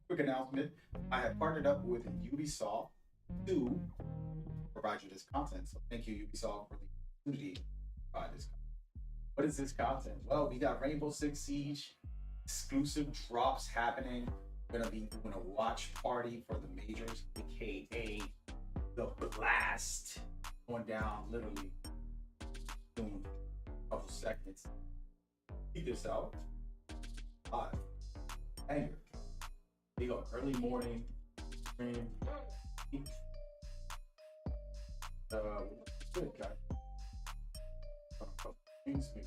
quick announcement. I have partnered up with Ubisoft to provide you this content. So thank you, Ubisoft, for the opportunity to provide this content. What is this content? Well, we got Rainbow Six Siege exclusive drops happening. We're gonna be doing a watch party for the majors, aka the blast, going down literally soon, a couple seconds. Keep this out. Live. Anger. We go early morning stream. Good guy. Things make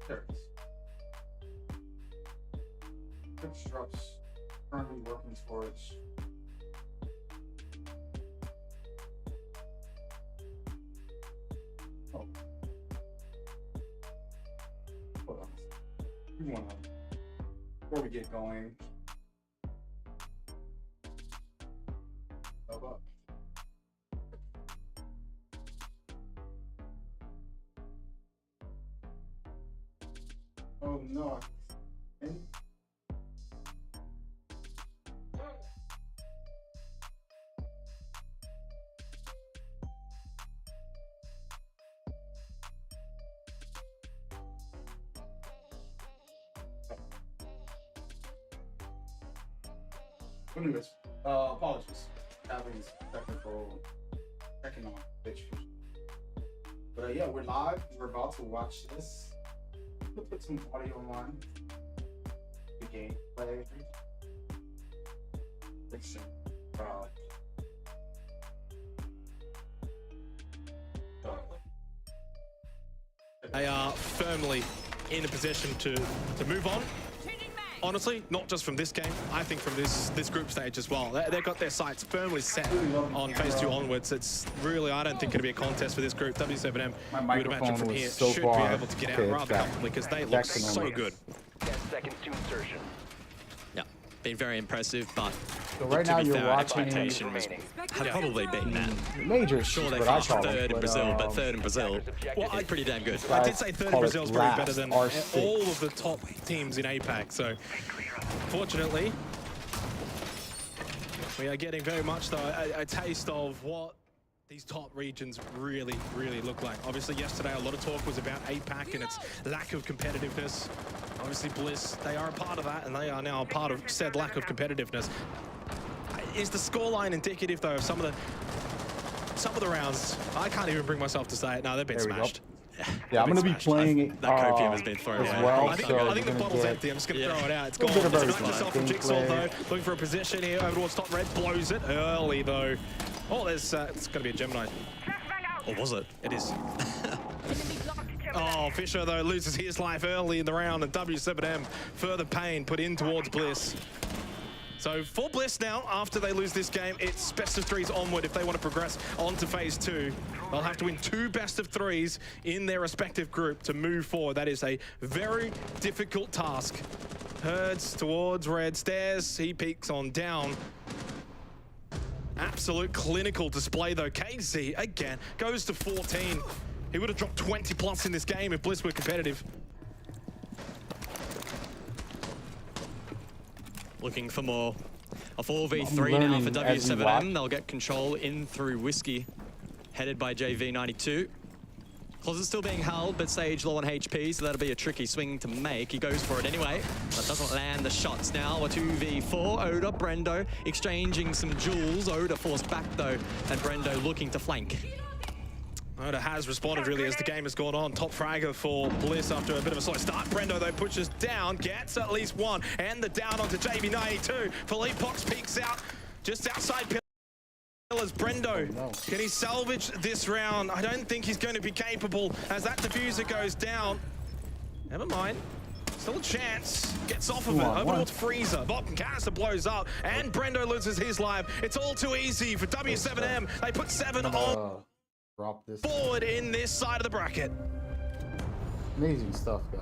there it is. Constructs currently working towards hold on. Before we get going, oh no. Anyways, apologies. Having technical checking on bitch. But yeah, we're live. We're about to watch this. We'll put some audio on the gameplay. Fiction. They are firmly in a position to move on. Honestly, not just from this game, I think from this group stage as well. They've got their sights firmly set on phase 2 onwards. It's really, I don't think it'll be a contest for this group. W7M, you would imagine from here, should be able to get out rather comfortably because they look so good. 10 seconds to insertion. Yeah, been very impressive, but so right now you're watching have probably beaten that. Major. Sure, they finished third in Brazil, but third in Brazil is pretty damn good. I did say third in Brazil is probably better than all of the top teams in APAC. So, fortunately, we are getting very much though a taste of what these top regions really look like. Obviously, yesterday a lot of talk was about APAC and its lack of competitiveness. Obviously, Bliss, they are a part of that, and they are now a part of said lack of competitiveness. Is the scoreline indicative though of some of the rounds? I can't even bring myself to say it. No, they've been smashed. Yeah, I'm going to be playing that copium has been thrown as well. I think the bottle's empty. I'm just going to throw it out. It's gone. It's It's not yourself from Jigsaw though. Looking for a position here over towards top red. Blows it early though. Oh, there's it's going to be a Gemini. Or was it? It is. Oh, Fisher though loses his life early in the round, and W7M further pain put in towards Bliss. So for Bliss now, after they lose this game, it's best of 3s onward if they want to progress on to phase 2. They'll have to win 2 best of 3s in their respective group to move forward. That is a very difficult task. Herds towards red stairs. He peeks on down. Absolute clinical display though. KZ again goes to 14. He would have dropped 20 plus in this game if Bliss were competitive. Looking for more. A 4v3 now for W7M. They'll get control in through Whiskey, headed by JV92. Closet still being held, but Sage low on HP, so that'll be a tricky swing to make. He goes for it anyway, but doesn't land the shots now. A 2v4, Oda, Brendo exchanging some jewels. Oda forced back though, and Brendo looking to flank. Oda has responded really as the game has gone on. Top fragger for Bliss after a bit of a slow start. Brendo though pushes down, gets at least one, and the down onto JV92. Philippe Pox peeks out just outside pillars. Brendo, can he salvage this round? I don't think he's going to be capable as that diffuser goes down. Never mind. Still a chance. Gets off of it. Over towards Freezer. Vulcan Canister blows up, and Brendo loses his life. It's all too easy for W7M. They put 7 on. Drop this forward in this side of the bracket. Amazing stuff, guys.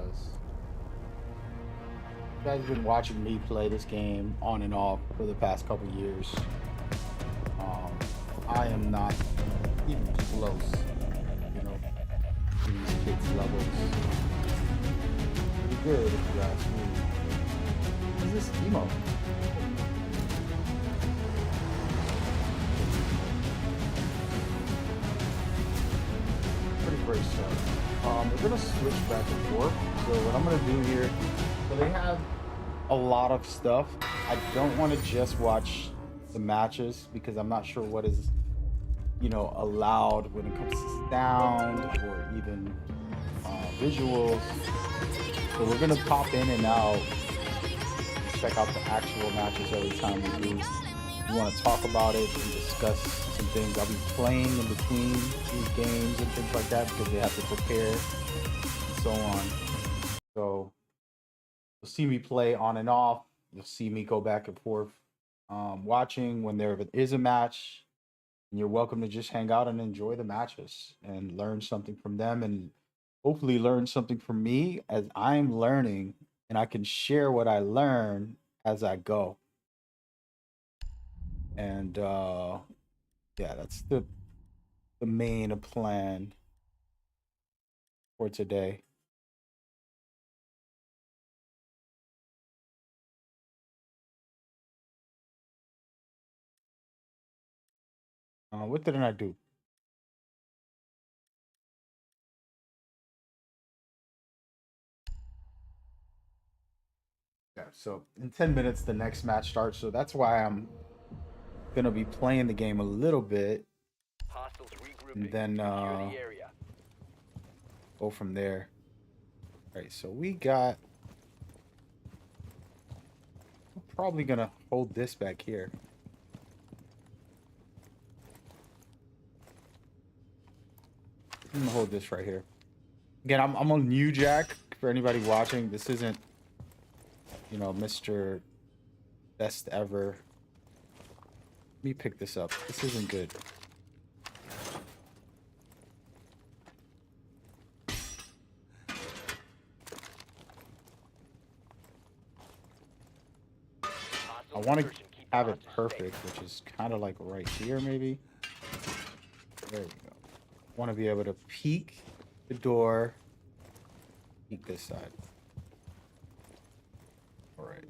You guys have been watching me play this game on and off for the past couple years. I am not even close. You know, to these kids' levels. Pretty good, if you ask me. What is this emo? Pretty great stuff. We're gonna switch back and forth. So what I'm gonna do here, so they have a lot of stuff. I don't want to just watch the matches because I'm not sure what is, you know, allowed when it comes to sound or even visuals. So we're gonna pop in and out, check out the actual matches every time we do. We want to talk about it and discuss some things. I'll be playing in between these games and things like that because they have to prepare and so on. So you'll see me play on and off. You'll see me go back and forth watching when there is a match. And you're welcome to just hang out and enjoy the matches and learn something from them and hopefully learn something from me as I'm learning, and I can share what I learn as I go. And yeah, that's the main plan for today. What didn't I do? Yeah, so in 10 minutes the next match starts, so that's why I'm gonna be playing the game a little bit Hostiles regrouping. and then Secure the area. go from there. All right, so we got, I'm probably gonna hold this back here. I'm gonna hold this right here. Again, I'm on New Jack for anybody watching. This isn't, you know, Mr. Best Ever. Let me pick this up. This isn't good. I want to have it perfect, which is kind of like right here, maybe. There we go. Want to be able to peek the door, peek this side. All right.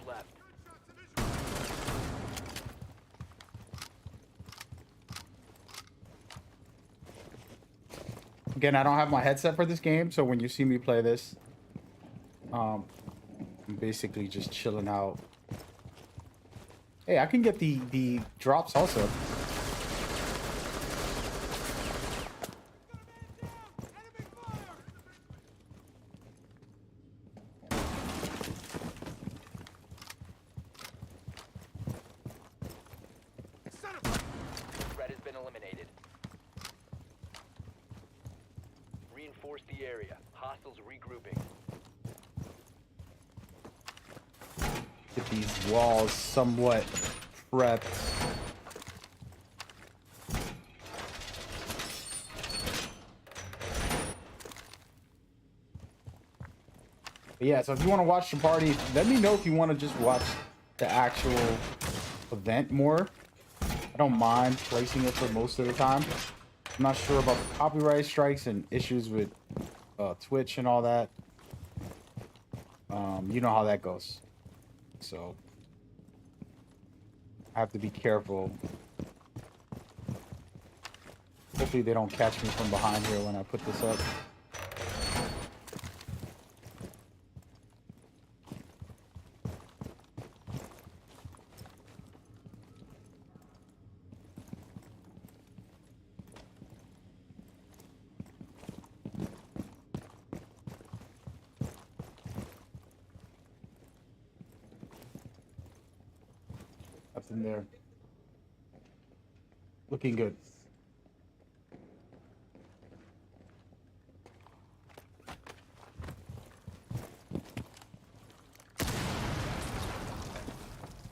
Left. Again, I don't have my headset for this game, so when you see me play this, I'm basically just chilling out. Hey, I can get the drops also. Threat has been eliminated. Reinforce the area. Hostiles regrouping. Get these walls somewhat prepped. But yeah, so if you want to watch the party, let me know if you want to just watch the actual event more. I don't mind placing it for most of the time. I'm not sure about the copyright strikes and issues with Twitch and all that. You know how that goes. So I have to be careful. Hopefully they don't catch me from behind here when I put this up. In there. Looking good.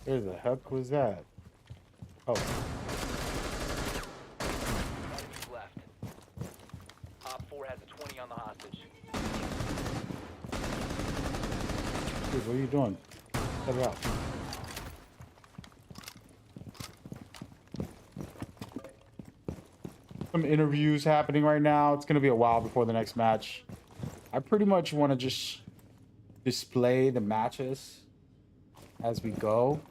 Where the heck was that? Oh. Left. Op 4 has a 20 on the hostage. Dude, what are you doing? Cut it out. Some interviews happening right now. It's gonna be a while before the next match. I pretty much want to just display the matches as we go.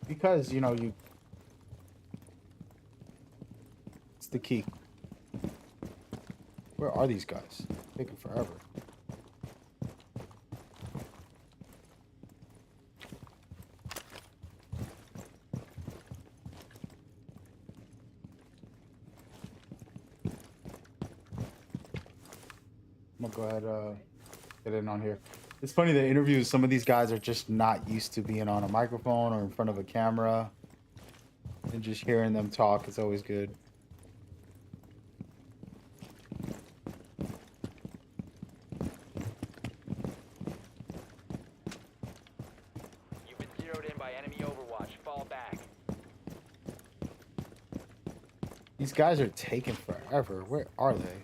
Because it's the key. Where are these guys? Taking forever. I'm gonna go ahead get in on here. It's funny, the interviews, some of these guys are just not used to being on a microphone or in front of a camera. And just hearing them talk is always good. You've been zeroed in by enemy overwatch. Fall back. These guys are taking forever. Where are they?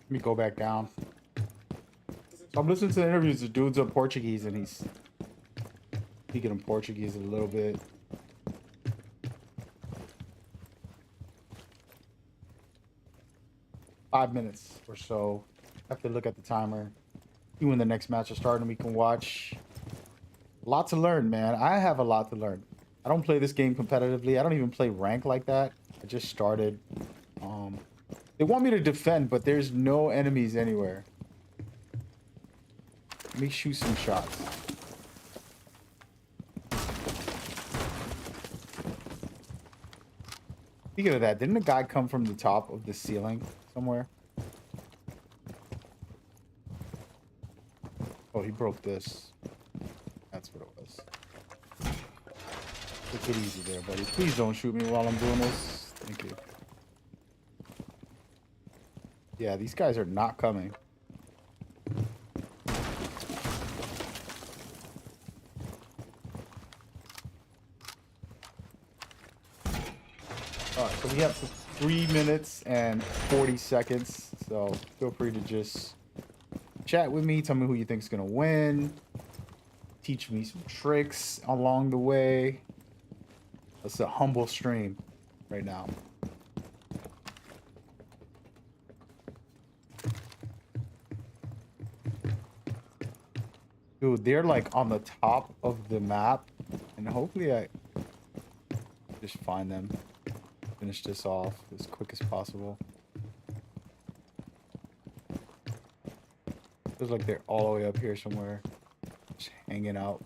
Let me go back down. So I'm listening to the interviews. The dude's in Portuguese and he's speaking in Portuguese a little bit. Five minutes or so. I have to look at the timer. See when the next match is starting. We can watch. A lot to learn, man. I have a lot to learn. I don't play this game competitively. I don't even play rank like that. I just started. They want me to defend, but there's no enemies anywhere. Let me shoot some shots. Speaking of that, didn't a guy come from the top of the ceiling somewhere? Oh, he broke this. That's what it was. Take it easy there, buddy. Please don't shoot me while I'm doing this. Thank you. Yeah, these guys are not coming. Alright, so we have 3 minutes and 40 seconds. So feel free to just chat with me. Tell me who you think's gonna win. Teach me some tricks along the way. It's a humble stream right now. Dude, they're like on the top of the map, and hopefully I just find them. Finish this off as quick as possible. Feels like they're all the way up here somewhere, just hanging out.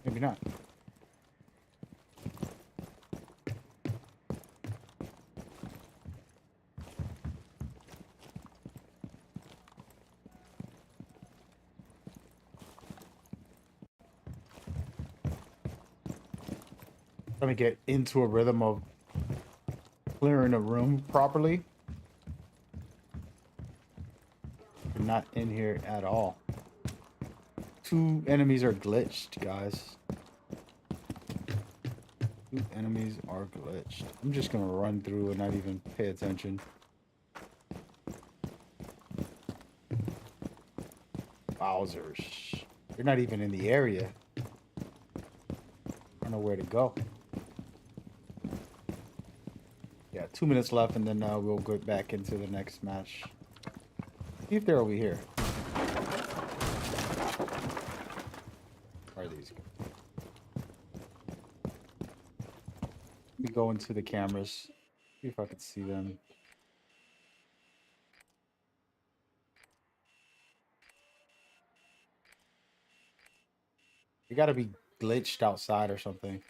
Maybe not. Trying to get into a rhythm of clearing a room properly. They're not in here at all. 2 enemies are glitched, guys. 2 enemies are glitched. I'm just gonna run through and not even pay attention. Wowzers. You're not even in the area. I don't know where to go. Yeah, 2 minutes left, and then we'll go back into the next match. See if they're over here. Where are these? Let me go into the cameras. See if I can see them. You gotta be glitched outside or something.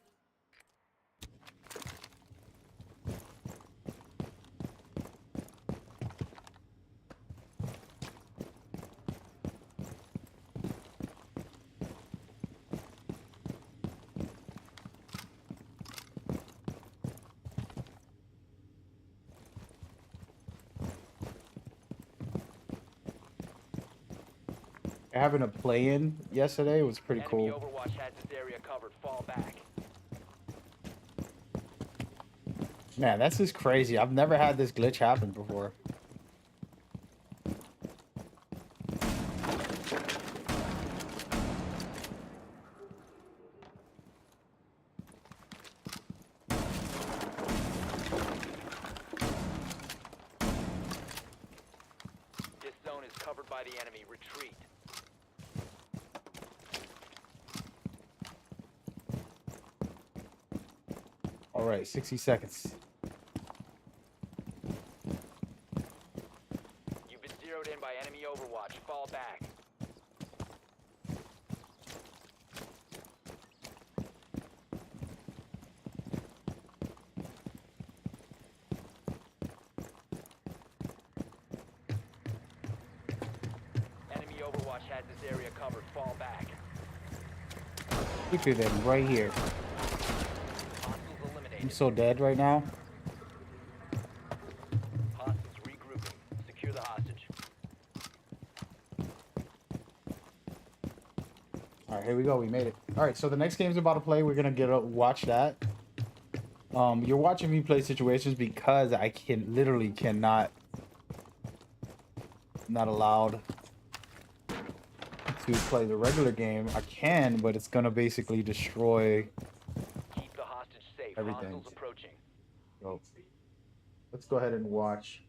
Having a play-in yesterday was pretty Enemy cool. Overwatch has this area covered. Fall back. Man, that's just crazy. I've never had this glitch happen before. This zone is covered by the enemy. Retreat. All right, 60 seconds. You've been zeroed in by enemy Overwatch. Fall back. Enemy Overwatch has this area covered. Fall back. Keep it in right here. Hostiles I'm eliminated. so dead right now. Hostiles regrouping. Secure the hostage. All right, here we go. We made it. All right, so the next game's about to play. We're gonna watch that. You're watching me play situations because I literally cannot. Not allowed to play the regular game. I can, but it's gonna basically destroy. Keep the hostage safe. Everything. Hostiles approaching. So let's go ahead and watch.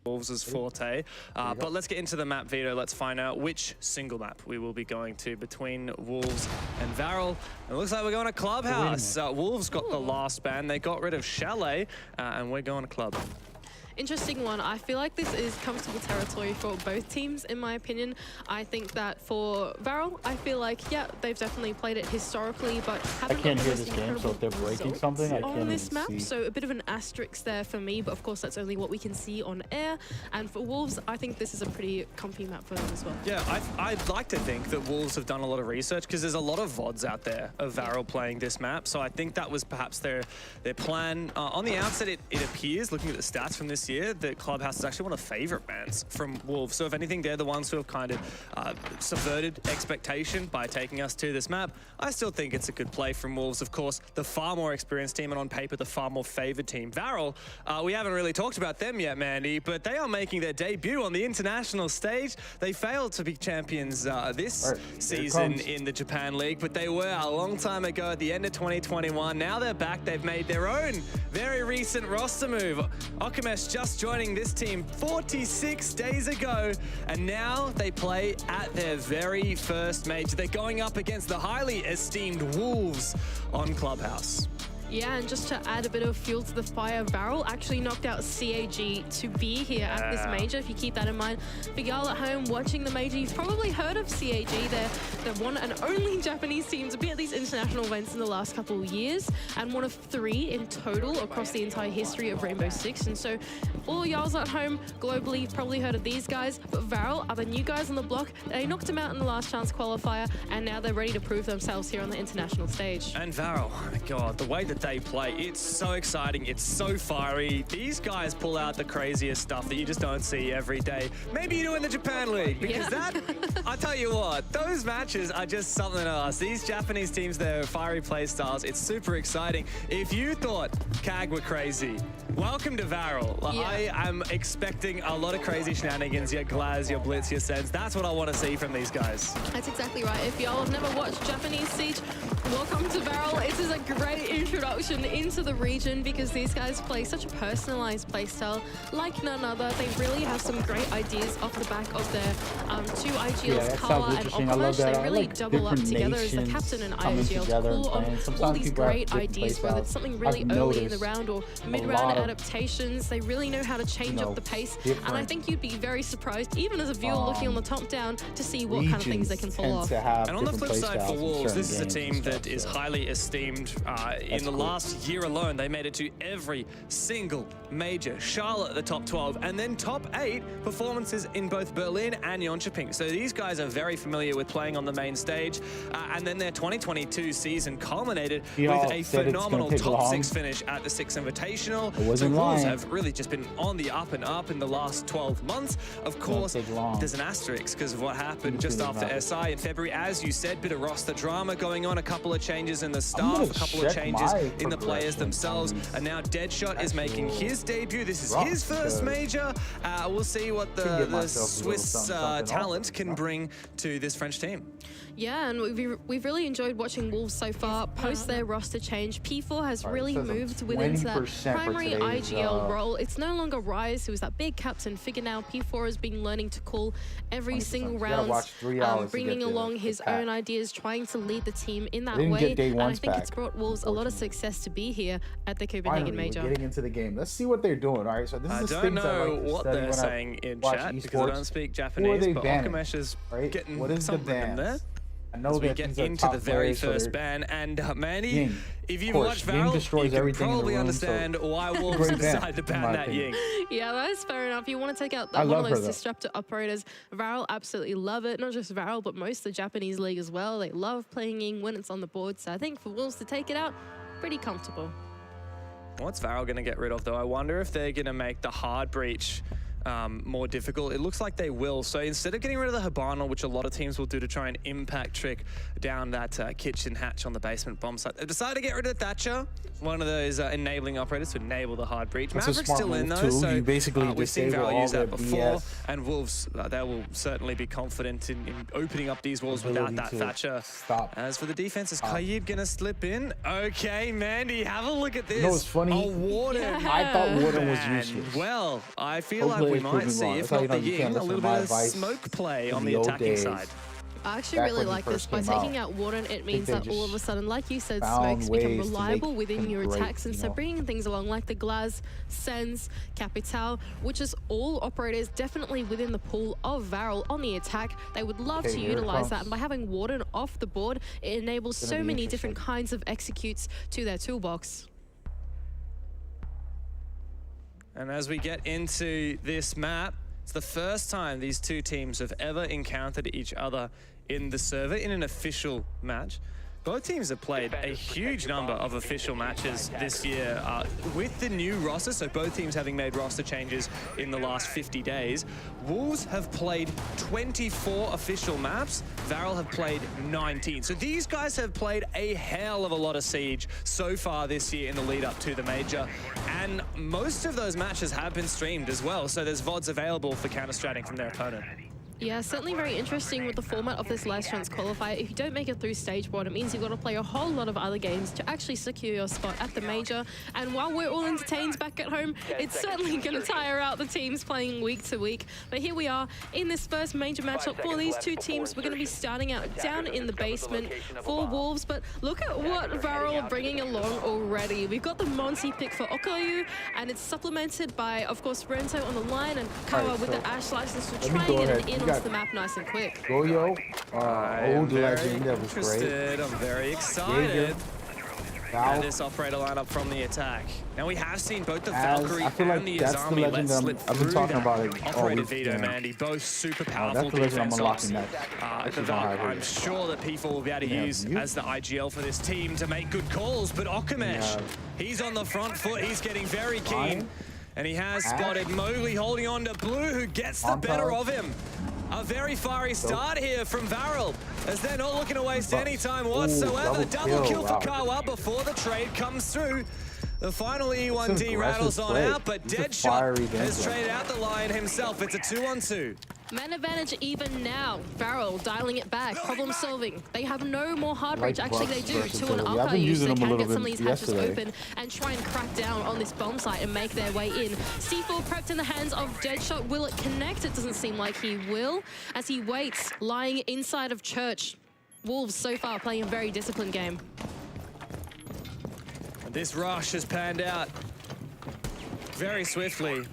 Wolves' forte. But let's get into the map, Vito. Let's find out which single map we will be going to between Wolves and Varel. It looks like we're going to Clubhouse. Wolves got the last ban. They got rid of Chalet, and we're going to Club. Interesting one. I feel like this is comfortable territory for both teams, in my opinion. I think that for Varel, I feel like, yeah, they've definitely played it historically, but I haven't can't got hear the this most game, so if they're incredible breaking results something, I on can't this even map. see. So a bit of an asterisk there for me, but of course that's only what we can see on air. And for Wolves, I think this is a pretty comfy map for them as well. Yeah, I'd like to think that Wolves have done a lot of research because there's a lot of VODs out there of Varel playing this map. So I think that was perhaps their plan. On the outset, it appears, looking at the stats from this year, that Clubhouse is actually one of the favorite bans from Wolves. So if anything, they're the ones who have kind of subverted expectation by taking us to this map. I still think it's a good play from Wolves. Of course, the far more experienced team and on paper, the far more favored team. Varel, we haven't really talked about them yet, Mandy, but they are making their debut on the international stage. They failed to be champions this season in the Japan League, but they were a long time ago at the end of 2021. Now they're back. They've made their own very recent roster move. Okamesh just joining this team 46 days ago, and now they play at their very first major. They're going up against the highly esteemed Wolves on Clubhouse. Yeah, and just to add a bit of fuel to the fire, Varel actually knocked out CAG to be here at this major, if you keep that in mind. For y'all at home watching the major, you've probably heard of CAG. They're the one and only Japanese team to be at these international events in the last couple of years, and one of 3 in total across the entire history of Rainbow Six. And so all y'all's at home globally, you've probably heard of these guys, but Varel are the new guys on the block. They knocked them out in the last chance qualifier, and now they're ready to prove themselves here on the international stage. And Varel, oh my God, the way that they play, it's so exciting, it's so fiery. These guys pull out the craziest stuff that you just don't see every day. Maybe you do in the Japan League, because that, I tell you what, those matches are just something else. These Japanese teams, their fiery play styles, it's super exciting. If you thought CAG were crazy, welcome to Varel. I am expecting a lot of crazy shenanigans, your Glaz, your Blitz, your Sens. That's what I want to see from these guys. That's exactly right. If y'all have never watched Japanese Siege, Welcome to Barrel. It is a great introduction into the region because these guys play such a personalized playstyle like none other. They really have some great ideas off the back of their two IGLs, Kala and Okamesh. They really double up together as the captain and IGL to pull on all these great ideas, whether it's something really early in the round or mid-round adaptations. They really know how to change up the pace, and I think you'd be very surprised, even as a viewer looking on the top down, to see what kind of things they can pull off. And on the flip side for Wolves, this is a team that is highly esteemed. In the last year alone, they made it to every single major. Charlotte at the top 12, and then top 8 performances in both Berlin and Jönköping. So these guys are very familiar with playing on the main stage. And then their 2022 season culminated with a phenomenal top 6 finish at the 6 Invitational. So Wolves have really just been on the up and up in the last 12 months. Of course, there's an asterisk because of what happened just after SI in February. As you said, bit of roster drama going on, a couple of changes in the staff, a couple of changes in the players themselves, and now Deadshot is making his debut. This is his first major. We'll see what the Swiss talent can bring to this French team. Yeah, and we've really enjoyed watching Wolves so far. Post their roster change, P4 has really moved within that primary IGL role. It's no longer Rise, who is that big captain figure now. P4 has been learning to call every single round, bringing along his own ideas, trying to lead the team in that way. And I think it's brought Wolves a lot of success to be here at the Copenhagen Major. We're getting into the game. Let's see what they're doing. All right, so this is I don't know what they're saying in chat because I don't speak Japanese, but Okamesh is getting something in there. As we get into the very first ban, and Manny, if you've watched Varel, you can probably understand why Wolves decided to ban that Ying. Yeah, that's fair enough. You want to take out one of those disruptor operators. Varel absolutely love it. Not just Varel, but most of the Japanese league as well. They love playing Ying when it's on the board. So I think for Wolves to take it out, pretty comfortable. What's Varel going to get rid of, though? I wonder if they're going to make the hard breach more difficult. It looks like they will. So instead of getting rid of the Hibana, which a lot of teams will do to try and impact trick down that kitchen hatch on the basement bomb site, they decided to get rid of Thatcher, one of those enabling operators to enable the hard breach. Maverick's still in though, so we've seen Varel use that before, and Wolves, they will certainly be confident in opening up these walls without that Thatcher. As for the defense, is Kayib gonna slip in? Okay, Mandy, have a look at this. You know what's funny? A Warden. I thought Warden was useless. Well, I feel like we might see, if not the Ying, a little bit of smoke play on the attacking side. I actually really like this. By taking out Warden, it means that all of a sudden, like you said, smokes become reliable within your attacks. And so bringing things along like the Glaz, Sens, Capital, which is all operators definitely within the pool of Varel on the attack. They would love to utilize that. And by having Warden off the board, it enables so many different kinds of executes to their toolbox. And as we get into this map, it's the first time these two teams have ever encountered each other in the server in an official match. Both teams have played a huge number of official matches this year with the new roster, so both teams having made roster changes in the last 50 days. Wolves have played 24 official maps, Varel have played 19. So these guys have played a hell of a lot of Siege so far this year in the lead up to the major. And most of those matches have been streamed as well, so there's VODs available for counter-stratting from their opponent. Yeah, certainly very interesting with the format of this last chance qualifier. If you don't make it through stage 1, it means you've got to play a whole lot of other games to actually secure your spot at the major. And while we're all entertained back at home, it's certainly going to tire out the teams playing week to week. But here we are in this first major matchup for these two teams. We're going to be starting out down in the basement for Wolves. But look at what Varel are bringing along already. We've got the Monty pick for Okayu, and it's supplemented by, of course, Rento on the line and Kawa with the Ash license to try and get it in onto the map nice and quick. Goyo, old legend, that was great. I'm very excited. And this operator lineup from the attack. Now we have seen both the Valkyrie and the Azami let slip through that operated Vito, Mandy. Both super powerful defense ops. I'm sure that P4 will be able to use as the IGL for this team to make good calls, but Okamesh, he's on the front foot. He's getting very keen. And he has spotted Mowgli holding on to Blue, who gets the better of him. A very fiery start here from Varel, as they're not looking to waste any time whatsoever. Double kill for Kawa before the trade comes through. The final E1D rattles on out, but Deadshot has traded out the Lion himself. It's a 2-on-2. Man advantage even now. Varel dialing it back, problem solving. They have no more hard breach. Actually, they do. 2 on Archive use, so they can get some of these hatches open and try and crack down on this bomb site and make their way in. C4 prepped in the hands of Deadshot. Will it connect? It doesn't seem like he will, as he waits, lying inside of Church. Wolves so far playing a very disciplined game. This rush has panned out very swiftly.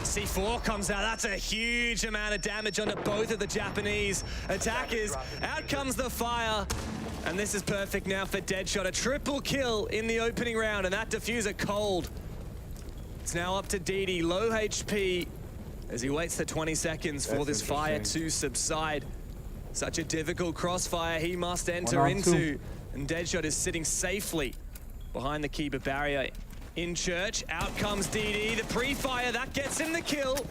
C4 comes out. That's a huge amount of damage onto both of the Japanese attackers. Out comes the fire. And this is perfect now for Deadshot. A triple kill in the opening round, and that diffuser cold. It's now up to DD, low HP, as he waits the 20 seconds for this fire to subside. Such a difficult crossfire he must enter into. And Deadshot is sitting safely behind the keeper barrier. In Church, out comes DD, the pre-fire, that gets him the kill,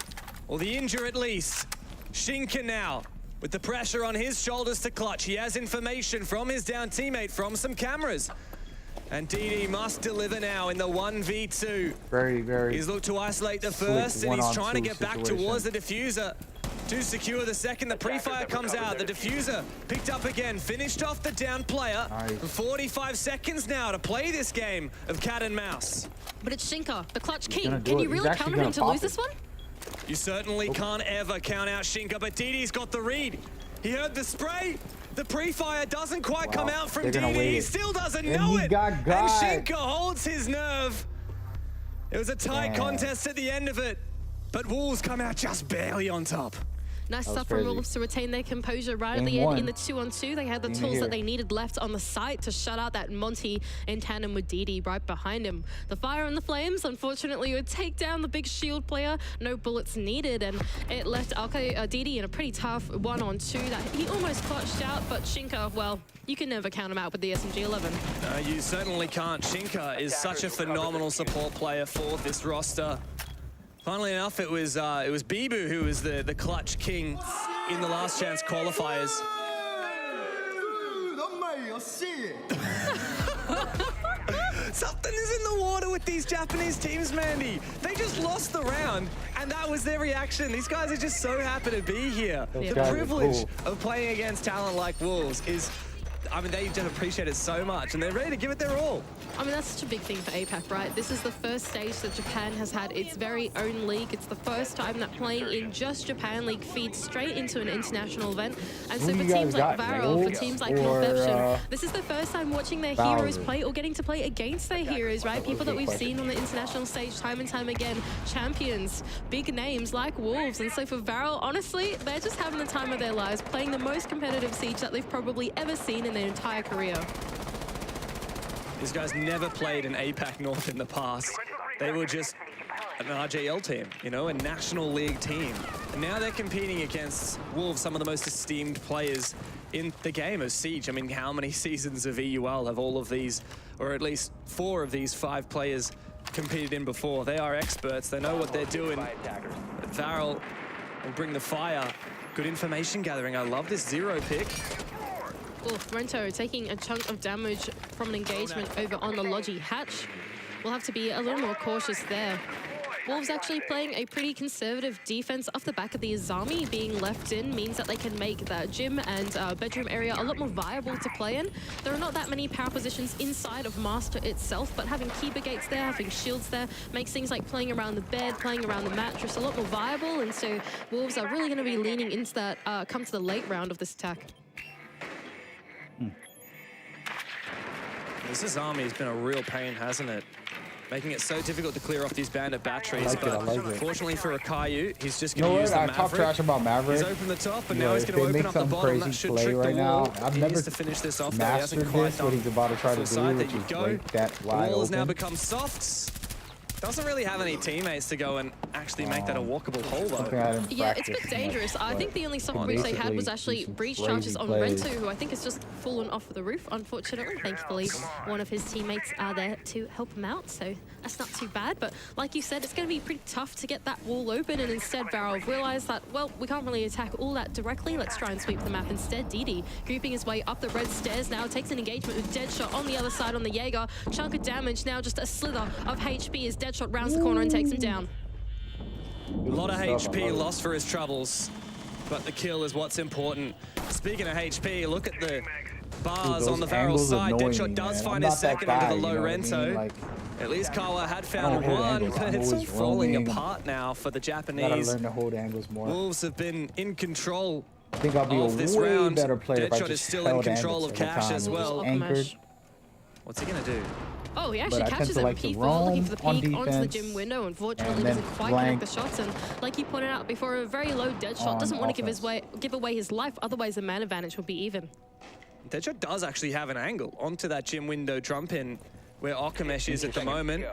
or the injure at least. Shinka now, with the pressure on his shoulders to clutch. He has information from his down teammate from some cameras. And DD must deliver now in the 1v2. Very. He's looked to isolate the first, and he's trying to get back towards the diffuser to secure the second. The pre-fire comes out. The diffuser picked up again, finished off the down player. Nice. 45 seconds now to play this game of cat and mouse. But it's Shinka, the clutch king. Can you really count him to lose this one? You certainly can't ever count out Shinka, but DD's got the read. He heard the spray. The pre-fire doesn't quite come out from DD. He still doesn't know it. And Shinka holds his nerve. It was a tight contest at the end of it, but Wolves come out just barely on top. Nice stuff from Wolves to retain their composure right at the end in the 2-on-2. They had the tools that they needed left on the site to shut out that Monty in tandem with DD right behind him. The fire and the flames, unfortunately, would take down the big shield player. No bullets needed, and it left DD in a pretty tough 1-on-2 that he almost clutched out, but Shinka, well, you can never count him out with the SMG-11. You certainly can't. Shinka is such a phenomenal support player for this roster. Funnily enough, it was Bibu who was the clutch king in the last chance qualifiers. Something is in the water with these Japanese teams, Mandy. They just lost the round, and that was their reaction. These guys are just so happy to be here. The privilege of playing against talent like Wolves is, I mean, they just appreciate it so much, and they're ready to give it their all. I mean, that's such a big thing for APAC, right? This is the first stage that Japan has had its very own league. It's the first time that playing in just Japan League feeds straight into an international event. And so for teams like Varel, for teams like Conception, this is the first time watching their heroes play or getting to play against their heroes, right? People that we've seen on the international stage time and time again, champions, big names like Wolves. And so for Varel, honestly, they're just having the time of their lives, playing the most competitive Siege that they've probably ever seen in their entire career. These guys never played in APAC North in the past. They were just an RJL team, you know, a National League team. And now they're competing against Wolves, some of the most esteemed players in the game of Siege. I mean, how many seasons of EUL have all of these, or at least 4 of these 5 players competed in before? They are experts. They know what they're doing. But Varel will bring the fire. Good information gathering. I love this 0 pick. Rento taking a chunk of damage from an engagement over on the Logi hatch. We'll have to be a little more cautious there. Wolves actually playing a pretty conservative defense off the back of the Azami being left in means that they can make the gym and bedroom area a lot more viable to play in. There are not that many power positions inside of Master itself, but having keeper gates there, having shields there, makes things like playing around the bed, playing around the mattress a lot more viable, and so Wolves are really going to be leaning into that come to the late round of this attack. This Azami has been a real pain, hasn't it? Making it so difficult to clear off these bandit batteries. Fortunately for Akayu, he's just going to use the Maverick. I talk trash about Maverick. He's opened the top, and now he's going to open up the bottom. That should trick the wall. I've never to finish this off. He hasn't quite done what he's about to try to do, which is break that wide open. The wall has now become soft. Doesn't really have any teammates to go and actually make that a walkable hole, though. Yeah, it's a bit dangerous. I think the only soft breach they had was actually breach charges on Rento, who I think has just fallen off the roof, unfortunately. Thankfully, one of his teammates are there to help him out, so that's not too bad. But like you said, it's going to be pretty tough to get that wall open, and instead Varel realized that, well, we can't really attack all that directly. Let's try and sweep the map instead. DD creeping his way up the red stairs now, takes an engagement with Deadshot on the other side on the Jaeger. Chunk of damage, now just a slither of HP as Deadshot rounds the corner and takes him down. A lot of HP lost for his troubles. but the kill is what's important. Speaking of HP, look at the bars Dude, on the Varel side. annoying Deadshot me, does man. find I'm his not that second guy, into the you low know what I mean? Rento. Like, At least Kawa had I found don't hold one, angles. but I'm it's all always falling roaming. apart now for the gotta Japanese. learn to hold angles more. Wolves have been in control I think I'll be of a this way round. better player if I Deadshot is just still in held control angles of every Cash time as and just well. Anchored. What's he gonna do? Oh, he actually But I tend catches to him. like to P4 looking for the roam on peek onto the defense gym window. Unfortunately, and then doesn't quite blank connect the shots. And like you pointed out before, a very low Deadshot doesn't on want to offense. give away his life. Otherwise, the man advantage will be even. Deadshot does actually have an angle onto that gym window jump in where Okamesh is at the moment.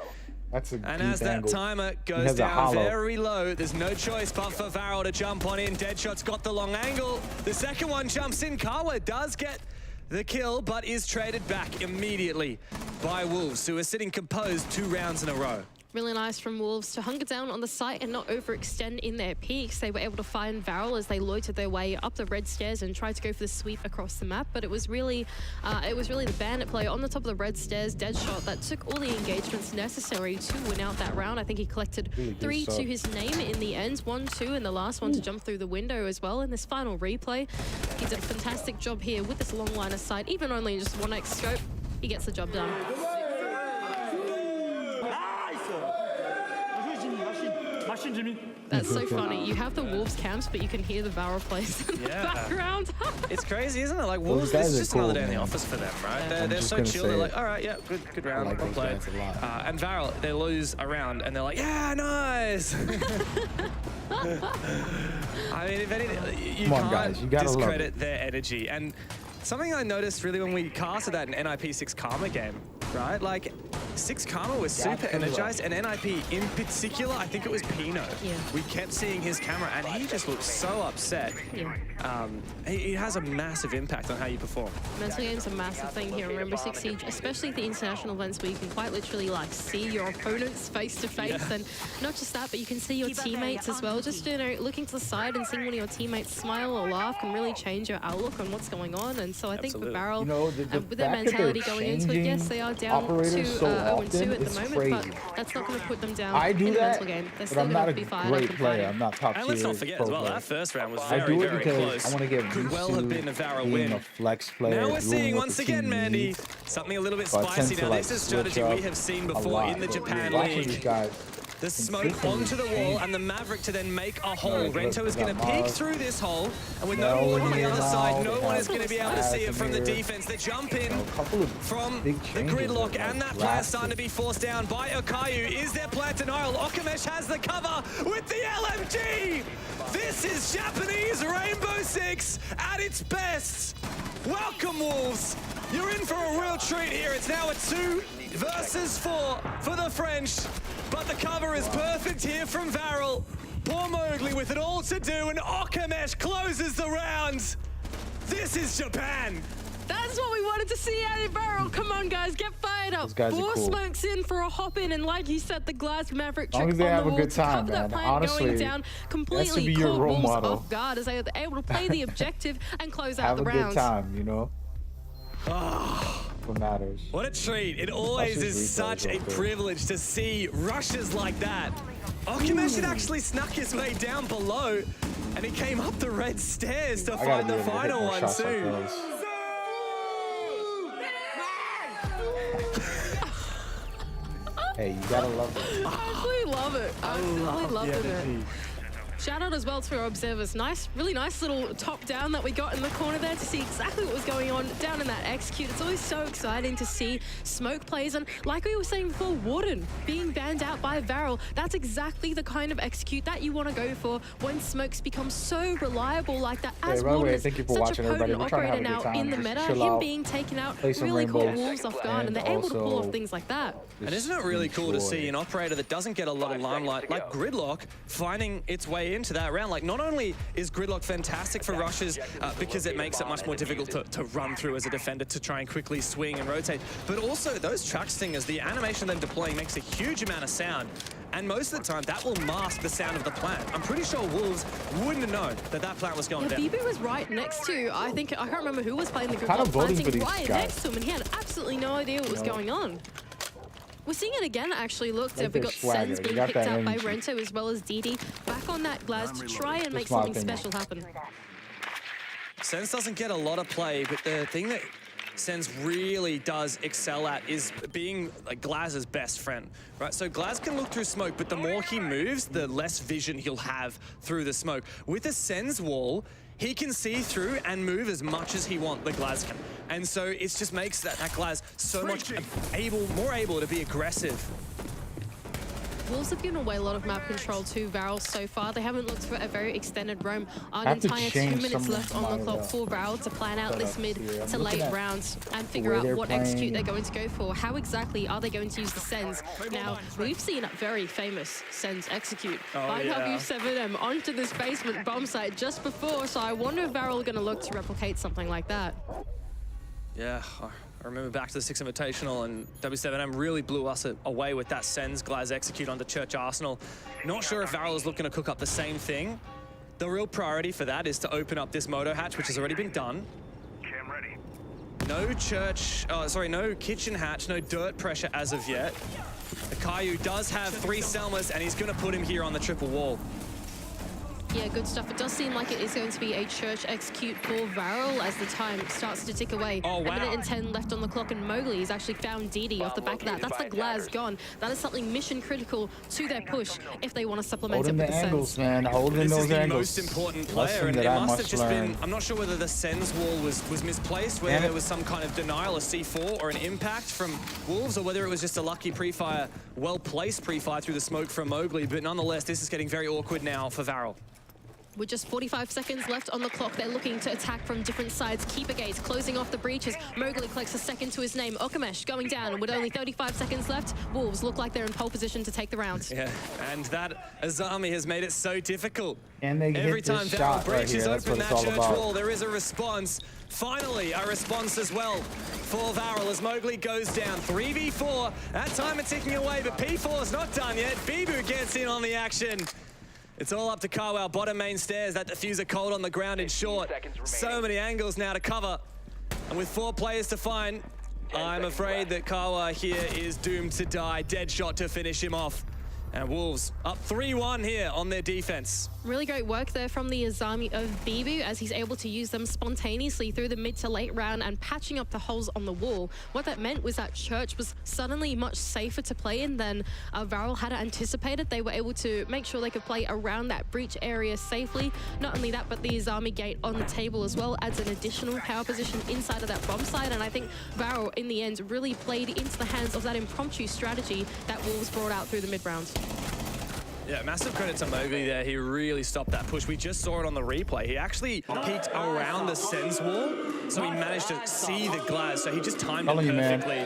That's a And deep as that angle. timer He goes has a down hollow. very low, there's no choice but for Varel to jump on in. Deadshot's got the long angle. The second one jumps in. Kawa does get the kill, but is traded back immediately by Wolves, who are sitting composed 2 rounds in a row. Really nice from Wolves to hunker down on the site and not overextend in their peaks. They were able to find Varel as they loitered their way up the red stairs and tried to go for the sweep across the map. But it was really the Bandit player on the top of the red stairs, Deadshot, that took all the engagements necessary to win out that round. I think he collected Really good 3 stuff. to his name in the end, 1, 2, and the last one to jump through the window as well. In this final replay, he did a fantastic job here with this long line of sight, even only in just 1x scope. He gets the job done. That's so funny. You have the Wolves camps, but you can hear the Varel plays in the background. It's crazy, isn't it? Like Wolves, guys it's are just another cool, day in the man. office for them, right? Yeah. They're just so gonna chill. say They're it. like, all right, yeah, good round, like well those played. guys a lot. And Varel, they lose a round, and they're like, yeah, nice. I mean, if anything, you Come on, can't guys, you gotta love discredit it. their energy. And something I noticed really when we casted that NIP 6 Karma game, right? Like, 6 Karma was super energized, and NIP in particular, I think it was Pino. Yeah. We kept seeing his camera, and he just looked so upset. Yeah. He has a massive impact on how you perform. Mental game's a massive thing here in Rainbow Six Siege, especially at the international events where you can quite literally like see your opponents face to face, and not just that, but you can see your teammates as well. Just looking to the side and seeing one of your teammates smile or laugh can really change your outlook on what's going on. And so I think with Varel, You know, the with their fact that mentality they're going into it, yes, they are down to operators so 0-2 often at the is moment, crazy. but that's not going to put them down I do in the that, mental game. They're but still I'm going not to a be fired great up player. and I'm not top And tier. let's not forget pro as well, player. that first round was I very, do it very because close. I want to get Could used well to have been a Varel being win. a flex player. Now we're doing seeing what once the again, team Mandy, needs. something a little bit So I tend spicy. to, Now, like, this is switch strategy up we have seen a before lot. in the But Japan watching these League. guys The smoke consistently onto the wall change. and the Maverick to then make a hole. Look, Rento is we going got to peek Mars. through this hole, and with Mel no one on the here other now, side, no we one have is going to be able to see it from the Spaz in here. defense. The jump in A couple of from big the changes gridlock, there, and like that player drastic. starting to be forced down by Okayu. Is there plan denial? Okamesh has the cover with the LMG. This is Japanese Rainbow Six at its best. Welcome, Wolves. You're in for a real treat here. It's now a 2 versus 4 for the French, but the cover is perfect here from Varel. Poor Mowgli with it all to do, and Okamesh closes the round. This is Japan. that's what we wanted to see out of Varel. Come on, guys, get fired up. Those guys are 4 cool. smokes in for a hop in, and like you said, the glass Maverick As long trick as they on have the a wall good to time, cover that man. plan Honestly, going down that should completely be your caught role Wolves model. off guard as they were able to play the objective and close out Have the a round. good time, you know? What matters. What a treat. It always Rush's is replays such a real good. privilege to see rushes like that. Okamesh had actually snuck his way down below, and he came up the red stairs to I gotta find be the able to hit final more one shots like too. those. Hey, you gotta love it. I absolutely love it. I absolutely love it. Shout out as well to our observers. Nice, really nice little top down that we got in the corner there to see exactly what was going on down in that execute. It's always so exciting to see smoke plays. And like we were saying before, Warden being banned out by Varel, that's exactly the kind of execute that you want to go for when smokes become so reliable like that. As by the way, Warden is thank you for such watching, a everybody. potent We're trying to operator have a good now in time. the Just meta, chill him out, being taken out play some really caught Rainbow, Wolves off guard, and they're able to pull also off things like that. And isn't it really cool to see an operator that doesn't get a lot of limelight, like Gridlock, finding its way into that round? Like, not only is Gridlock fantastic for rushes because it makes it much more difficult to run through as a defender to try and quickly swing and rotate, but also those track stingers, the animation of them deploying makes a huge amount of sound. And most of the time, that will mask the sound of the plant. I'm pretty sure Wolves wouldn't have known that that plant was going Yeah, down. BB was right next to, I can't remember who was playing the group Kind of of voting for planting these right guys. next to him, and he had absolutely no idea what was going on. We're seeing it again, actually. Look, Like we got swagger. Sens You being got picked that out by energy. Rento as well as Didi. Back on that glass to try and make Just my something opinion. special happen. Sens doesn't get a lot of play, but the thing that Sens really does excel at is being like Glaz's best friend, right? So Glaz can look through smoke, but the more he moves, the less vision he'll have through the smoke. With the Sens wall, he can see through and move as much as he wants, the Glaz can. And so it just makes that Glaz so much more able to be aggressive. Wolves have given away a lot of map control to Varel so far. They haven't looked for a very extended roam. An have to entire 2 change minutes some left on the of clock my, for Varel to plan out this mid here. I'm to looking late at rounds and figure way out they're what execute they're playing. going to go for. How exactly are they going to use the Sens? Now, we've seen a very famous Sens execute. By W7M onto this basement bomb site just before, so I wonder if Varel are going to look to replicate something like that. Yeah, I remember back to the 6 Invitational, and W7M really blew us away with that Sens Glaz execute onto Church Arsenal. Not sure if Varel is looking to cook up the same thing. The real priority for that is to open up this moto hatch, which has already been done. No kitchen hatch, no dirt pressure as of yet. The Caillou does have 3 Selmas, and he's going to put him here on the triple wall. Yeah, good stuff. It does seem like it is going to be a church execute for Varel as the time starts to tick away. Oh, wow. A minute and 10 left on the clock, and Mowgli has actually found Didi off the back of that. That's the Glaz gone. That is something mission critical to their push if they want to supplement Holding it with the the angles, Sens. man. Holding This those is the angles. most important player, Lesson and that it I must have must just learn. been, I'm not sure whether the Sens wall was misplaced, whether there was some kind of denial, a C4, or an impact from Wolves, or whether it was just a lucky pre-fire, well-placed pre-fire through the smoke from Mowgli, but nonetheless, this is getting very awkward now for Varel. With just 45 seconds left on the clock, they're looking to attack from different sides. Keeper Gates closing off the breaches. Mowgli collects a second to his name. Okamesh going down, and with only 35 seconds left, Wolves look like they're in pole position to take the round. Yeah, and that Azami has made it so difficult. And they Every hit time this Varel shot right breaches here. That's open what it's that all church about. wall, there is a response. Finally, a response as well for Varel as Mowgli goes down. 3v4, that timer ticking away, but P4 is not done yet. Bibu gets in on the action. It's all up to Carwell, bottom main stairs. That diffuser cold on the ground in short. So many angles now to cover. And with 4 players to find, I'm afraid that Kawa here is doomed to die. Dead shot to finish him off. And Wolves up 3-1 here on their defense. Really great work there from the Azami of Bibu as he's able to use them spontaneously through the mid to late round and patching up the holes on the wall. What that meant was that Church was suddenly much safer to play in than Varel had anticipated. They were able to make sure they could play around that breach area safely. Not only that, but the Azami gate on the table as well adds an additional power position inside of that bomb site. And I think Varel, in the end, really played into the hands of that impromptu strategy that Wolves brought out through the mid round. Yeah, massive credit to Mowgli there. He really stopped that push. We just saw it on the replay. He actually peeked around the Sens wall, so he managed to see the Glaz. So he just timed it perfectly.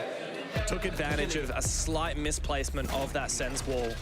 Took advantage of a slight misplacement of that Sens wall.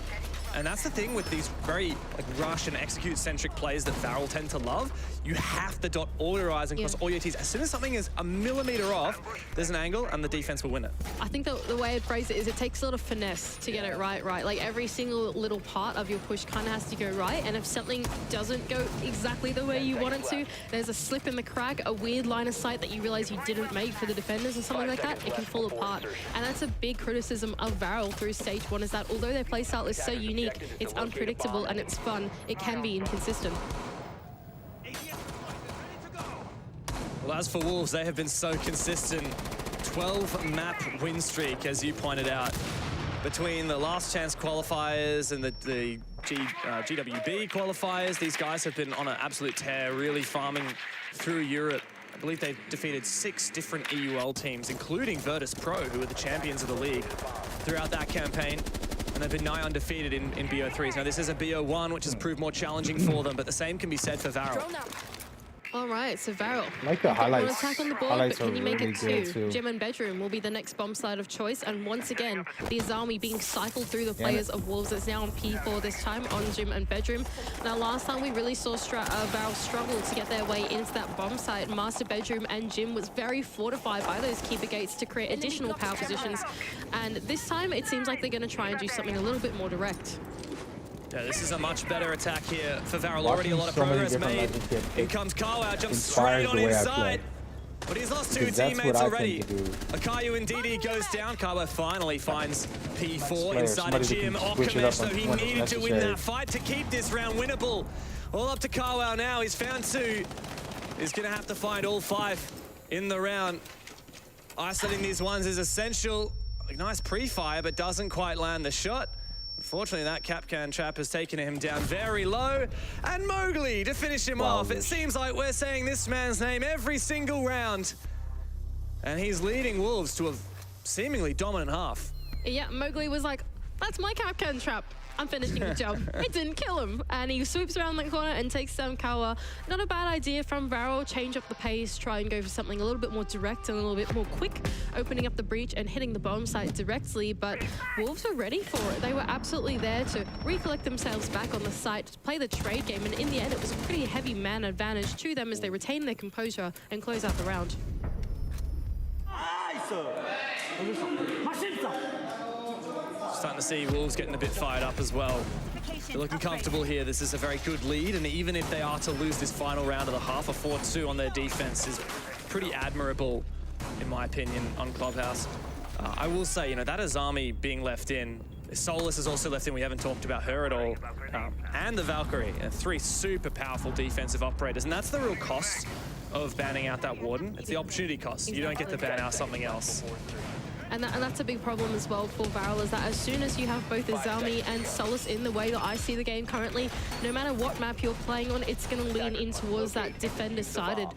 And that's the thing with these very rush and execute-centric plays that Varel tend to love. You have to dot all your I's and cross all your T's. As soon as something is a millimeter off, there's an angle and the defense will win it. I think the way I'd phrase it is it takes a lot of finesse to get it right. Like every single little part of your push kind of has to go right. And if something doesn't go exactly the way you want it to, there's a slip in the crack, a weird line of sight that you realize you didn't make for the defenders or something like that, it can fall apart. And that's a big criticism of Varel through stage 1 is that although their playstyle is so unique, it's unpredictable and it's fun, it can be inconsistent. Well, as for Wolves, they have been so consistent. 12-map win streak, as you pointed out, between the last chance qualifiers and the GWB qualifiers. These guys have been on an absolute tear, really farming through Europe. I believe they've defeated 6 different EUL teams, including Virtus Pro, who are the champions of the league throughout that campaign. And they've been nigh undefeated in BO3s. Now, this is a BO1, which has proved more challenging for them, but the same can be said for Varel. All right, so Varel. I like the highlights. One attack on the board, Highlights but can are you make really it good, 2? too. Gym and Bedroom will be the next bomb site of choice, and once again, the Azami being cycled through the players of Wolves. It's now on P4 this time on Gym and Bedroom. Now, last time we really saw Varel struggle to get their way into that bomb site. Master Bedroom and Gym was very fortified by those keeper gates to create additional power positions, and this time it seems like they're going to try and do something a little bit more direct. Yeah, this is a much better attack here for Varel. Already a lot of progress made. In comes Carwow, jumps straight on inside. But he's lost two Because that's teammates what I already. tend to do. Akayu and DD goes down. Kawa finally finds P4 inside Somebody of that Jim. can switch it up Okamesh, though, he when it's needed to win necessary. that fight to keep this round winnable. All up to Kawa now. He's found two. He's going to have to find all 5 in the round. Isolating these ones is essential. A nice pre-fire, but doesn't quite land the shot. Unfortunately, that Capcan trap has taken him down very low. And Mowgli to finish him off. It seems like we're saying this man's name every single round. And he's leading Wolves to a seemingly dominant half. Yeah, Mowgli was like, that's my Capcan trap. I'm finishing the job. It didn't kill him. And he sweeps around the corner and takes down Kawa. Not a bad idea from Varel. Change up the pace, try and go for something a little bit more direct and a little bit more quick, opening up the breach and hitting the bomb site directly. But Wolves were ready for it. They were absolutely there to recollect themselves back on the site, to play the trade game. And in the end, it was a pretty heavy man advantage to them as they retain their composure and close out the round. Starting to see Wolves getting a bit fired up as well. They're looking comfortable here. This is a very good lead, and even if they are to lose this final round of the half, a 4-2 on their defense is pretty admirable, in my opinion, on Clubhouse. I will say, you know, that Azami being left in, Solus is also left in. We haven't talked about her at all. And the Valkyrie, 3 super powerful defensive operators, and that's the real cost of banning out that Warden. It's the opportunity cost. You don't get to ban out something else. And that's a big problem as well for Varel, is that as soon as you have both Azami and Solus in the way that I see the game currently, no matter what map you're playing on, it's going to lean in towards that defender-sided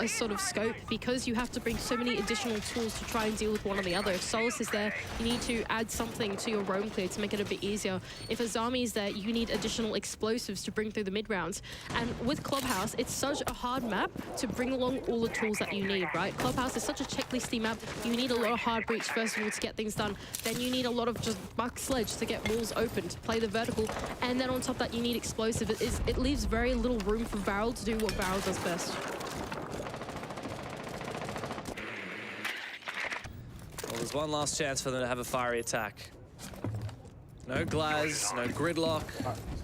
sort of scope, because you have to bring so many additional tools to try and deal with one or the other. If Solus is there, you need to add something to your roam clear to make it a bit easier. If Azami is there, you need additional explosives to bring through the mid-rounds. And with Clubhouse, it's such a hard map to bring along all the tools that you need, right? Clubhouse is such a checklisty map. You need a lot of hard breach first of all to get things done. Then you need a lot of just buck sledge to get walls open, to play the vertical. And then on top of that, you need explosive. It leaves very little room for Varel to do what Varel does best. Well, there's one last chance for them to have a fiery attack. No Glaz, no gridlock,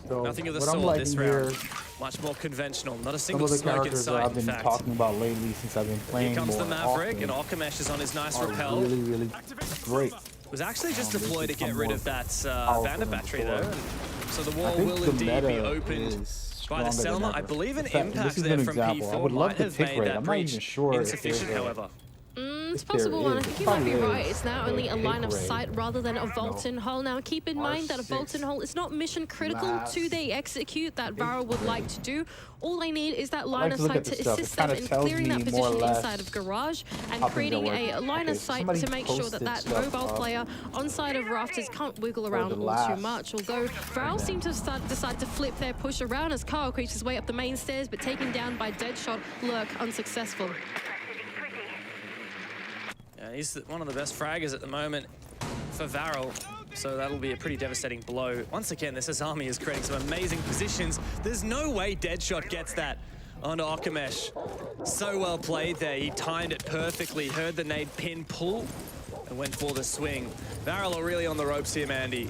So nothing of the what I'm sort liking this here, round. Much more conventional. Not a some single of the smoke in characters that sight, I've in been fact. talking about lately since I've been playing Here comes more the Maverick, often, and Okamesh is on his nice are rappel. really, really great. Was actually just deployed to become get rid more of that powerful Vandit than battery before. though. So the I wall think will the indeed be meta opened is by the stronger than Selma. I ever. believe an In fact, impact this is there an from example. I P4 would love might the have tick made rate. that I'm not even breach sure if insufficient, there's a- however. It's If there possible, and I is, think you might be probably right. is, It's now but only a line of take rate, sight rather than a vault-in hole. Now, keep in mind that a R6 vault-in hole is not mission critical mass. to the execute that Varel would like to do. All they need is that line like of to look sight at to this stuff. It assist them kinda in tells clearing that me more or position less inside of Garage and how things are creating a working. line of Okay, sight somebody to make sure that posted that stuff mobile up player on side of Rafters can't wiggle around the all too last much. Although Varel seemed to decide to flip their push around as Carl creeps his way up the main stairs, but taken down by Deadshot, Lurk unsuccessful. Yeah, he's one of the best fraggers at the moment for Varel, so that'll be a pretty devastating blow. Once again, this Azami is creating some amazing positions. There's no way Deadshot gets that onto Okamesh. So well played there. He timed it perfectly, heard the nade pin pull, and went for the swing. Varel are really on the ropes here, Mandy.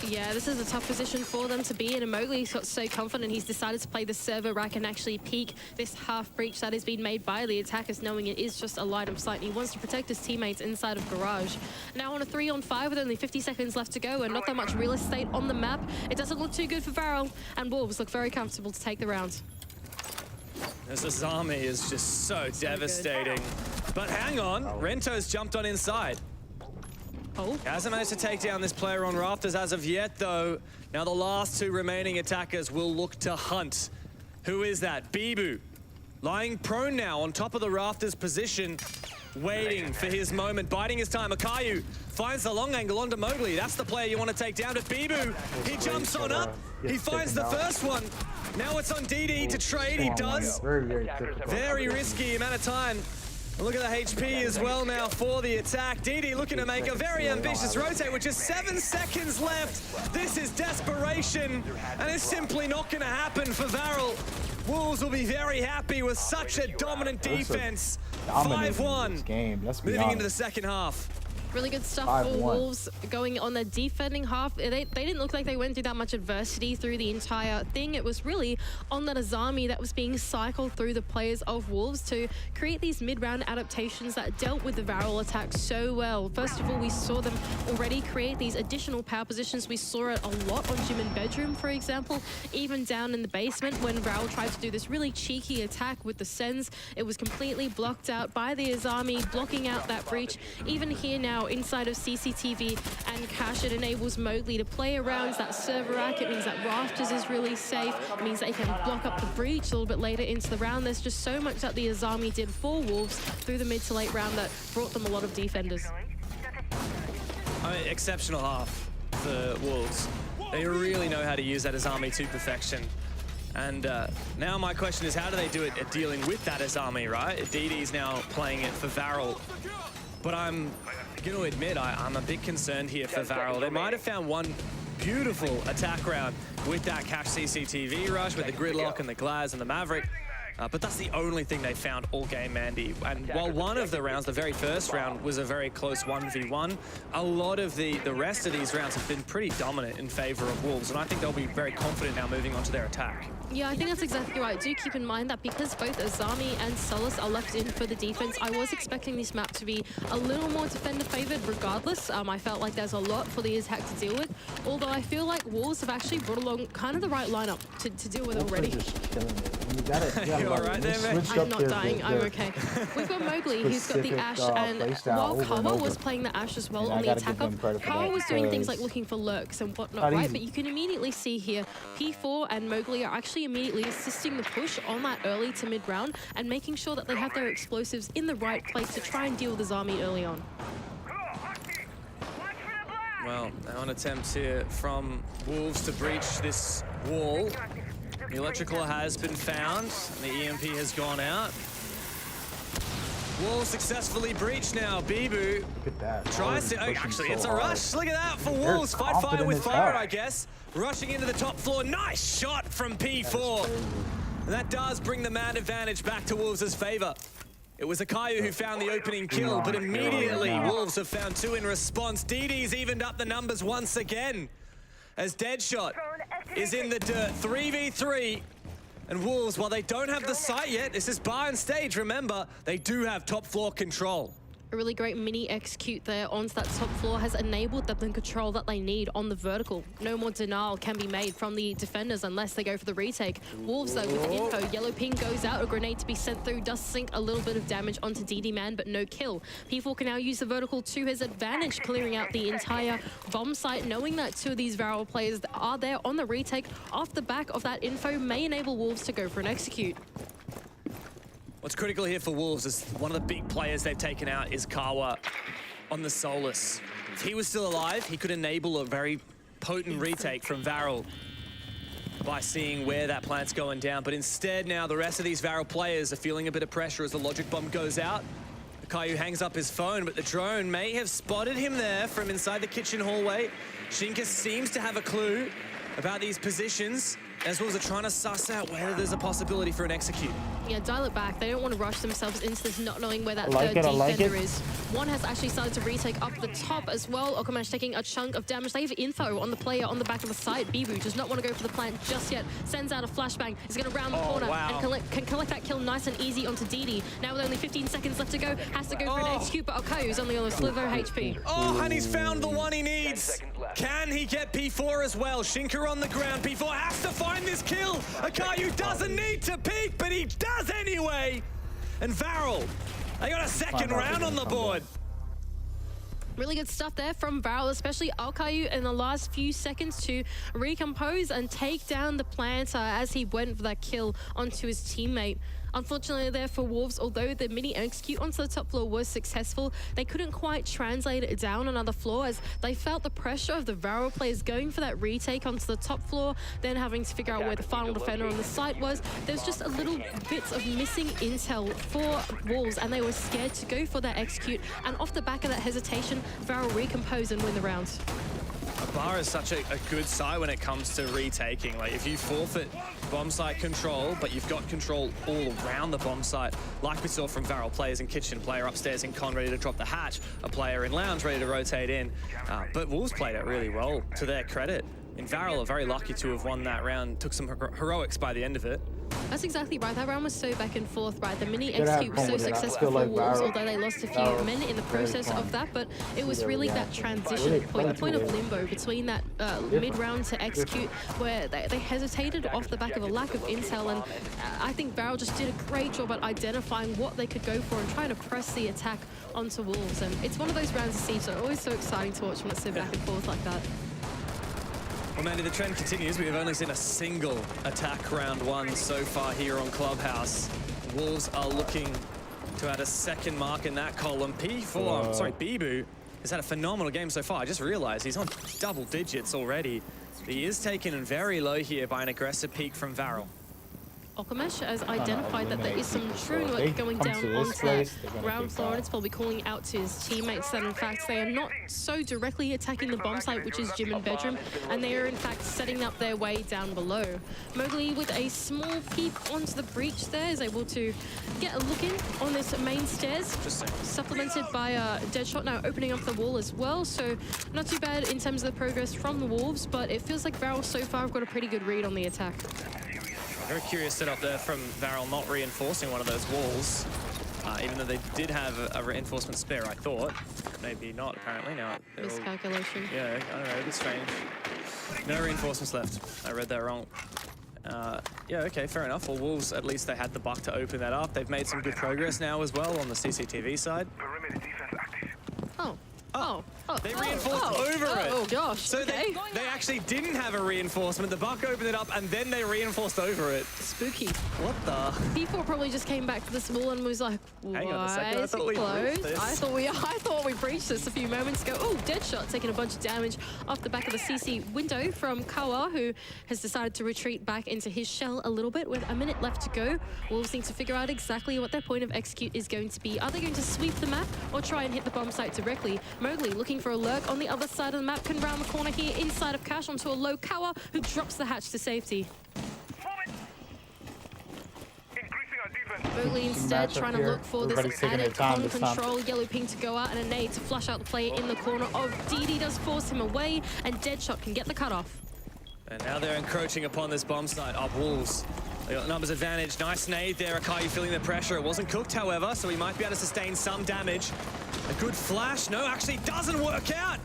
Yeah, this is a tough position for them to be in, and Mowgli's got so confident he's decided to play the server rack and actually peek this half breach that has been made by the attackers, knowing it is just a line of sight. He wants to protect his teammates inside of Garage. Now on a 3-on-5 with only 50 seconds left to go and not that much real estate on the map, it doesn't look too good for Varel, and Wolves look very comfortable to take the round. This Azami is just so devastating. But hang on, Rento's jumped on inside. Oh. Hasn't managed to take down this player on Rafters as of yet, though. Now the last 2 remaining attackers will look to hunt. Who is that? Bibu. Lying prone now on top of the Rafters position, waiting for his moment, biding his time. Akayu finds the long angle onto Mowgli. That's the player you want to take down. But Bibu, he jumps on up. He finds the first one. Now it's on DD to trade. He does. Very, very difficult. Very risky amount of time. Look at the HP as well now for the attack. DD looking to make a very ambitious rotate with just 7 seconds left. This is desperation, and it's simply not going to happen for Varel. Wolves will be very happy with such a dominant defense. 5-1. Game. Let's be Moving honest. into the second half. Really good stuff 5-1. for Wolves going on the defending half. They didn't look like they went through that much adversity through the entire thing. It was really on that Azami that was being cycled through the players of Wolves to create these mid-round adaptations that dealt with the Varel attack so well. First of all, we saw them already create these additional power positions. We saw it a lot on Gym and Bedroom, for example, even down in the basement when Varel tried to do this really cheeky attack with the Sens. It was completely blocked out by the Azami, blocking out that breach. Even here now, inside of CCTV and Cash, it enables Mowgli to play around that server rack. It means that Rafters is really safe. It means they can block up the breach a little bit later into the round. There's just so much that the Azami did for Wolves through the mid to late round that brought them a lot of defenders. I mean, exceptional half for Wolves. They really know how to use that Azami to perfection. And now my question is, how do they do it at dealing with that Azami, right? DD's now playing it for Varel. But I'm going to admit, I'm a bit concerned here for Varel. They might have found one beautiful attack round with that Cash CCTV rush, with the Gridlock and the Glaz and the Maverick. But that's the only thing they found all game, Mandy. And while one of the rounds, the very first round, was a very close 1v1, a lot of the rest of these rounds have been pretty dominant in favor of Wolves. And I think they'll be very confident now moving on to their attack. Yeah, I think that's exactly right. Do keep in mind that because both Azami and Solus are left in for the defense, I was expecting this map to be a little more defender-favored regardless. I felt like there's a lot for the attack to deal with, although I feel like Wolves have actually brought along kind of the right lineup to deal with already. You all right there, man? I'm not dying, I'm okay. We've got Mowgli, who's got the Ash, and while Kawa was playing the Ash as well on the attack up, Kawa was doing things like looking for lurks and whatnot, right? But you can immediately see here, P4 and Mowgli are actually immediately assisting the push on that early to mid round and making sure that they have their explosives in the right place to try and deal with Azami early on. Well, now an attempt here from Wolves to breach this wall. The electrical has been found, and the EMP has gone out. Wall successfully breached now. Bibu tries to... actually, it's a rush. Look at that for Wolves. Fight fire with fire, I guess. Rushing into the top floor. Nice shot from P4. And that does bring the man advantage back to Wolves' favor. It was Akayu who found the opening kill, but immediately Wolves have found two in response. DD's evened up the numbers once again, as Deadshot is in the dirt. 3v3. And Wolves, while they don't have the site yet, this is bar and stage, remember, they do have top floor control. A really great mini execute there onto that top floor has enabled them the control that they need on the vertical. No more denial can be made from the defenders unless they go for the retake. Wolves though with the info, yellow ping goes out, a grenade to be sent through, does sink a little bit of damage onto DD Man, but no kill. P4 can now use the vertical to his advantage, clearing out the entire bomb site, knowing that two of these Varel players are there on the retake. Off the back of that info may enable Wolves to go for an execute. What's critical here for Wolves is one of the big players they've taken out is Kawa on the Solus. If he was still alive, he could enable a very potent retake from Varel by seeing where that plant's going down. But instead now the rest of these Varel players are feeling a bit of pressure as the logic bomb goes out. Akayu hangs up his phone, but the drone may have spotted him there from inside the kitchen hallway. Shinka seems to have a clue about these positions, as well as they're trying to suss out whether there's a possibility for an execute. Yeah, dial it back. They don't want to rush themselves into this not knowing where that third defender is. One has actually started to retake up the top as well. Okamesh taking a chunk of damage. They have info on the player on the back of the site. Bibu does not want to go for the plant just yet. Sends out a flashbang. He's going to round the corner and can collect that kill nice and easy onto DD. Now with only 15 seconds left to go, has to go for an execute, but Okayu only on a sliver of HP. Oh, and he's found the one he needs. Can he get P4 as well? Shinka on the ground. P4 has to find this kill. Akayu doesn't need to peek, but he does anyway. And Varel, they got a second round on the board. Really good stuff there from Varel, especially Akayu in the last few seconds to recompose and take down the planter as he went for that kill onto his teammate. Unfortunately there for Wolves, although the mini execute onto the top floor was successful, they couldn't quite translate it down another floor as they felt the pressure of the Varel players going for that retake onto the top floor, then having to figure out where the final defender on the site was. There's just a little bits of missing intel for Wolves and they were scared to go for that execute, and off the back of that hesitation, Varel recompose and win the round. Bar is such a good site when it comes to retaking. Like, if you forfeit bomb site control, but you've got control all around the bomb site, like we saw from Varel, players in kitchen, player upstairs in con ready to drop the hatch, a player in lounge ready to rotate in. But Wolves played it really well, to their credit. And Varel are very lucky to have won that round, took some heroics by the end of it. That's exactly right. That round was so back and forth, right? The mini Could have execute was so fun with it. I successful feel for like Wolves, Varel- although they lost a few Varel men in the very process fun. of that. But it was Their really that reaction. transition Really point, the point of different. limbo between that mid-round to execute, where they hesitated off the back of a lack of intel. And I think Varel just did a great job at identifying what they could go for and trying to press the attack onto Wolves. And it's one of those rounds of Siege that are always so exciting to watch when it's so back and forth like that. Well, Mandy, the trend continues. We have only seen a single attack round one so far here on Clubhouse. Wolves are looking to add a second mark in that column. Bibu has had a phenomenal game so far. I just realized he's on double digits already. He is taken very low here by an aggressive peak from Varel. Okamesh has identified that there is some true They work going come down to this onto place, that they're gonna ground think floor, and that. it's probably calling out to his teammates that in fact they are not so directly attacking the bomb site, which is gym and bedroom, and they are in fact setting up their way down below. Mowgli, with a small peep onto the breach there, is able to get a look in on this main stairs, supplemented by Deadshot now opening up the wall as well, so not too bad in terms of the progress from the Wolves, but it feels like Varel so far have got a pretty good read on the attack. Very curious setup there from Varel, not reinforcing one of those walls, even though they did have a reinforcement spare, I thought. Maybe not, apparently. Now, Miscalculation. yeah, I don't know, a bit strange. No reinforcements left. I read that wrong. Yeah, okay, fair enough. Well, Wolves, at least they had the buck to open that up. They've made some good progress now as well on the CCTV side. They reinforced over it. Oh gosh. So okay. they actually didn't have a reinforcement. The buck opened it up and then they reinforced over it. Spooky. What the? P4 probably just came back to this wall and was like, Hang on a second, why I is thought it we breached closed? this. I thought we breached this a few moments ago. Oh, Deadshot taking a bunch of damage off the back of the CC window from Kawa, who has decided to retreat back into his shell a little bit with a minute left to go. Wolves need to figure out exactly what their point of execute is going to be. Are they going to sweep the map or try and hit the bomb site directly? Mowgli looking for a lurk on the other side of the map, can round the corner here inside of Cash onto a low Kawa, who drops the hatch to safety. Mowgli instead matchup trying to here. look for this Everybody's taking their added time con this time. control. Yellow ping to go out and a nade to flush out the player in the corner of DD does force him away, and Deadshot can get the cutoff. And now they're encroaching upon this bomb site up Wolves. They got numbers advantage. Nice nade there. Akayu feeling the pressure. It wasn't cooked, however, so he might be able to sustain some damage. A good flash. No, actually doesn't work out.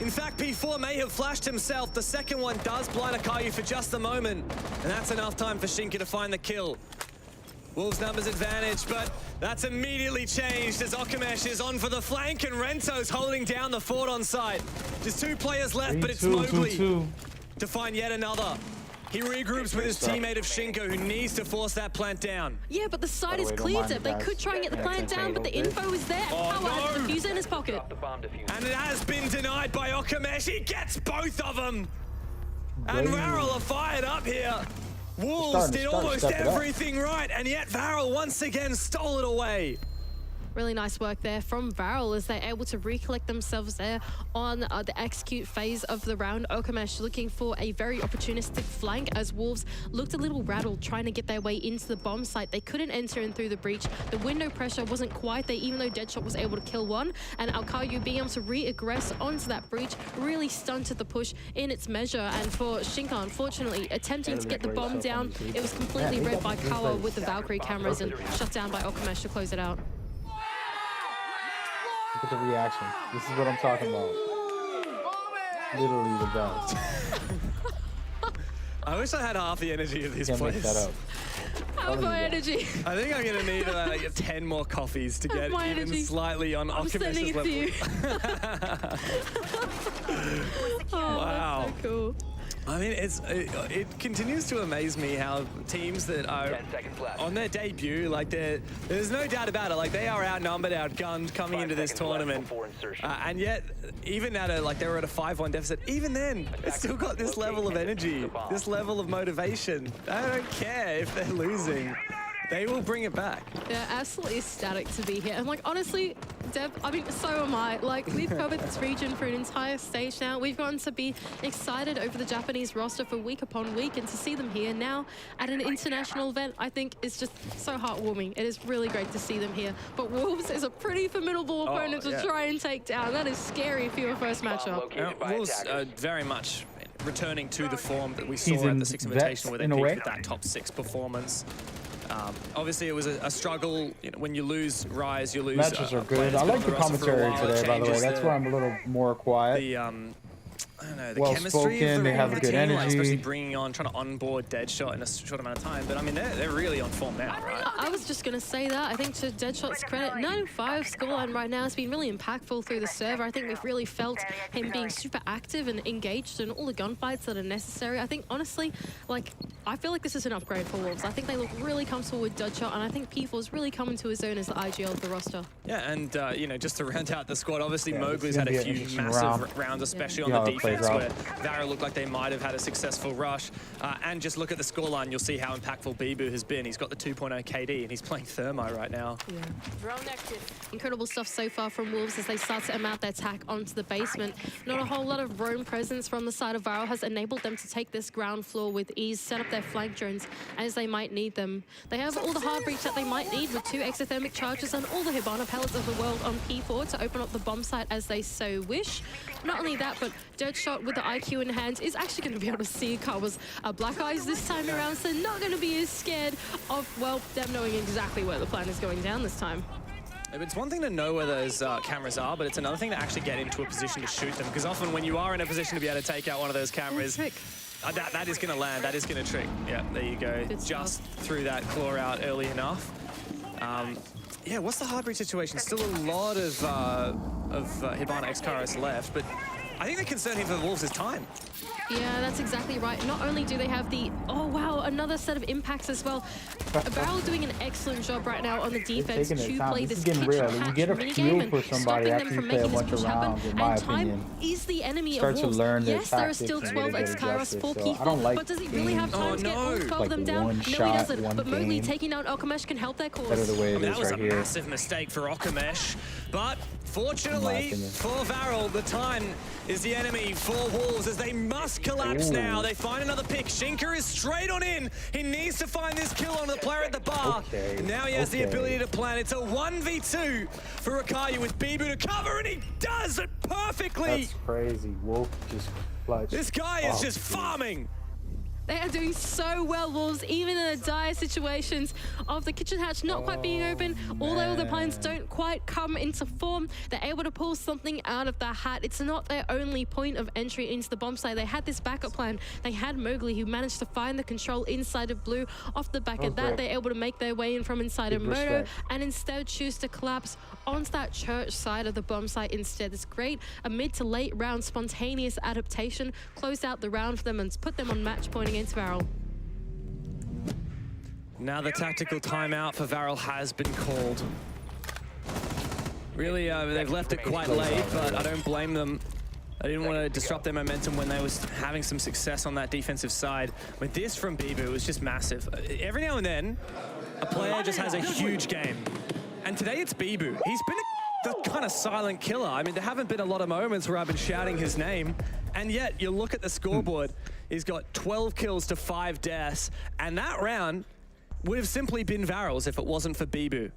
In fact, P4 may have flashed himself. The second one does blind Akayu for just a moment. And that's enough time for Shinka to find the kill. Wolves numbers advantage, but that's immediately changed as Okamesh is on for the flank and Rento's holding down the fort on site. Just 2 players left, but it's Mowgli to find yet another. He regroups with his teammate of Shinko, who needs to force that plant down. Yeah, but the site By the is way, don't cleared mind up. me, They guys. could try and get the Yeah, plant it's down, but the okay. info is there. And Oh, Power has the no. diffuser in his pocket. Stop the bomb diffuser. And it has been denied by Okamesh. He gets both of them. And Brave. Varel are fired up here. Wolves Starting to did almost step it up. everything right, and yet Varel once again stole it away. Really nice work there from Varel as they're able to recollect themselves there on the execute phase of the round. Okamesh looking for a very opportunistic flank as Wolves looked a little rattled trying to get their way into the bomb site. They couldn't enter in through the breach. The window pressure wasn't quite there, even though Deadshot was able to kill one. And Alkayu being able to re-aggress onto that breach really stunted the push in its measure. And for Shinka, unfortunately, attempting to get the bomb down, it was completely read by Kawa with the Valkyrie cameras and shut down by Okamesh to close it out. Look at the reaction. This is what I'm talking about. Literally the best. I wish I had half the energy of these Can't make players. that up. Have my energy. I think I'm gonna need like 10 more coffees to get my even energy. slightly on I'm sending Okimesh's it level. to you. Oh, Wow. that's so cool. I mean, it continues to amaze me how teams that are 10 seconds left. on their debut, like there's no doubt about it, like they are outnumbered, outgunned coming 5 into this seconds left tournament. before insertion. And yet, even at they were at a 5-1 deficit, even then, it's still got this level of energy, this level of motivation. I don't care if they're losing. They will bring it back. They're absolutely ecstatic to be here. And like, honestly, Deb, I mean, so am I. Like, we've covered this region for an entire stage now. We've gotten to be excited over the Japanese roster for week upon week, and to see them here now at an international event, I think is just so heartwarming. It is really great to see them here. But Wolves is a pretty formidable opponent to try and take down. That is scary for your first matchup. Wolves very much returning to the form that we saw at the Six Invitational, where they peaked with that top 6 performance. Obviously, it was a struggle. You know, when you lose Rise, you lose. Matches are good. I like the commentary today, by the way. That's why I'm a little more quiet. The I don't know, the well chemistry spoken, of they have a good team, energy. like, especially bringing on, trying to onboard Deadshot in a short amount of time. But I mean, they're really on form now, right? I was just going to say that. I think to Deadshot's credit, 9-5 scoreline right now has been really impactful through the server. I think we've really felt him being super active and engaged in all the gunfights that are necessary. I think, honestly, like, I feel like this is an upgrade for Wolves. I think they look really comfortable with Deadshot, and I think P4's really come into his own as the IGL of the roster. Yeah, and, you know, just to round out the squad, obviously Mowgli's had a few massive rounds, especially on the defense, where Vara looked like they might have had a successful rush. And just look at the scoreline, you'll see how impactful Bibu has been. He's got the 2.0 KD, and he's playing Thermi right now. Yeah. Incredible stuff so far from Wolves as they start to amount their attack onto the basement. Not a whole lot of roam presence from the side of Varel has enabled them to take this ground floor with ease, set up their flank drones as they might need them. They have all the hard breach that they might need with 2 exothermic charges and all the Hibana pellets of the world on P4 to open up the bomb site as they so wish. Not only that, but Deadshot with the IQ in hand is actually going to be able to see Kawa's Black Eyes this time around, so not going to be as scared of, well, them knowing exactly where the plan is going down this time. It's one thing to know where those cameras are, but it's another thing to actually get into a position to shoot them, because often when you are in a position to be able to take out one of those cameras, that is going to land, that is going to trick. Yeah, there you go. Just threw that claw out early enough. Yeah, what's the hard breach situation? Still a lot of Hibana X-Karos left, but I think the concern here for the Wolves is time. Yeah, that's exactly right. Not only do they have the, oh wow, another set of impacts as well. Barrel doing an excellent job right now on the defense to play this kitchen hatch minigame and stopping them from making this push happen. And time is the enemy of Wolves. Yes, there are still 12 X-Karos for P4, but does he really have time to get all 12 of them down? No, he doesn't. But Mowgli taking out Alchemash can help their cause. That was a massive mistake for Alchemash, but fortunately for Varel, the time is the enemy for Wolves as they must collapse now. They find another pick. Shinka is straight on in. He needs to find this kill on the player at the bar. And now he has the ability to plan. It's a 1v2 for Rakayu with Bibu to cover, and he does it perfectly. That's crazy. Wolf just clutch. This guy is just farming. They are doing so well, Wolves, even in the dire situations of the kitchen hatch not quite being open. Although the plans don't quite come into form, they're able to pull something out of the hat. It's not their only point of entry into the bomb site. They had this backup plan. They had Mowgli, who managed to find the control inside of Blue. Off the back of that, they're able to make their way in from inside of Moto and instead choose to collapse onto that church side of the bomb site instead. It's great. A mid to late round spontaneous adaptation closed out the round for them and put them on match point against Varel. Now the tactical timeout for Varel has been called. Really, they've left it quite late, but I don't blame them. I didn't want to disrupt their momentum when they was having some success on that defensive side. With this from Bibu, it was just massive. Every now and then, a player just has a huge game. And today it's Bibu. He's been the kind of silent killer. I mean, there haven't been a lot of moments where I've been shouting his name, and yet you look at the scoreboard, he's got 12 kills to 5 deaths, and that round would have simply been Varel's if it wasn't for Bibu.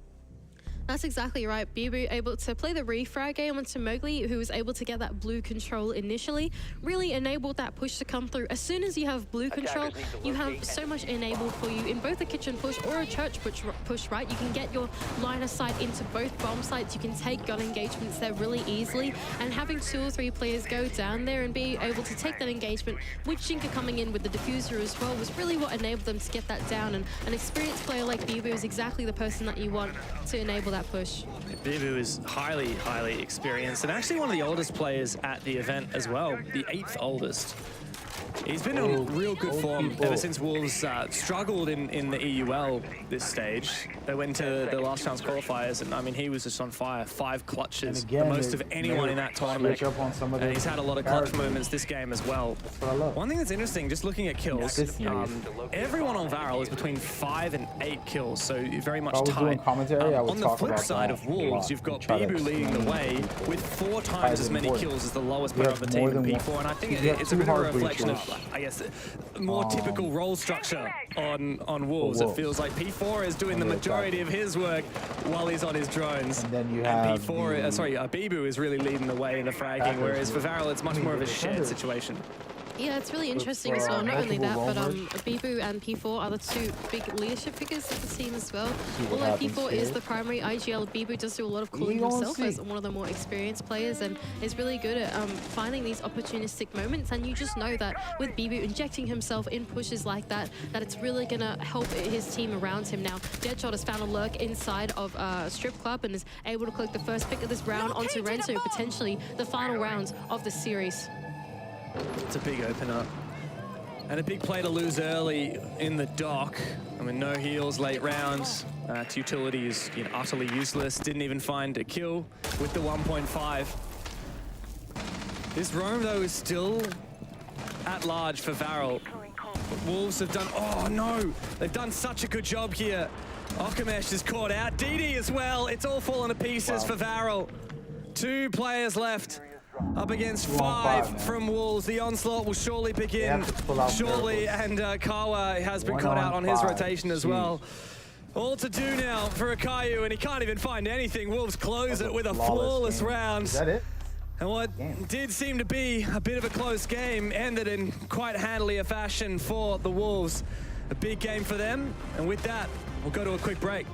That's exactly right. Bibu able to play the refrag game onto Mowgli, who was able to get that blue control initially, really enabled that push to come through. As soon as you have blue control, you have so much enabled for you in both a kitchen push or a church push, right? You can get your line of sight into both bomb sites. You can take gun engagements there really easily, and having 2 or 3 players go down there and be able to take that engagement with Shinka coming in with the diffuser as well was really what enabled them to get that down. And an experienced player like Bibu is exactly the person that you want to enable that push. Bibu is highly, highly experienced and actually one of the oldest players at the event as well, the 8th oldest. He's been in real good form ever since Wolves struggled in the EUL this stage. They went to the last chance qualifiers, and I mean, he was just on fire. 5 clutches, again, the most of anyone in that tournament. Up on some of And he's had a lot of clutch moments this game as well. That's what I love. One thing that's interesting, just looking at kills, everyone on Varel is between 5 and 8 kills, so very much tied. On the flip side of Wolves, you've got Bibu leading the way with 4 times as many kills as the lowest player of the team in P4, and I think it's a bit of a reflection of, I guess, more typical role structure on Wolves. It feels like P4 is doing the majority of his work while he's on his drones. And then you have Bibu is really leading the way in the fragging, whereas for Varel it's much more of a shared situation. Yeah, it's really interesting as well. Not only that, but Bibu and P4 are the 2 big leadership figures of the team as well. Although P4 is the primary IGL, Bibu does do a lot of calling himself as one of the more experienced players, and is really good at finding these opportunistic moments. And you just know that with Bibu injecting himself in pushes like that, that it's really gonna help his team around him. Now, Deadshot has found a lurk inside of Strip Club and is able to collect the first pick of this round onto Renzo, potentially the final round of the series. It's a big opener. And a big play to lose early in the dock. I mean, no heals late rounds. Its utility is utterly useless. Didn't even find a kill with the 1.5. This roam, though, is still at large for Varel. But Wolves have done... Oh, no! They've done such a good job here. Okamesh is caught out. DD as well. It's all fallen to pieces for Varel. 2 players left. Up against 5 from Wolves. The onslaught will surely begin shortly, and Kawa has been caught out on his rotation as well. All to do now for Akayu, and he can't even find anything. Wolves close it with a flawless round. Is that it? And what did seem to be a bit of a close game ended in quite handily a fashion for the Wolves. A big game for them, and with that, we'll go to a quick break.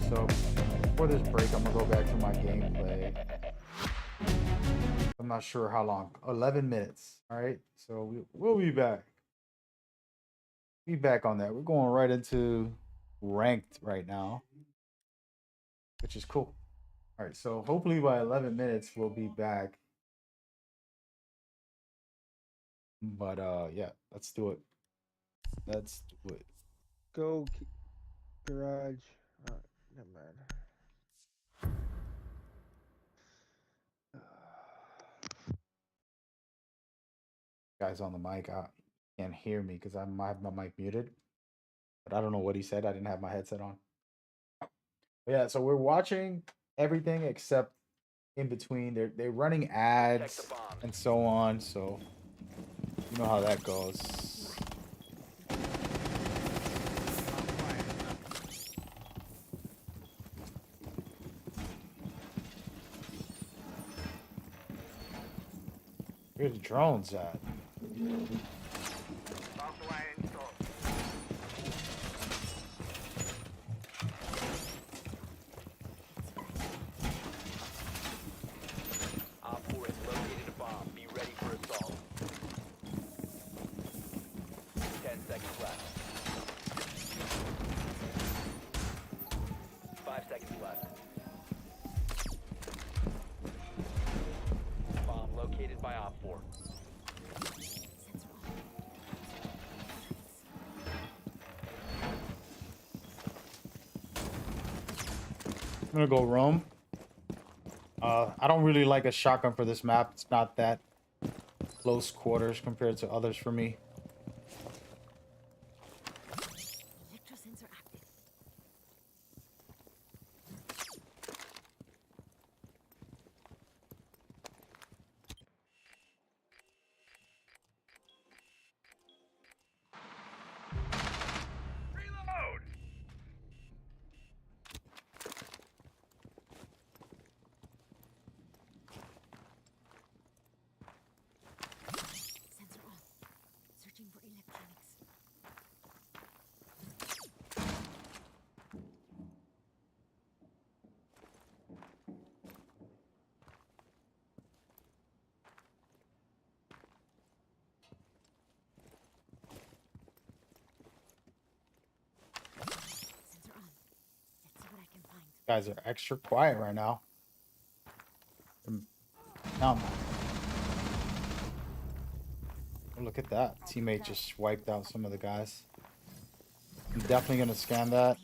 So before this break, I'm gonna go back to my gameplay. I'm not sure how long. 11 minutes. All right. So we'll be back. Be back on that. We're going right into ranked right now, which is cool. All right. So hopefully by 11 minutes we'll be back. But yeah, let's do it. Let's do it. Go garage. Never mind. Guys on the mic, I can't hear me because I have my mic muted. But I don't know what he said. I didn't have my headset on. But yeah, so we're watching everything except in between. They're running ads and so on. So you know how that goes. Where the drones at? Op 4 has located a bomb. Be ready for assault. 10 seconds left. 5 seconds left. Bomb located by Op 4. I'm gonna go roam. I don't really like a shotgun for this map. It's not that close quarters compared to others for me. Electrosensor active. Sensor off. Guys are extra quiet right now. Oh, look at that. Teammate just wiped out some of the guys. I'm definitely going to scan that.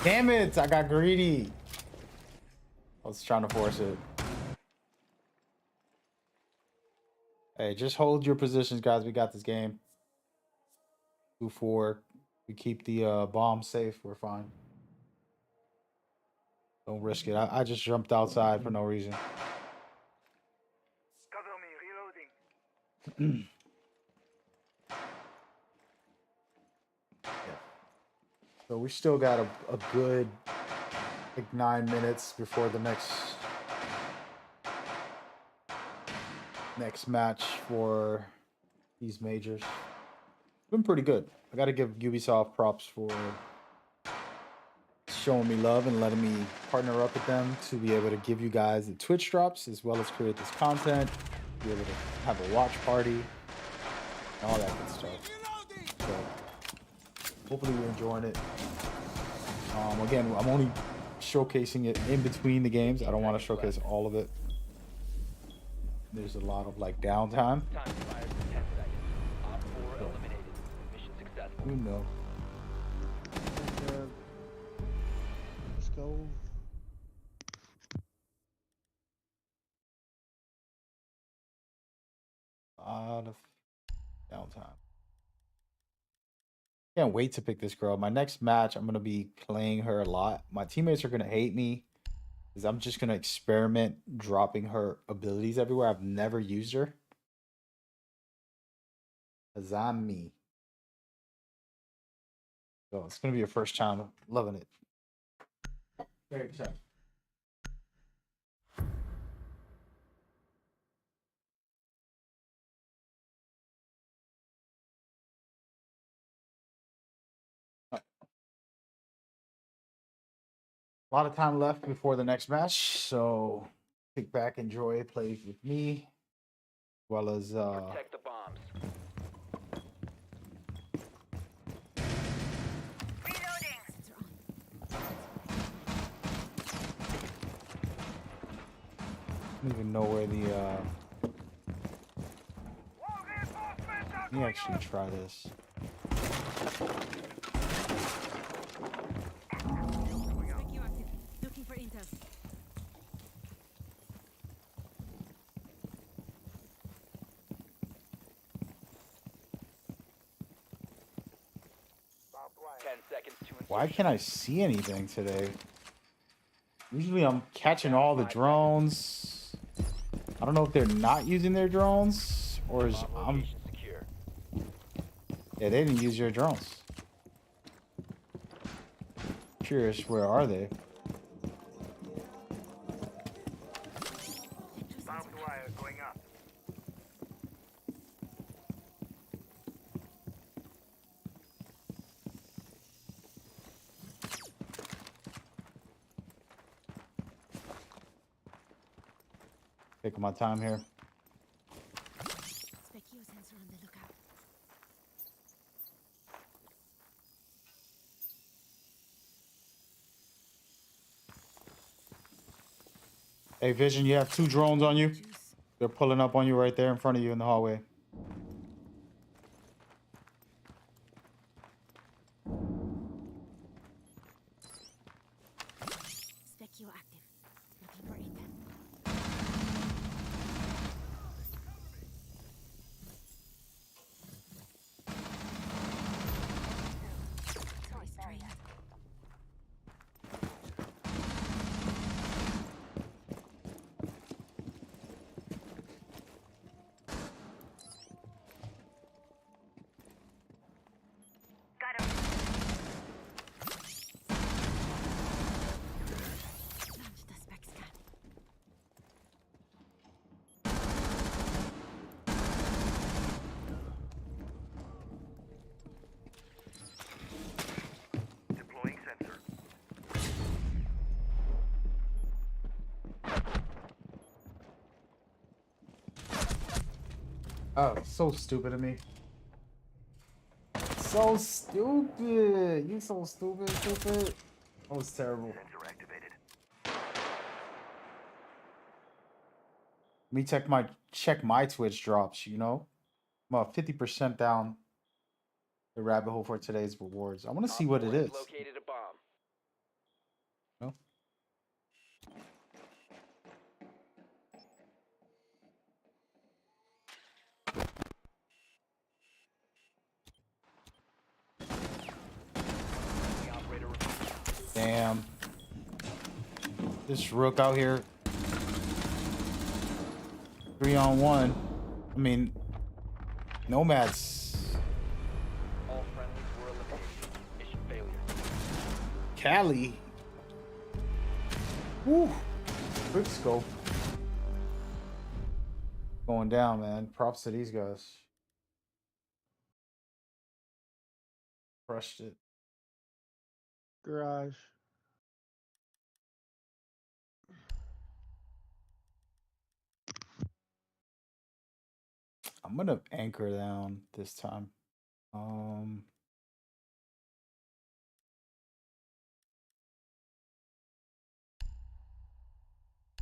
Damn it! I got greedy. I was trying to force it. Hey, just hold your positions, guys. We got this game. 2-4. We keep the bomb safe. We're fine. Don't risk it. I just jumped outside for no reason. Cover me, reloading. So we still got a good like 9 minutes before the next match for these majors. Been pretty good. I got to give Ubisoft props for showing me love and letting me partner up with them to be able to give you guys the Twitch drops as well as create this content, be able to have a watch party, all that good stuff. So hopefully you're enjoying it. Again, I'm only showcasing it in between the games. I don't want to showcase all of it. There's a lot of like downtime. Time expires in 10 seconds. Op 4 eliminated. Mission successful. You know. Let's go. A lot of downtime. Can't wait to pick this girl. My next match, I'm going to be playing her a lot. My teammates are going to hate me because I'm just going to experiment dropping her abilities everywhere. I've never used her. Because I'm me. So it's going to be your first time. Loving it. Very excited. A lot of time left before the next match, so kick back, enjoy, play with me, as well as Protect the bombs. I don't even know where the let me actually try this. Looking for intel. Why can't I see anything today? Usually I'm catching all the drones. I don't know if they're not using their drones or is yeah, they didn't use your drones. Curious, where are they? Barbed wire going up. Taking my time here. Specchio sensor on the lookout. Hey, Vision, you have 2 drones on you. Juice. They're pulling up on you right there in front of you in the hallway. Specchio active. Looking for intel. Tourist train. Got him. Launch the spec scan. Oh, so stupid of me. So stupid. You so stupid, stupid. That was terrible. Sensor activated. Let me check my Twitch drops, you know? I'm about 50% down the rabbit hole for today's rewards. I want to see what it is. Located a bomb. No? The operator reports. Damn. This rook out here. 3-on-1. I mean, Nomads. All friendlies were eliminated. Mission failure. Cali. Woo. Quick scope. Going down, man. Props to these guys. Crushed it. Garage. I'm gonna anchor down this time.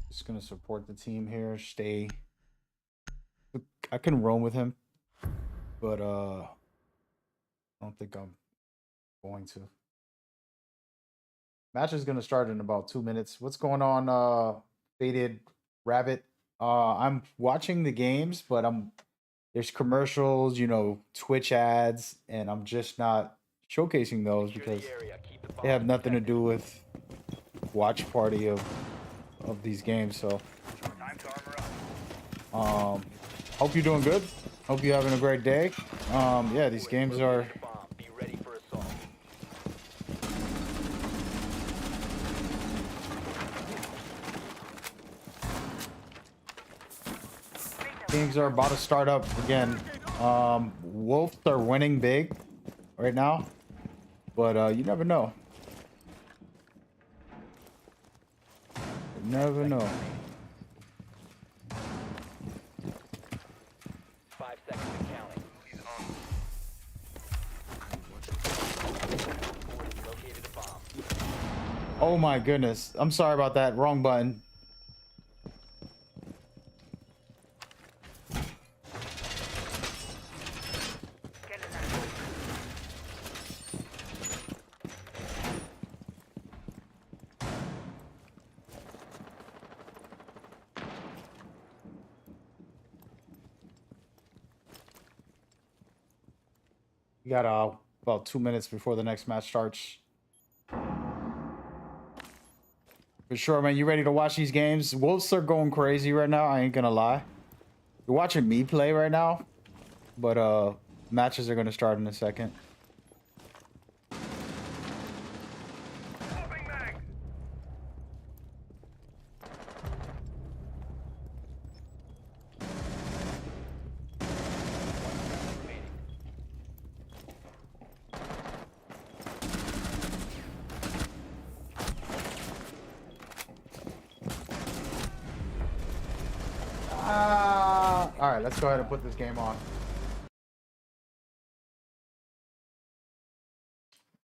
Just gonna support the team here. Stay. I can roam with him, but I don't think I'm going to. Match is gonna start in about 2 minutes. What's going on, Faded Rabbit? I'm watching the games, but there's commercials, you know, Twitch ads, and I'm just not showcasing those because they have nothing to do with watch party of these games. So Time to armor up. hope you're doing good. Hope you're having a great day. Yeah, these games are Bomb. Be ready for assault. about to start up again. Wolves are winning big right now, but you never know. You never know. 5 seconds and counting. He's on. Located a bomb. Oh my goodness. I'm sorry about that. Wrong button. Get in there. We got about 2 minutes before the next match starts. For sure, man. You ready to watch these games? Wolves are going crazy right now. I ain't gonna lie. You're watching me play right now, but matches are gonna start in a second. Moving mag. All right, let's go ahead and put this game on.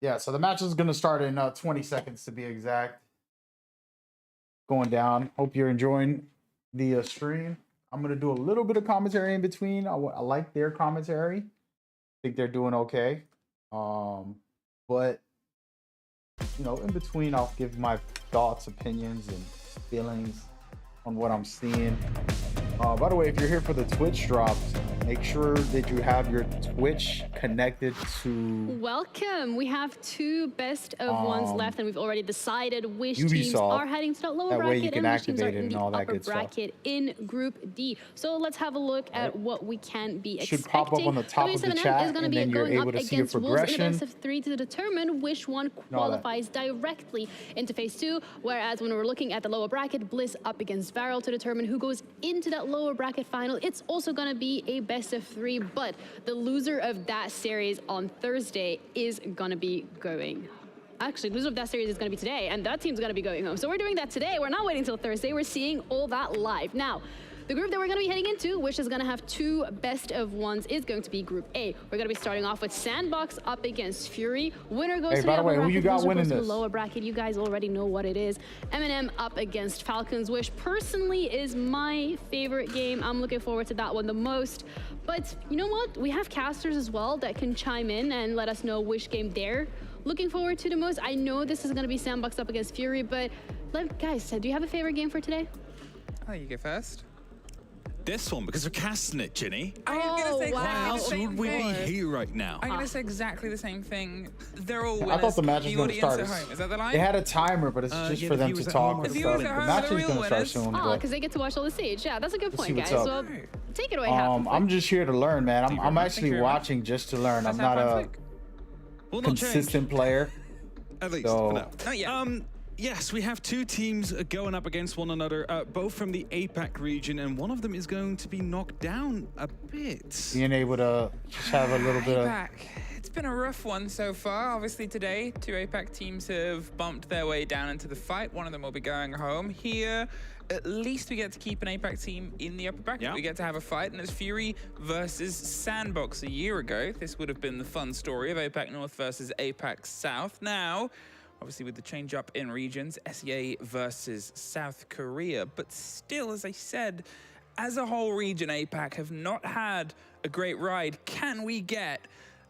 Yeah, so the match is gonna start in 20 seconds to be exact. Going down. Hope you're enjoying the stream. I'm gonna do a little bit of commentary in between. I like their commentary. I think they're doing okay. But you know, in between, I'll give my thoughts, opinions, and feelings on what I'm seeing. By the way, if you're here for the Twitch drops, make sure that you have your Twitch connected to Welcome. We have 2 best of ones left, and we've already decided which teams Ubisoft. are heading to that lower That way bracket you can and which teams are activate it in and the all that upper good stuff. bracket in Group D. So let's have a look at what we can be expecting. Should pop up on the top of the W7M chat, is going to and be then you're going able up to see your against Wolves in a progression. best of 3 to determine which one qualifies directly into phase 2. Whereas when we're looking at the lower bracket, Bliss up against Varel to determine who goes into that lower bracket final. It's also going to be a best of 3, but the loser of that series on Thursday is going to be going. Actually, loser of that series is going to be today, and that team's going to be going home. So we're doing that today. We're not waiting until Thursday. We're seeing all that live. Now, The group that we're going to be heading into, which is going to have 2 best of ones, is going to be Group A. We're going to be starting off with Sandbox up against Fury. Winner goes to the upper bracket, who you got loser winning goes to the this? lower bracket. You guys already know what it is. M&M up against Falcons, which personally is my favorite game. I'm looking forward to that one the most. But you know what? We have casters as well that can chime in and let us know which game they're looking forward to the most. I know this is going to be Sandbox up against Fury, but guys, do you have a favorite game for today? Oh, you go first. This one, because we're casting it, Ginny. I'm gonna say wow. Why exactly else the same would we be thing. here right now? I'm gonna say exactly the same thing. They're all winners. I thought the match was going to audience start. at home. Is that the line? They had a timer, but it's just yeah, for the them to viewers at talk home and are the stuff. viewers The at home match are is the going to real start winners. soon. Oh, but because they get to watch all the stage. Yeah, that's a good point, what's guys. up. So take it away, Half. I'm just here to learn, man. I'm actually very much. watching just to learn. I'm That's how not a fans think. Will not change. consistent player. At least So- for now. Not yet. Yes, we have 2 teams going up against one another, both from the APAC region, and one of them is going to be knocked down a bit. Being able to just have a little bit of APAC. It's been a rough one so far. Obviously today, 2 APAC teams have bumped their way down into the fight. One of them will be going home. Here, at least we get to keep an APAC team in the upper bracket. Yeah. We get to have a fight, and it's Fury versus Sandbox. A year ago, this would have been the fun story of APAC North versus APAC South. Now, obviously with the change up in regions, SEA versus South Korea. But still, as I said, as a whole region, APAC have not had a great ride. Can we get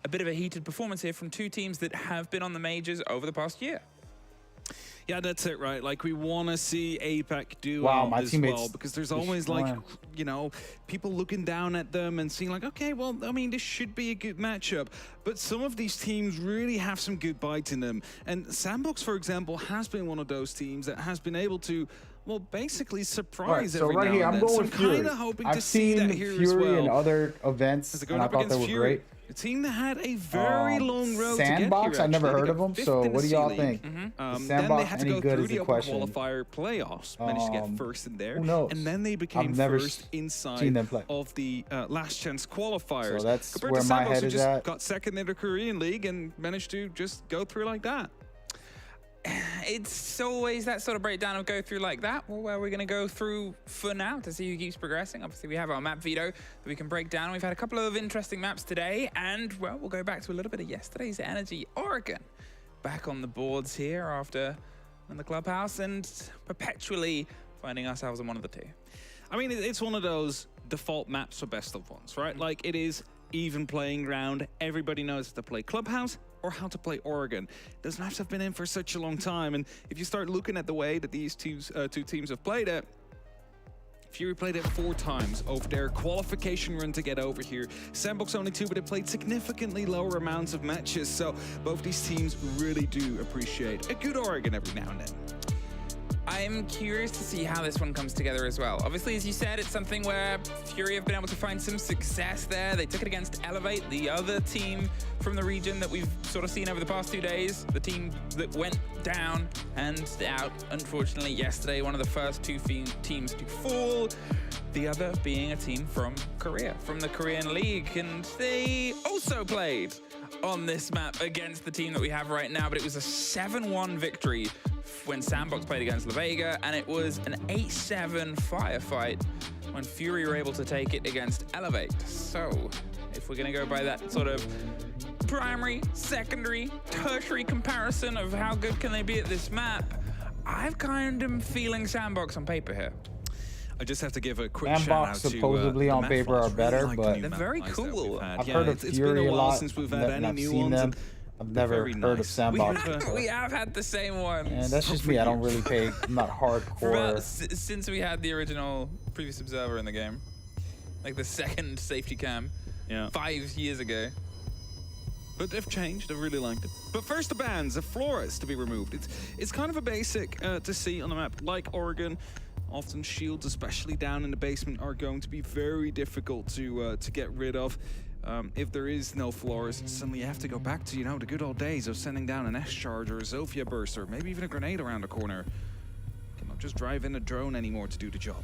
a bit of a heated performance here from 2 teams that have been on the majors over the past year? Yeah, that's it, right? Like, we want to see APAC do Wow, my as teammates well, because there's just always, like, flying. you know, people looking down at them and seeing, like, okay, well, I mean, this should be a good matchup. But some of these teams really have some good bites in them. And Sandbox, for example, has been one of those teams that has been able to, well, basically surprise so every right now here, and I'm then. going So with I'm Fury. kind of hoping I've to see seen that here Fury as well. in other events, As they're and going I up thought they against were Fury. great. A team that had a very long road to get here. Sandbox, I never actually. heard They of got them. 5th So in the what do y'all C think? League. Is Then they Sandbox had to any go good through is the the open question. qualifier playoffs, managed to get first in there, Who knows? and then they became I've never first seen inside them play. of the last chance qualifiers. So that's compared where to my Sandbox, head who is just at. got second in the Korean League and managed to just go through like that. It's always that sort of breakdown of go through like that. Well, where we're going to go through for now to see who keeps progressing. Obviously, we have our map veto that we can break down. We've had a couple of interesting maps today, and, well, we'll go back to a little bit of yesterday's energy. Oregon back on the boards here after in the clubhouse and perpetually finding ourselves in one of the 2. I mean, it's one of those default maps for best of ones, right? Like, it is even playing ground. Everybody knows how to play Clubhouse or how to play Oregon. Those maps have been in for such a long time, and if you start looking at the way that these 2 teams have played it, Fury played it 4 times over their qualification run to get over here. Sandbox only 2, but they played significantly lower amounts of matches, so both these teams really do appreciate a good Oregon every now and then. I'm curious to see how this one comes together as well. Obviously, as you said, it's something where Fury have been able to find some success there. They took it against Elevate, the other team from the region that we've sort of seen over the past 2 days. The team that went down and out, unfortunately, yesterday. One of the first 2 teams to fall. The other being a team from Korea, from the Korean League. And they also played on this map against the team that we have right now, but it was a 7-1 victory when Sandbox played against La Vega, and it was an 8-7 firefight when Fury were able to take it against Elevate. So, if we're gonna go by that sort of primary, secondary, tertiary comparison of how good can they be at this map, I've kind of feeling Sandbox on paper here. I just have to give a quick Sandbox shout out to supposedly on paper are better, but They're very cool. I've heard of it's Fury been a a while lot. since we've and had I've any new seen ones. them. and I've they're never very heard of nice. Sandbox. We have had the same ones. And that's just me. I don't really pay. I'm not hardcore. Since we had the original previous observer in the game, like the second safety cam, 5 years ago. But they've changed. I really liked it. But first, the bans, the Flores to be removed. It's kind of a basic to see on the map, like Oregon. Often shields, especially down in the basement, are going to be very difficult to get rid of. If there is no Flores, suddenly you have to go back to, you know, the good old days of sending down an S-Charge or a Zofia burst, or maybe even a grenade around the corner. You cannot just drive in a drone anymore to do the job.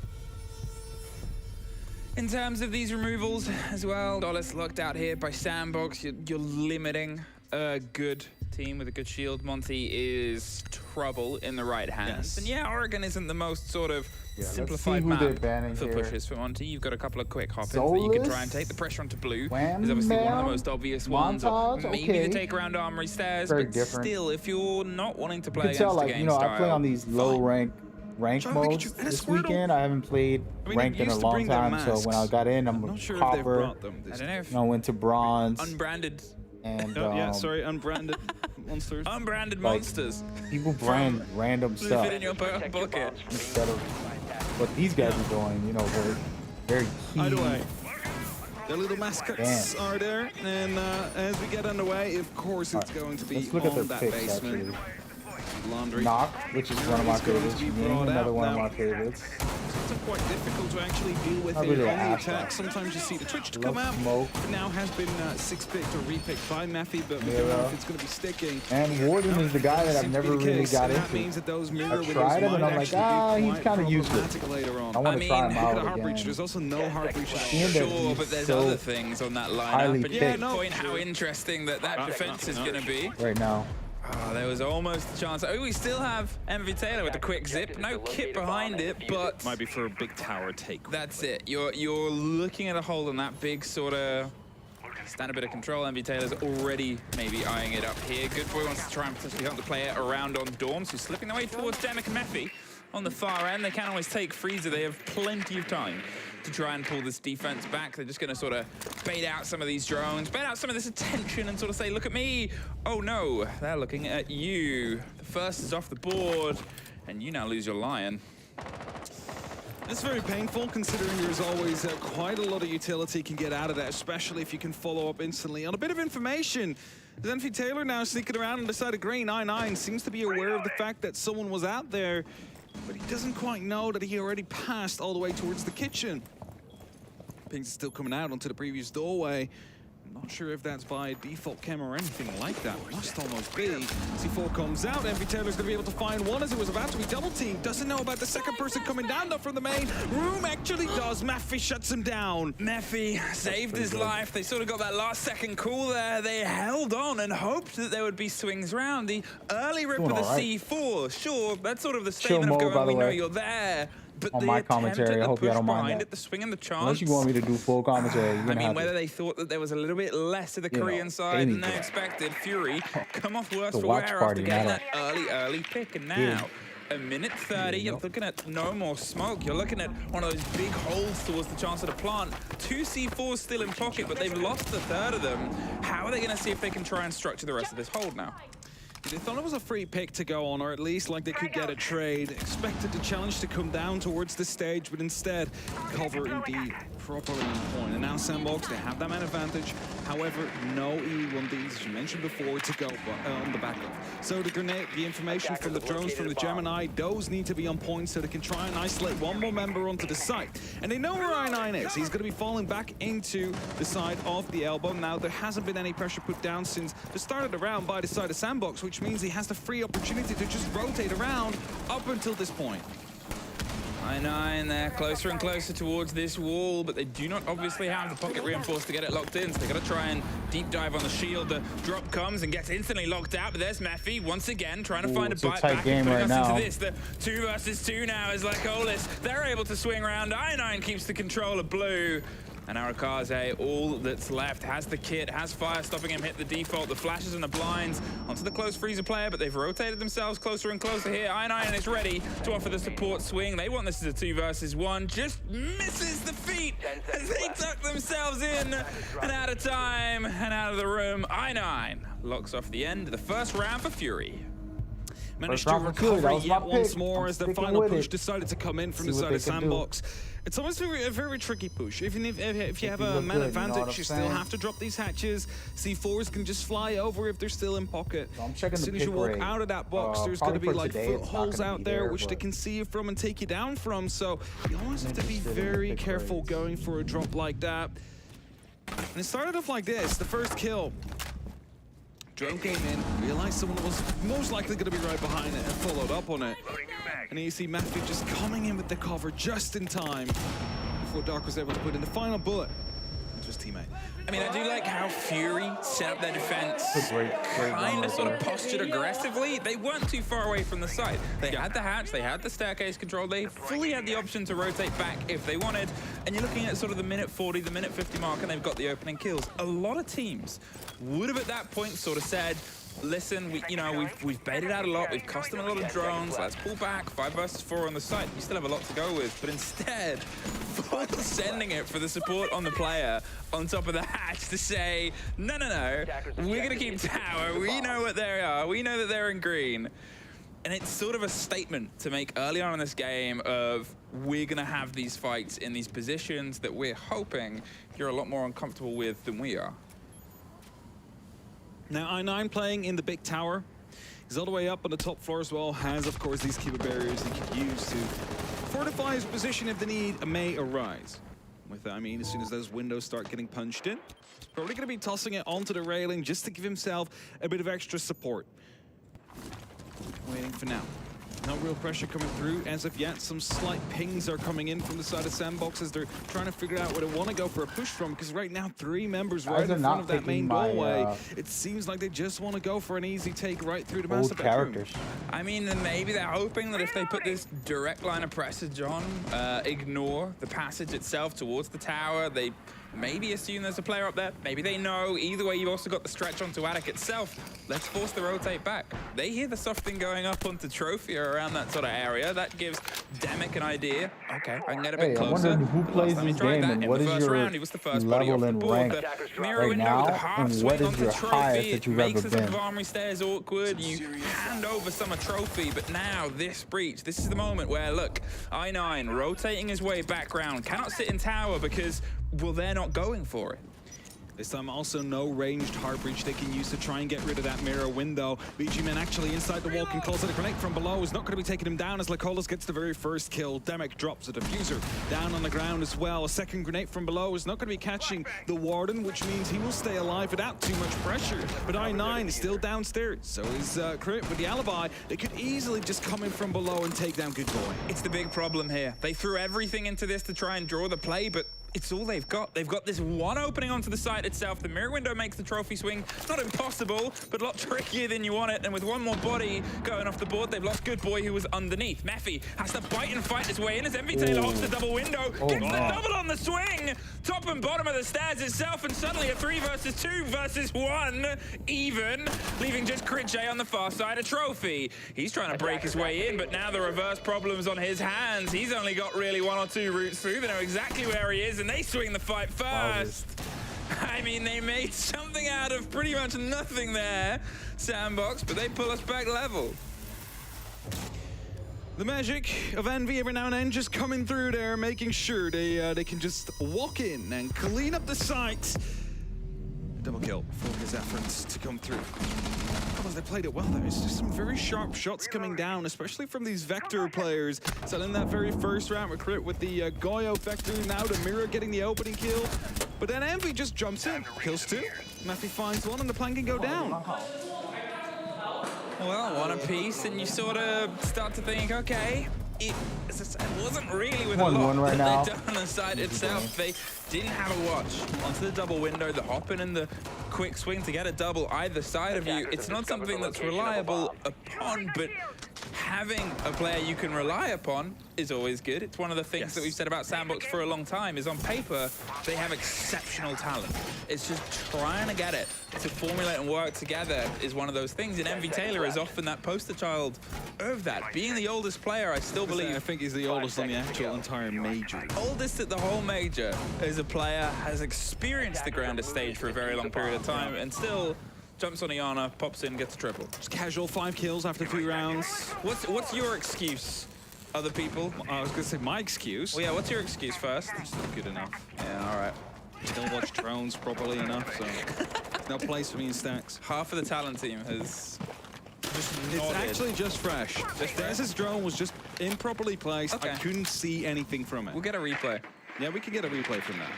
In terms of these removals as well, Dollis locked out here by Sandbox. You're limiting a good team with a good shield. Monty is trouble in the right hands. Yes. And yeah, Oregon isn't the most sort of let's simplified see who map they're banning for here. pushes for Monty. You've got a couple of quick hop-ins that you can try and take the pressure onto Blue. Wham, Is obviously one of the bam, most obvious ones. Or montage, maybe okay. the take around Armory Stairs, Very but different. still, if you're not wanting to play You can tell, against the like, game you know, style, I play on these low rank Trying to make modes it and a this Squirtle. weekend. I haven't played I mean, ranked it in a used to long bring their time, so when I masks. got in, I'm not sure if they've copper. brought them. I don't know if You know, went to bronze, unbranded, and Yeah, sorry, unbranded monsters. unbranded Like, monsters people brand random Blue stuff fit in your bucket. instead of what these guys are doing. You know, very key. Either way, the little mascots are there, and as we get underway, of course, it's going to be Let's look at on their that picks, basement. actually. Laundry. Knock, which is one of my Is going to favorites. be Ying, brought another out one of now. my favorites. It's quite difficult to actually deal with Not it really on an the ass attack. back. Sometimes you see the Twitch to Love come out. smoke. It now has been 6-picked or repicked by Maffy, but we don't know Mirror. if it's going to be sticking. And Warden is the guy that I've Seems to be never the really case, got and that into. means that those mirror I've windows tried him, might and I'm like, actually be he's quite kind of useless. problematic later on. I want to mean, try him look Look out at the hard breach. again. There's also no hard breach at all. Seeing that Sure, he's but there's so other things on that highly lineup, and you picked. can point how interesting that defense is going to be. right now. Oh, there was almost a chance. Oh, we still have MV Taylor with a quick zip. No kit behind it, but Might be for a big tower take. that's it. You're looking at a hole in that big sort of stand a bit of control. MV Taylor's already maybe eyeing it up here. Good Boy wants to try and potentially hunt the player around on Dorms, who's slipping their way towards Demic and Mephi. On the far end, they can always take Freezer. They have plenty of time to try and pull this defense back. They're just going to sort of bait out some of these drones, bait out some of this attention and sort of say, look at me. Oh no, they're looking at you. The first is off the board, and you now lose your Lion. It's very painful considering there's always quite a lot of utility you can get out of that, especially if you can follow up instantly. On a bit of information, Zenfi Taylor now sneaking around on the side of green. 9-9 seems to be aware of the fact that someone was out there, but he doesn't quite know that he already passed all the way towards the kitchen. Pings is still coming out onto the previous doorway. I'm not sure if that's by default cam or anything like that. Must almost be. C4 comes out. MV Taylor's going to be able to find one as it was about to be double teamed. Doesn't know about the second person coming down though from the main room. Actually does. Maffy shuts him down. Mephi saved his life. They sort of got that last second call there. They held on and hoped that there would be swings round. The early rip of the C4, sure, that's sort of the statement of mode, by going, the we know way. you're there. But On the my attempt commentary, at I the hope you push don't mind behind that. it, the swing and the chance. Unless you want me to do full commentary, you're I gonna mean, have whether to. they thought that there was a little bit less of the You know, Korean they side than need they that. expected. Fury come off worse The for watch wear party, after getting not that early pick. And now, a minute 30, you're looking at no more smoke. You're looking at one of those big holes towards the chance of the plant. 2 C4s still in pocket, but they've lost a third of them. How are they going to see if they can try and structure the rest of this hold now? They thought it was a free pick to go on, or at least like they could get a trade. Expected the challenge to come down towards the stage, but instead, cover indeed properly in point. And now Sandbox, they have that man advantage. However, no E1Ds, as you mentioned before, to go on the backup. So the grenade, the information from the drones, from the Gemini, those need to be on point so they can try and isolate one more member onto the site. And they know where I9 is. He's going to be falling back into the side of the elbow. Now, there hasn't been any pressure put down since the start of the round by the side of Sandbox, which means he has the free opportunity to just rotate around up until this point. I9, they're closer and closer towards this wall, but they do not obviously have the pocket reinforced to get it locked in, so they got to try and deep dive on the shield. The drop comes and gets instantly locked out, but there's Mephi once again trying to find a bite back and putting us into this. The 2 versus 2 now is like Olis. They're able to swing around. I9 keeps the control of Blue. And Arakaze, all that's left, has the kit, has fire stopping him, hit the default, the flashes and the blinds onto the close freezer player, but they've rotated themselves closer and closer here. I9 is ready to offer the support swing. They want this as a 2 versus 1, just misses the feet as they tuck themselves in and out of time and out of the room. I9 locks off the end of the first round for Fury. Managed to recover it yet once more as the final push decided to come in from the side of Sandbox. It's almost a very tricky push. Even if you have a man advantage, you still have to drop these hatches. C4s can just fly over if they're still in pocket. As soon as you walk out of that box, there's going to be like footholes out there which they can see you from and take you down from. So you always have to be very careful going for a drop like that. And it started off like this, the first kill. Drone came in, realized someone was most likely going to be right behind it and followed up on it. And you see Matthew just coming in with the cover just in time before Dark was able to put in the final bullet. Just teammate. I mean, I do like how Fury set up their defense kind of sort of postured aggressively. They weren't too far away from the site. They had the hatch, they had the staircase control, they fully had the option to rotate back if they wanted. And you're looking at sort of the minute 40, the minute 50 mark, and they've got the opening kills. A lot of teams would have at that point sort of said, listen, we've baited out a lot, we've cost them a lot of drones, let's pull back, 5 versus 4 on the site. You still have a lot to go with, but instead, full sending it for the support on the player on top of the hatch to say, no, we're gonna keep tower, we know what they are, we know that they're in green. And it's sort of a statement to make early on in this game of, we're gonna have these fights in these positions that we're hoping you're a lot more uncomfortable with than we are. Now, I9 playing in the big tower. He's all the way up on the top floor as well. Has, of course, these keeper barriers he can use to fortify his position if the need may arise. With that, I mean, as soon as those windows start getting punched in, he's probably going to be tossing it onto the railing just to give himself a bit of extra support. Waiting for now. No real pressure coming through as of yet. Some slight pings are coming in from the side of Sandbox as they're trying to figure out where they want to go for a push from, because right now 3 members right in front of that main doorway. It seems like they just want to go for an easy take right through the master bedroom. I mean, maybe they're hoping that if they put this direct line of pressage on, ignore the passage itself towards the tower, they maybe assume there's a player up there. Maybe they know. Either way, you've also got the stretch onto Attic itself. Let's force the rotate back. They hear the soft thing going up onto Trophy or around that sort of area. That gives Demic an idea. Okay, I can get a bit closer. I wonder who plays this game and what is your round, he was the first level and rank right now, and what is your highest that you've ever been? Makes armory stairs awkward. You hand over Summer Trophy, but now this breach, this is the moment where, look, I9 rotating his way back round, cannot sit in tower because, well, they're not going for it. This time also no ranged hard breach they can use to try and get rid of that mirror window. BG-Man actually inside the walk-in closet. A grenade from below is not going to be taking him down as Lacolas gets the very first kill. Demic drops a diffuser down on the ground as well. A second grenade from below is not going to be catching the Warden, which means he will stay alive without too much pressure. But I9 is still downstairs, so is Crit with the alibi. They could easily just come in from below and take down Good Boy. It's the big problem here. They threw everything into this to try and draw the play, but it's all they've got. They've got this one opening onto the site itself. The mirror window makes the trophy swing not impossible, but a lot trickier than you want it. And with one more body going off the board, they've lost Good Boy, who was underneath. Mephi has to bite and fight his way in as MV Taylor hops the double window, gets the double on the swing, top and bottom of the stairs itself, and suddenly a 3 versus 2 versus 1 even, leaving just Crit J on the far side of Trophy. He's trying to break his way in, but now the reverse problem's on his hands. He's only got really 1 or 2 routes through. They know exactly where he is, and they swing the fight first. I mean, they made something out of pretty much nothing there, Sandbox, but they pull us back level. The magic of Envy every now and then just coming through there, making sure they can just walk in and clean up the site. Double kill for his efforts to come through. They played it well there. It's just some very sharp shots coming down, especially from these Vector players. So in that very first round with Crit with the Goyo Vector, now the Mirror getting the opening kill. But then Envy just jumps in, kills 2. Mephi finds 1 and the plan can go down. Well, 1 apiece, and you sort of start to think, okay, it wasn't really with a lot right that they'd done on the side itself. They didn't have a watch onto the double window, the hop in and the quick swing to get a double either side of you. It's not something that's reliable upon, but having a player you can rely upon is always good. It's one of the things that we've said about Sandbox for a long time, is on paper, they have exceptional talent. It's just trying to get it to formulate and work together is one of those things, and MV Taylor is often that poster child of that. Being the oldest player, I still believe... I think he's the oldest on the actual entire major. Oldest at the whole major as a player, has experienced the grandest stage for a very long period of time, and still jumps on Iana, pops in, gets a triple. Just casual 5 kills after 3 rounds. What's your excuse, other people? I was gonna say my excuse. Well, yeah, what's your excuse first? It's not good enough. Yeah, all right. Don't watch drones properly enough, so no place for me in stacks. Half of the talent team has just It's actually just fresh. Dez's drone was just improperly placed. Okay. I couldn't see anything from it. We'll get a replay. Yeah, we could get a replay from that.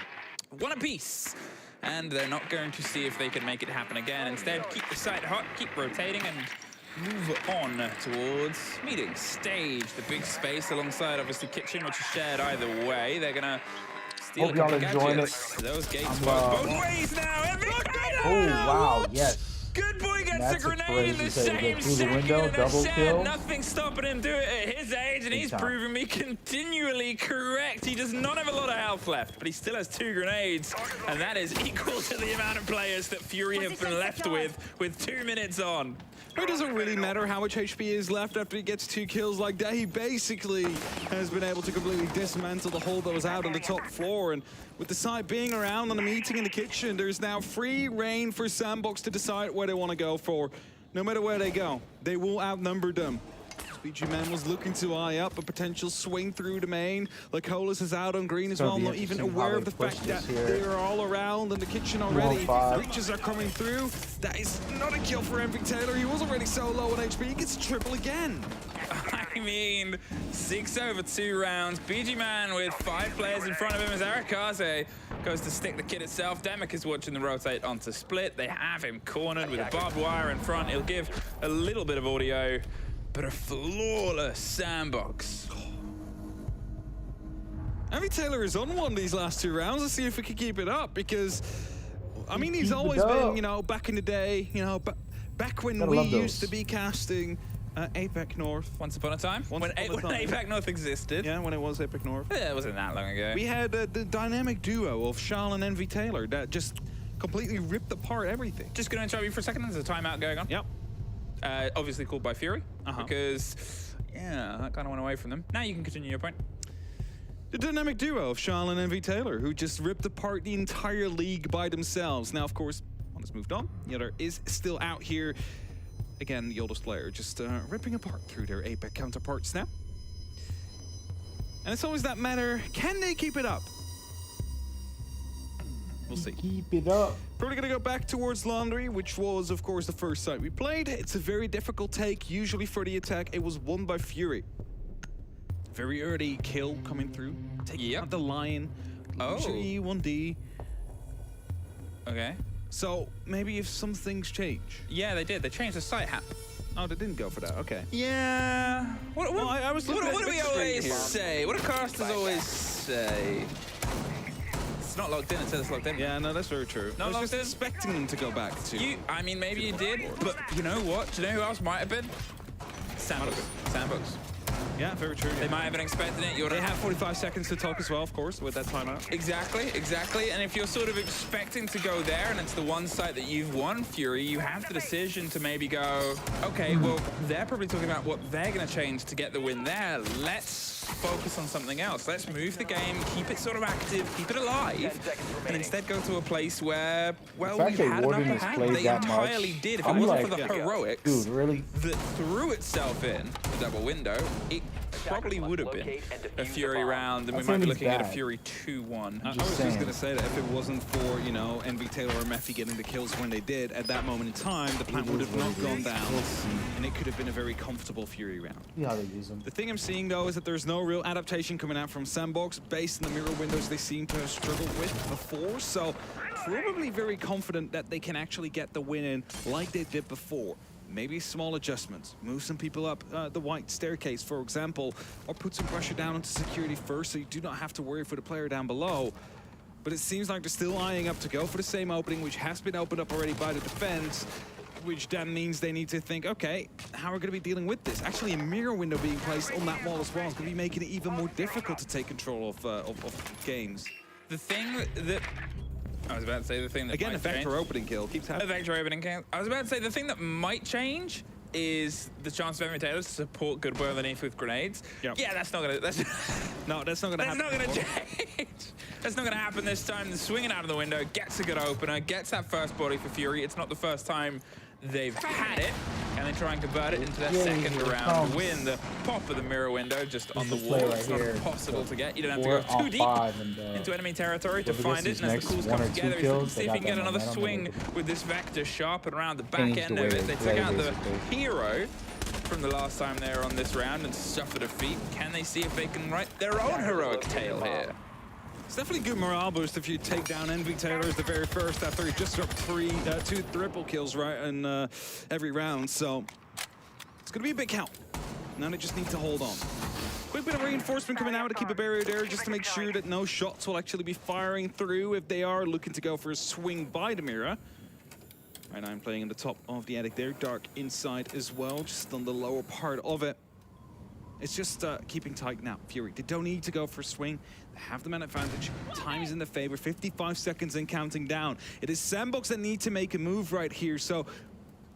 1 apiece. And they're not going to see if they can make it happen again. Instead, keep the site hot, keep rotating, and move on towards meeting stage. The big space alongside, obviously, kitchen, which is shared either way. They're going to steal a Hope y'all couple enjoying gadgets. it. Those gates I'm, work both ways now. Oh, wow, yes. Good boy gets That's a a grenade in the crazy play to same get through the second window, in the double shed. kill. Nothing stopping him do it at his age, and Big he's time. proving me continually correct. He does not have a lot of health left, but he still has 2 grenades, and that is equal to the amount of players that Fury have been left with 2 minutes on. It doesn't really matter how much HP is left after he gets 2 kills like that. He basically has been able to completely dismantle the hole that was out on the top floor. And with the site being around and a meeting in the kitchen, there's now free reign for Sandbox to decide where they want to go for. No matter where they go, they will outnumber them. BG Man was looking to eye up a potential swing through the main. Lacolas is out on green as well, not even aware of the fact that they are all around in the kitchen already. Breaches are coming through. That is not a kill for Envy Taylor. He was already so low on HP. He gets a triple again. I mean, 6 over 2 rounds. BG Man with 5 players in front of him as Arakaze goes to stick the kid itself. Demek is watching the rotate onto split. They have him cornered with a barbed wire in front. He'll give a little bit of audio, but a flawless Sandbox. Envy Taylor is on one these last 2 rounds. Let's see if we can keep it up because, I mean, he's always been, you know, back in the day, you know, back when we used to be casting APEC North. Once upon a time? When APEC North existed. Yeah, when it was APEC North. Yeah, it wasn't that long ago. We had the dynamic duo of Charles and Envy Taylor that just completely ripped apart everything. Just going to interrupt you for a second. There's a timeout going on. Yep. Obviously called by Fury, because, yeah, that kind of went away from them. Now you can continue your point. The dynamic duo of Charles and Envy Taylor, who just ripped apart the entire league by themselves. Now, of course, one has moved on. The other is still out here. Again, the oldest player just ripping apart through their APEC counterparts now. And it's always that matter, can they keep it up? We'll see. Keep it up. Probably gonna go back towards Laundry, which was, of course, the first site we played. It's a very difficult take, usually for the attack. It was won by Fury. Very early kill coming through. Taking out the Lion. Usually 1D. Okay. So, maybe if some things change. Yeah, they did. They changed the site hat. Oh, they didn't go for that. Okay. Yeah. What do we always say? What do casters always say? It's not locked in until it's locked in. Yeah, no, that's very true. I was just expecting them to go back to. I mean, maybe you did, but you know what? Do you know who else might have been? Sandbox. Yeah, very true. They might have been expecting it. They have 45 seconds to talk as well, of course, with that timeout. Exactly. And if you're sort of expecting to go there and it's the one site that you've won, Fury, you have the decision to maybe go, okay, well, they're probably talking about what they're going to change to get the win there. Let's focus on something else. Let's move the game, keep it sort of active, keep it alive, and instead go to a place where, well, we've had an upper hand. They entirely did. If it wasn't for the heroics that threw itself in the double window, it probably would have been a Fury round, and we might be looking at a Fury 2-1. I was just going to say that if it wasn't for, you know, Envy Taylor or Mephi getting the kills when they did, at that moment in time, the plant would have not gone down, and it could have been a very comfortable Fury round. Yeah, they use them. The thing I'm seeing, though, is that there's no real adaptation coming out from Sandbox based on the mirror windows they seem to have struggled with before, so probably very confident that they can actually get the win in like they did before. Maybe small adjustments, move some people up the white staircase, for example, or put some pressure down into security first so you do not have to worry for the player down below. But it seems like they're still eyeing up to go for the same opening, which has been opened up already by the defense, which then means they need to think, okay, how are we going to be dealing with this? Actually, a mirror window being placed on that wall as well is going to be making it even more difficult to take control of games. The thing that... I was about to say the thing that again, a vector opening kill keeps happening. A vector opening kill. I was about to say the thing that might change is the chance of Envy Taylor to support Goodboy underneath with grenades. Yep. Yeah, that's not gonna. That's not gonna happen. That's not gonna change. That's not gonna happen this time. The swinging out of the window gets a good opener, gets that first body for Fury. It's not the first time they've had it, and they try and convert it into their second round to win. The pop of the mirror window just on the wall. It's not impossible to get. You don't have to go too deep into enemy territory to find it. And as the calls come together, is to see if you can get another swing with this vector sharp and around the back end of it. They took out the hero from the last time they were on this round and suffered a defeat. Can they see if they can write their own heroic tale here? It's definitely good morale boost if you take down Envy Taylor as the very first after he just dropped 2 triple kills right in every round. So it's going to be a big count. Now they just need to hold on. Quick bit of reinforcement coming out to keep a barrier there, just to make sure that no shots will actually be firing through if they are looking to go for a swing by the Mira. Right now I'm playing in the top of the attic there, Dark inside as well, just on the lower part of it. It's just keeping tight now. Fury, they don't need to go for a swing. They have the man advantage. Time is in their favor. 55 seconds and counting down. It is Sandbox that need to make a move right here. So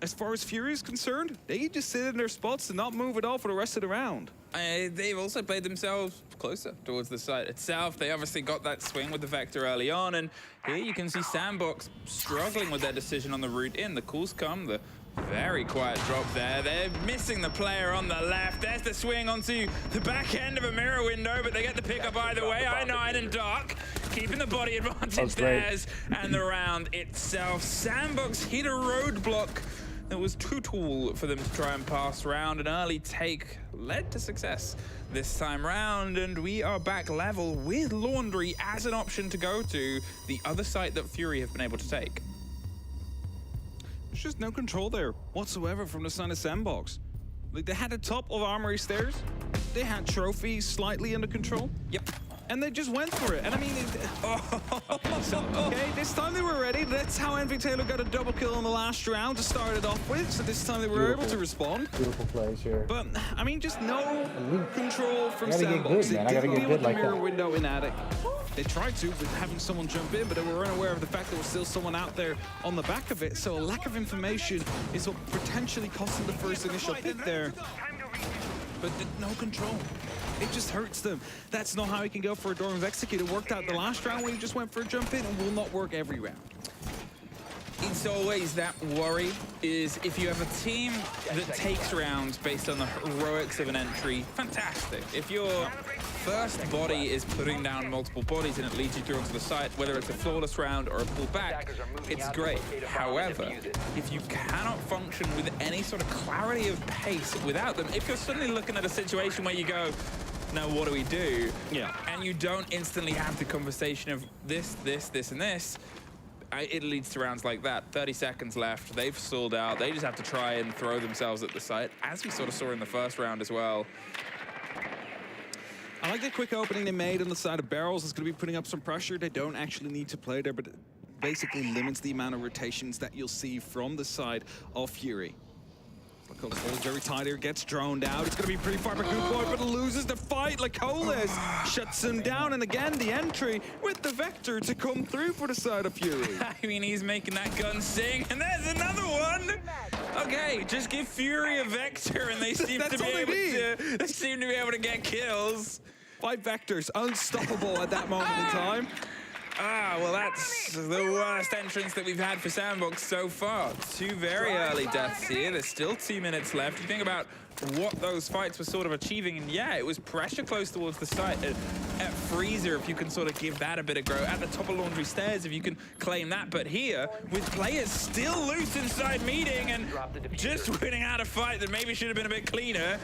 as far as Fury is concerned, they just sit in their spots and not move at all for the rest of the round. They've also played themselves closer towards the site itself. They obviously got that swing with the Vector early on, and here you can see Sandbox struggling with their decision on the route in. The calls come, the very quiet drop there. They're missing the player on the left. There's the swing onto the back end of a mirror window, but they get the pickup either way. I9 and Dark keeping the body advantage there, and the round itself. Sandbox hit a roadblock that was too tall for them to try and pass round. An early take led to success this time round, and we are back level with Laundry as an option to go to the other site that Fury have been able to take. There's just no control there whatsoever from the side of Sandbox. Like, they had the top of Armory Stairs, they had Trophy slightly under control. Yep. And they just went for it. And I mean, okay, this time they were ready. That's how Envy Taylor got a double kill in the last round to start it off with. So this time they were able to respond. Beautiful plays here. But I mean, just no control from Sandbox. Sandbox. They didn't deal with the like mirror that. window in attic. They tried to with having someone jump in, but they were unaware of the fact there was still someone out there on the back of it. So a lack of information is what potentially cost them the first initial pick there. But no control. It just hurts them. That's not how he can go for a Dorm's Execute. It worked out the last round when he just went for a jump in, and will not work every round. It's always that worry, is if you have a team that takes rounds based on the heroics of an entry, fantastic. If your first body is putting down multiple bodies and it leads you through onto the site, whether it's a flawless round or a pullback, it's great. However, if you cannot function with any sort of clarity of pace without them, if you're suddenly looking at a situation where you go, now what do we do? Yeah. And you don't instantly have the conversation of this, and this, it leads to rounds like that. 30 seconds left, they've stalled out. They just have to try and throw themselves at the site, as we sort of saw in the first round as well. I like the quick opening they made on the side of barrels. It's going to be putting up some pressure. They don't actually need to play there, but it basically limits the amount of rotations that you'll see from the side of Fury. Lacolis holds very tight here, gets droned out. It's going to be pretty far back to the point, but loses the fight. Lacolis shuts him down, and again, the entry with the Vector to come through for the side of Fury. I mean, he's making that gun sing, and there's another one! Okay, just give Fury a Vector, and they seem to be able to get kills. 5 Vectors, unstoppable at that moment in time. Ah, well, that's the worst entrance that we've had for Sandbox so far. 2 very early deaths here. There's still 2 minutes left. You think about what those fights were sort of achieving, and yeah, it was pressure close towards the site. At Freezer, if you can sort of give that a bit of grow. At the top of Laundry Stairs, if you can claim that. But here, with players still loose inside meeting and just winning out a fight that maybe should have been a bit cleaner,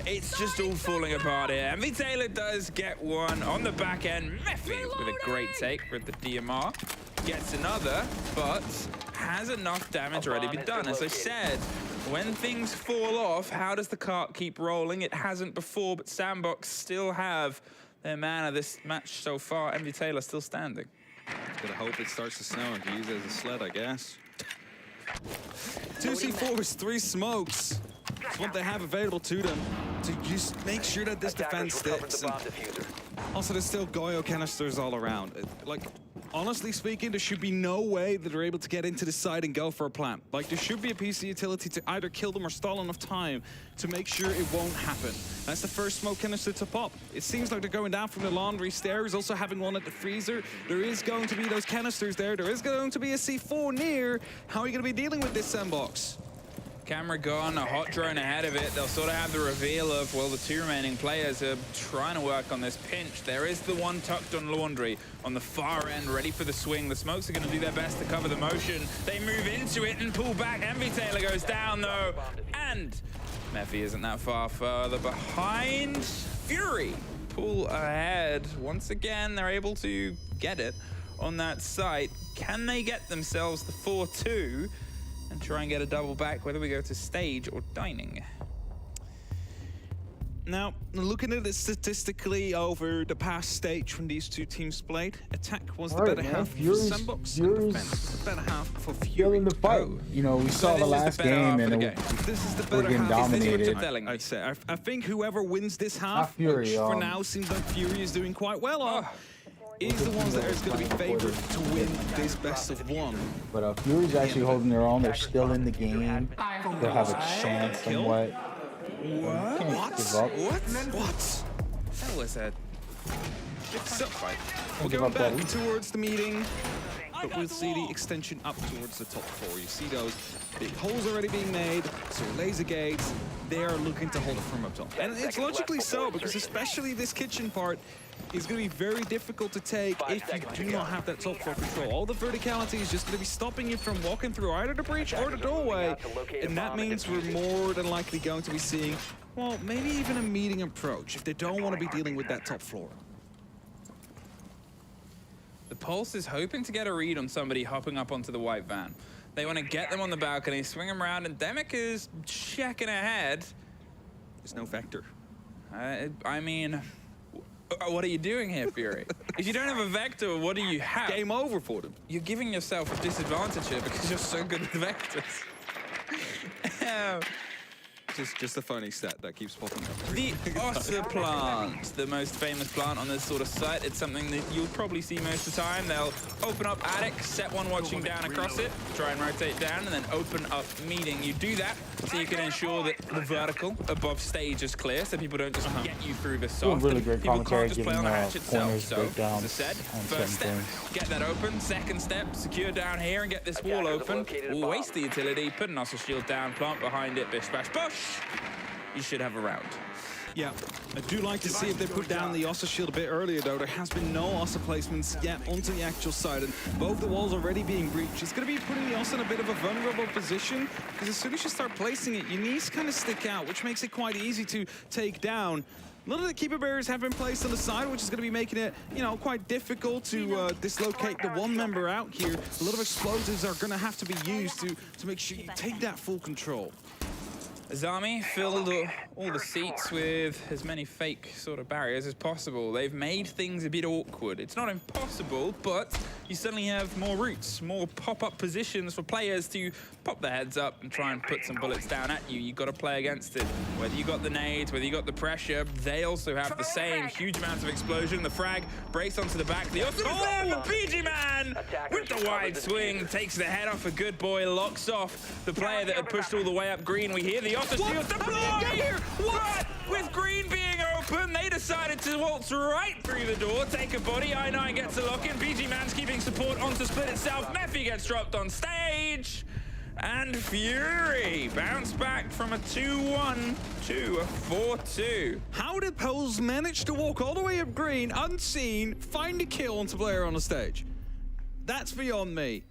it's just all falling apart here. Envy Taylor does get one on the back end. Meffy with a great take with the DMR. Gets another, but has enough damage already been done. As I said, when things fall off, how does the cart keep rolling? It hasn't before, but Sandbox still have their man of this match so far. Envy Taylor still standing. Just gotta hope it starts to snow and use it as a sled, I guess. 2 C4s, 3 smokes. It's what they have available to them to just make sure that this defense sticks. Also, there's still Goyo canisters all around. Like, honestly speaking, there should be no way that they're able to get into the side and go for a plant. Like, there should be a PC utility to either kill them or stall enough time to make sure it won't happen. That's the first smoke canister to pop. It seems like they're going down from the Laundry Stairs, also having one at the Freezer. There is going to be those canisters there. There is going to be a C4 near. How are you going to be dealing with this Sandbox? Camera gone, a hot drone ahead of it. They'll sort of have the reveal of, well, the 2 remaining players are trying to work on this pinch. There is the one tucked on Laundry on the far end, ready for the swing. The smokes are going to do their best to cover the motion. They move into it and pull back. Envy Taylor goes down, though. And Meffy isn't that far further behind. Fury pull ahead. Once again, they're able to get it on that site. Can they get themselves the 4-2? And try and get a double back, whether we go to stage or dining? Now, looking at it statistically over the past stage when these two teams played, attack was the better half for Sandbox, and defense was the better half for Still Fury. in the fight. You know, we saw the last game and This is the we're better getting half. dominated. I'd say. I think whoever wins this half, Fury, which for now seems like Fury is doing quite well on, is the ones that are going to be favored to win this best of one. But Fury's actually holding their own. They're still in the game. They'll have a chance somewhat. What? What? That was a So, we're going back towards the meeting, but we'll see the extension up towards the top 4. You see those big holes already being made, so laser gates, they are looking to hold it from up top. And it's logically so, because especially this kitchen part is going to be very difficult to take if you do not have that top 4 control. All the verticality is just going to be stopping you from walking through either the breach or the doorway, and that means we're more than likely going to be seeing, well, maybe even a meeting approach if they don't want to be dealing with that top floor. The Pulse is hoping to get a read on somebody hopping up onto the white van. They want to get them on the balcony, swing them around, and Demic is checking ahead. There's no vector. I mean, what are you doing here, Fury? If you don't have a vector, what do you have? Game over for them. You're giving yourself a disadvantage here because you're so good with vectors. Just a funny stat that keeps popping up. The otter plant, the most famous plant on this sort of site. It's something that you'll probably see most of the time. They'll open up attic, set one watching down across it, try and rotate down, and then open up meeting. You do that so you can ensure that the vertical above stage is clear, so people don't just get you through the soft. Really great people commentary, can't just play on the hatch itself. pointers, So, breakdowns as I said, on first step, certain get that open. Second step, secure down here and get this wall open. Waste the utility, put an Oster shield down, plant behind it, bish, bash, bush. You should have a round. Yeah, I do like to see if they put down the Oster shield a bit earlier, though. There has been no Oster placements yet onto the actual side, and both the walls already being breached. It's going to be putting the Oster in a bit of a vulnerable position, because as soon as you start placing it, your knees kind of stick out, which makes it quite easy to take down. A lot of the keeper barriers have been placed on the side, which is going to be making it, you know, quite difficult to dislocate the one member out here. A lot of explosives are going to have to be used to make sure you take that full control. Zami filled all the seats with as many fake sort of barriers as possible. They've made things a bit awkward. It's not impossible, but you suddenly have more routes, more pop-up positions for players to pop their heads up and try and put some bullets down at you. You've got to play against it. Whether you got the nades, whether you got the pressure, they also have the same huge amounts of explosion. The frag breaks onto the back. The PG Man with the wide swing takes the head off a good boy, locks off the player that had pushed all the way up green. We hear the Oster shield deploy! What? With green being open, they decided to waltz right through the door, take a body. I9 gets a lock in. BG Man's keeping support onto split itself. Mephi gets dropped on stage. And Fury bounce back from a 2-1 to a 4-2. How did Pose manage to walk all the way up green, unseen, find a kill onto player on the stage? That's beyond me.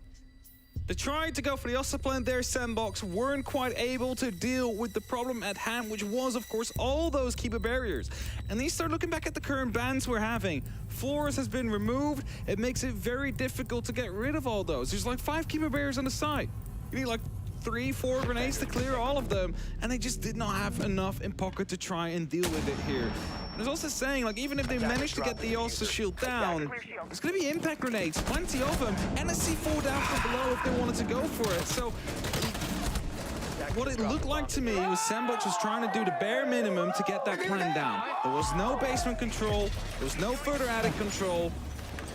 They tried to go for the Oster plant there, Sandbox weren't quite able to deal with the problem at hand, which was, of course, all those keeper barriers. And they start looking back at the current bans we're having. Floors has been removed. It makes it very difficult to get rid of all those. There's like 5 keeper barriers on the side. You need like 3-4 grenades to clear all of them, and they just did not have enough in pocket to try and deal with it here. And it's also saying, like, even if they manage to get the Oster shield down, there's going to be impact grenades, plenty of them, and a C4 down from below if they wanted to go for it. So what it looked like to me was Sandbox was trying to do the bare minimum to get that plan down. There was no basement control, there was no further attic control.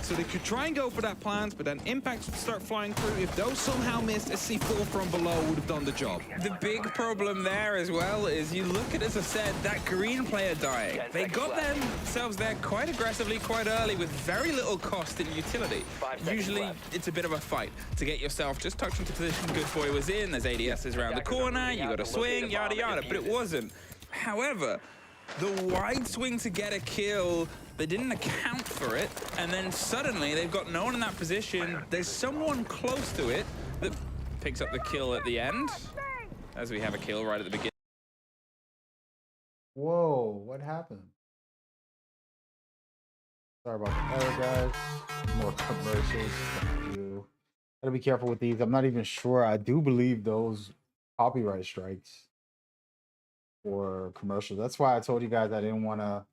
So they could try and go for that plant, but then impacts would start flying through. If those somehow missed, a C4 from below would have done the job. The big problem there as well is you look at, as I said, that green player dying. They got themselves there quite aggressively, quite early, with very little cost in utility. Usually, it's a bit of a fight to get yourself just tucked into position. Good boy was in, there's ADSs around the corner, you got to swing, yada yada, but it wasn't. However, the wide swing to get a kill, they didn't account for it, and then suddenly they've got no one in that position. There's someone close to it that picks up the kill at the end, as we have a kill right at the beginning. Whoa, what happened? Sorry about the error, guys. More commercials. Thank you. Gotta be careful with these. I'm not even sure. I do believe those copyright strikes for commercials. That's why I told you guys I didn't want to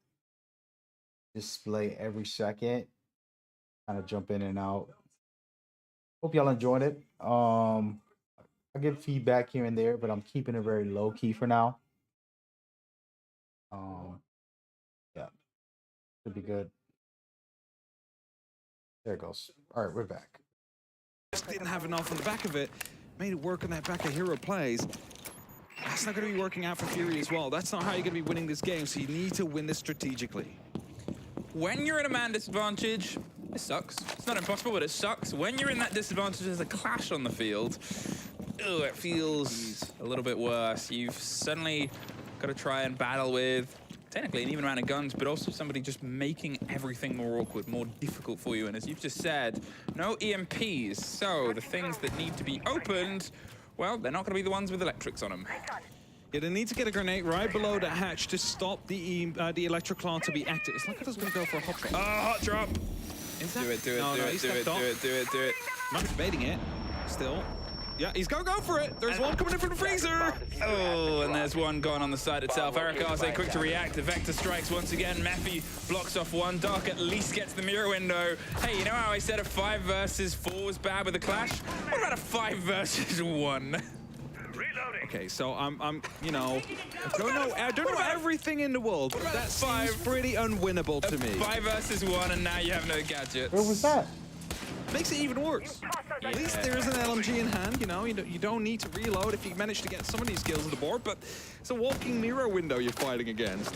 display every second, kind of jump in and out. Hope y'all enjoyed it. I give feedback here and there, but I'm keeping it very low key for now. Yeah, should be good. There it goes. All right, we're back. Just didn't have enough on the back of it. Made it work on that back of hero plays. That's not going to be working out for Fury as well. That's not how you're going to be winning this game, so you need to win this strategically. When you're in a man disadvantage, it sucks. It's not impossible, but it sucks. When you're in that disadvantage, there's a clash on the field. Oh, it feels a little bit worse. You've suddenly got to try and battle with technically an even amount of guns, but also somebody just making everything more awkward, more difficult for you. And as you've just said, no EMPs. So the things that need to be opened, well, they're not going to be the ones with electrics on them. Yeah, they need to get a grenade right below the hatch to stop the electroclaw to be active. It's like I was going to go for a hot drop. Hot drop. Is that? Do it, do it, No, do no, it, he do it, stepped do off. it, do it, do it. Not debating it. Still. Yeah, he's going to go for it. There's one coming in from the freezer. Oh, and there's one gone on the side itself. Eric Arce quick to react. The Vector strikes once again. Mephi blocks off one. Dark at least gets the mirror window. Hey, you know how I said a 5 versus 4 was bad with the clash? What about a 5 versus 1? Okay, so I'm, you know, I don't know everything in the world, but that seems pretty unwinnable to me. 5 versus 1, and now you have no gadgets. Where was that? Makes it even worse. At least there's an LMG in hand, you know, you don't need to reload if you manage to get some of these kills on the board, but it's a walking mirror window you're fighting against.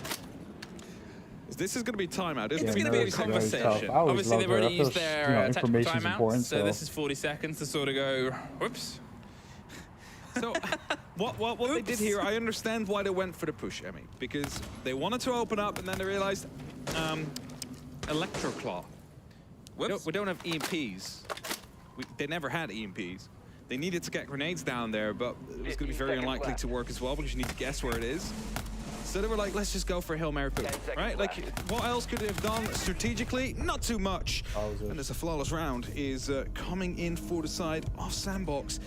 This is going to be timeout. It's going to be a conversation. Obviously, they've already used their tactical timeout, so this is 40 seconds to sort of go, whoops. So, what they did here, I understand why they went for the push, Emmy, because they wanted to open up and then they realized, Electroclaw. We don't have EMPs. They never had EMPs. They needed to get grenades down there, but it was going to be very unlikely to work as well because you need to guess where it is. So they were like, let's just go for a Hail Mary push, right? Like, what else could they have done strategically? Not too much. And there's a flawless round is coming in for the side of Sandbox.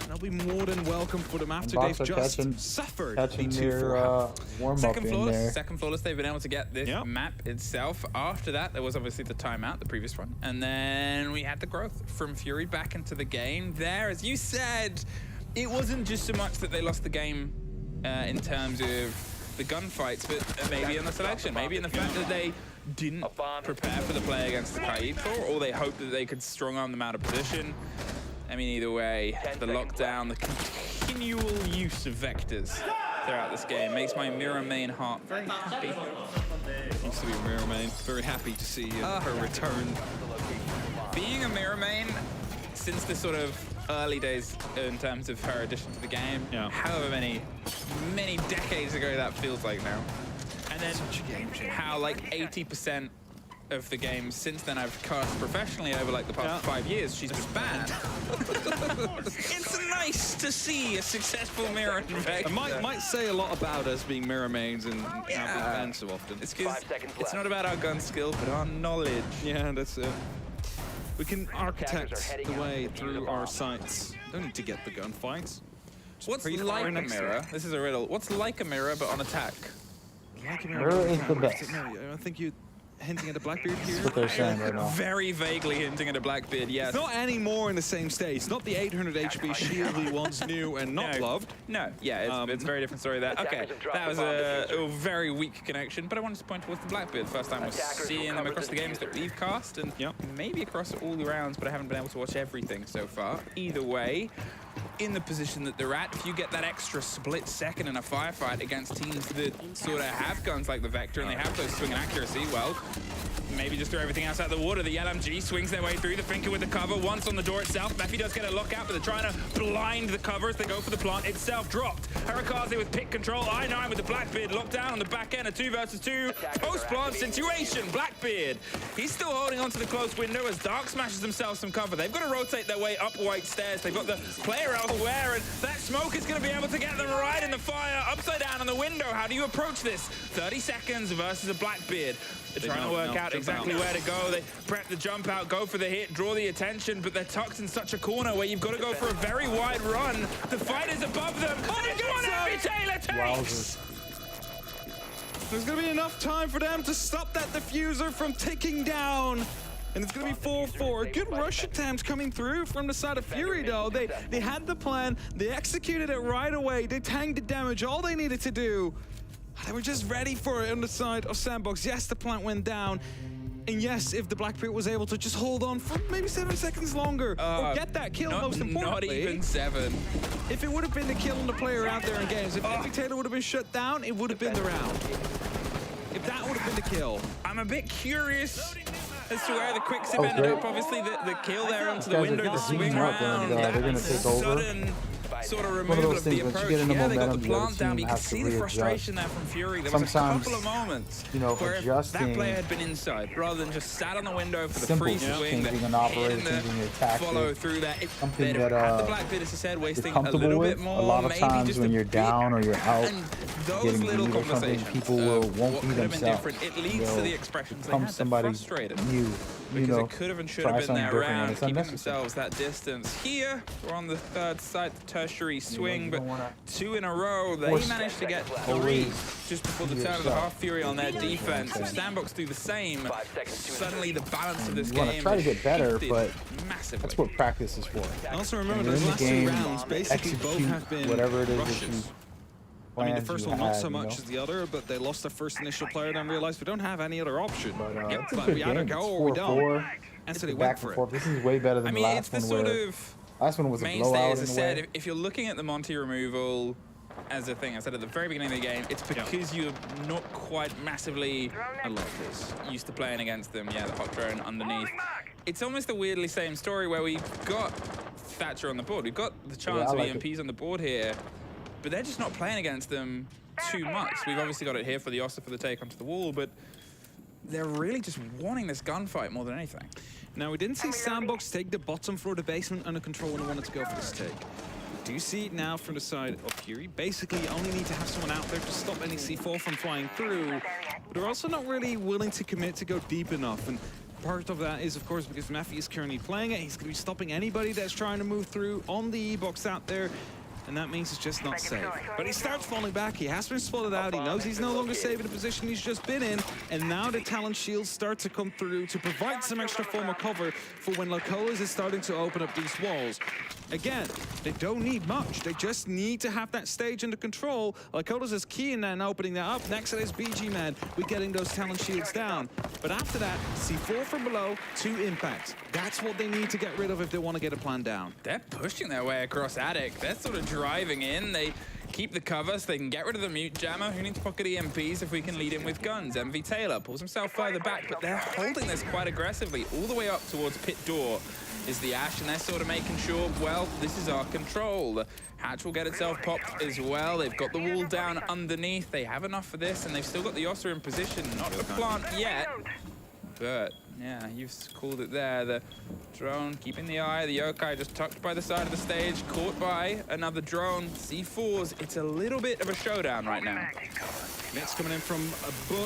And I'll be more than welcome for them after they've just suffered the 2-4 warm-up Second flawless, they've been able to get this map itself. After that, there was obviously the timeout, the previous one. And then we had the growth from Fury back into the game. There, as you said, it wasn't just so much that they lost the game in terms of the gunfights, but maybe in the selection, maybe in the fact that they didn't prepare for the play against the Kaito, or they hoped that they could strong-arm them out of position. I mean, either way, the lockdown, the continual use of vectors throughout this game makes my mirror main heart very happy. Used to be a mirror main. Very happy to see her return. Being a mirror main, since the sort of early days in terms of her addition to the game, however many decades ago that feels like now. And then how like 80% of the games since then I've cast professionally over like the past 5 years, she's been banned. It's nice to see a successful mirror vector. It might say a lot about us being mirror mains and not being banned so often. It's because it's not about our gun skill, but our knowledge. Yeah, that's it. We can architect the way through our sights. Don't need to get the gunfights. What's like a mirror? This is a riddle. What's like a mirror but on attack? Like a mirror is the best. No, I think you hinting at a Blackbeard here. That's what they're saying right now. Very vaguely hinting at a Blackbeard, yes. It's not anymore in the same state. It's not the 800 HP shield we once knew and not loved. No, yeah, it's a very different story there. Okay, that was a very weak connection, but I wanted to point towards the Blackbeard. First time we're seeing them across the games that we've cast, and maybe across all the rounds, but I haven't been able to watch everything so far. Either way, in the position that they're at, if you get that extra split second in a firefight against teams that sort of have guns like the Vector and they have those swing and accuracy, well, maybe just throw everything else out the water. The LMG swings their way through the Finker with the cover. Once on the door itself, Mephi does get a lockout, but they're trying to blind the cover as they go for the plant itself. Dropped. Harikaze with pick control. I9 with the Blackbeard locked down on the back end. A 2 versus 2 post-plant situation. Blackbeard, he's still holding onto the close window as Dark smashes themselves some cover. They've got to rotate their way up White Stairs. They've got the player elsewhere, and that smoke is going to be able to get them right in the fire. Upside down on the window. How do you approach this? 30 seconds versus a Blackbeard. They're trying to work out exactly where to go. They prep the jump out, go for the hit, draw the attention, but they're tucked in such a corner where you've got to go for a very wide run. The fight is above them. Oh, go on, Abby Taylor takes! There's going to be enough time for them to stop that diffuser from ticking down. And it's going to be 4-4. Good rush attempt coming through from the side of Fury, though. They had the plan. They executed it right away. They tanked the damage. All they needed to do, they were just ready for it on the side of Sandbox. Yes, the plant went down. And yes, if the Black Pit was able to just hold on for maybe 7 seconds longer or get that kill, most importantly. Not even 7. If it would have been the kill on the player out there in games, if Envy Taylor would have been shut down, it would have been the round. If that would have been the kill. I'm a bit curious as to where the quick sip ended up. Obviously, the kill there onto the window, the swing round, they're going to take over. Sudden sort of removal of the approach. Yeah, they got the plant down, but you can see the frustration there from Fury. There was a couple of moments where if that player had been inside, rather than just sat on the window for the free swing, that follow through that. If they'd have had the Black Pit, as you said, wasting a little bit more, a lot of times just when you're down or you're out, those little conversations, people won't be themselves. It leads to the expressions they had. Somebody frustrated. New, because it could have and should have been their round, keeping themselves that distance. Here, we're on the third site, the tertiary swing, but 2 in a row. They managed to get 3 just before the turn of the half. Fury on their defense. If Sandbox do the same, suddenly the balance of this game is try to get better, but massively. That's what practice is for. Also remember, those last 2 rounds basically both have been whatever it is rushes. I mean, the first one not so much as the other, but they lost their first initial player, then realized we don't have any other option. But we either go or we don't. And so they went for it. This is way better than the last one. It's the sort of last one was a mainstay, blowout. As I said, if you're looking at the Monty removal as a thing, I said at the very beginning of the game, it's because you're not quite massively used to playing against them. Yeah, the hot drone underneath. It's almost a weirdly same story where we've got Thatcher on the board. We've got the chance of EMPs on the board here. But they're just not playing against them too much. We've obviously got it here for the Oster for the take onto the wall, but they're really just wanting this gunfight more than anything. Now, we didn't see Sandbox take the bottom floor, the basement under control when they wanted to go for this take. We do see it now from the side of Fury. Basically, you only need to have someone out there to stop any C4 from flying through. But they're also not really willing to commit to go deep enough. And part of that is, of course, because Maffey is currently playing it. He's going to be stopping anybody that's trying to move through on the E-box out there. And that means it's just not safe. But he starts falling back. He has been spotted out. He knows he's no longer safe in the position he's just been in. And now the Talon shields start to come through to provide some extra form of cover for when Locolas is starting to open up these walls. Again, they don't need much. They just need to have that stage under control. Locolas is key in that and opening that up. Next to this BG man, we're getting those Talon shields down. But after that, C4 from below, 2 impacts. That's what they need to get rid of if they want to get a plan down. They're pushing their way across Attic. They're sort of driving in. They keep the cover so they can get rid of the mute jammer. Who needs pocket EMPs if we can lead in with guns? Envy Taylor pulls himself further back, but they're holding this quite aggressively. All the way up towards pit door is the Ash, and they're sort of making sure, well, this is our control. The hatch will get itself popped as well. They've got the wall down underneath. They have enough for this, and they've still got the Oster in position. Not the plant yet, but yeah, you've called it there. The drone keeping the eye. The Yokai just tucked by the side of the stage, caught by another drone. C4s, it's a little bit of a showdown right now. Next coming in from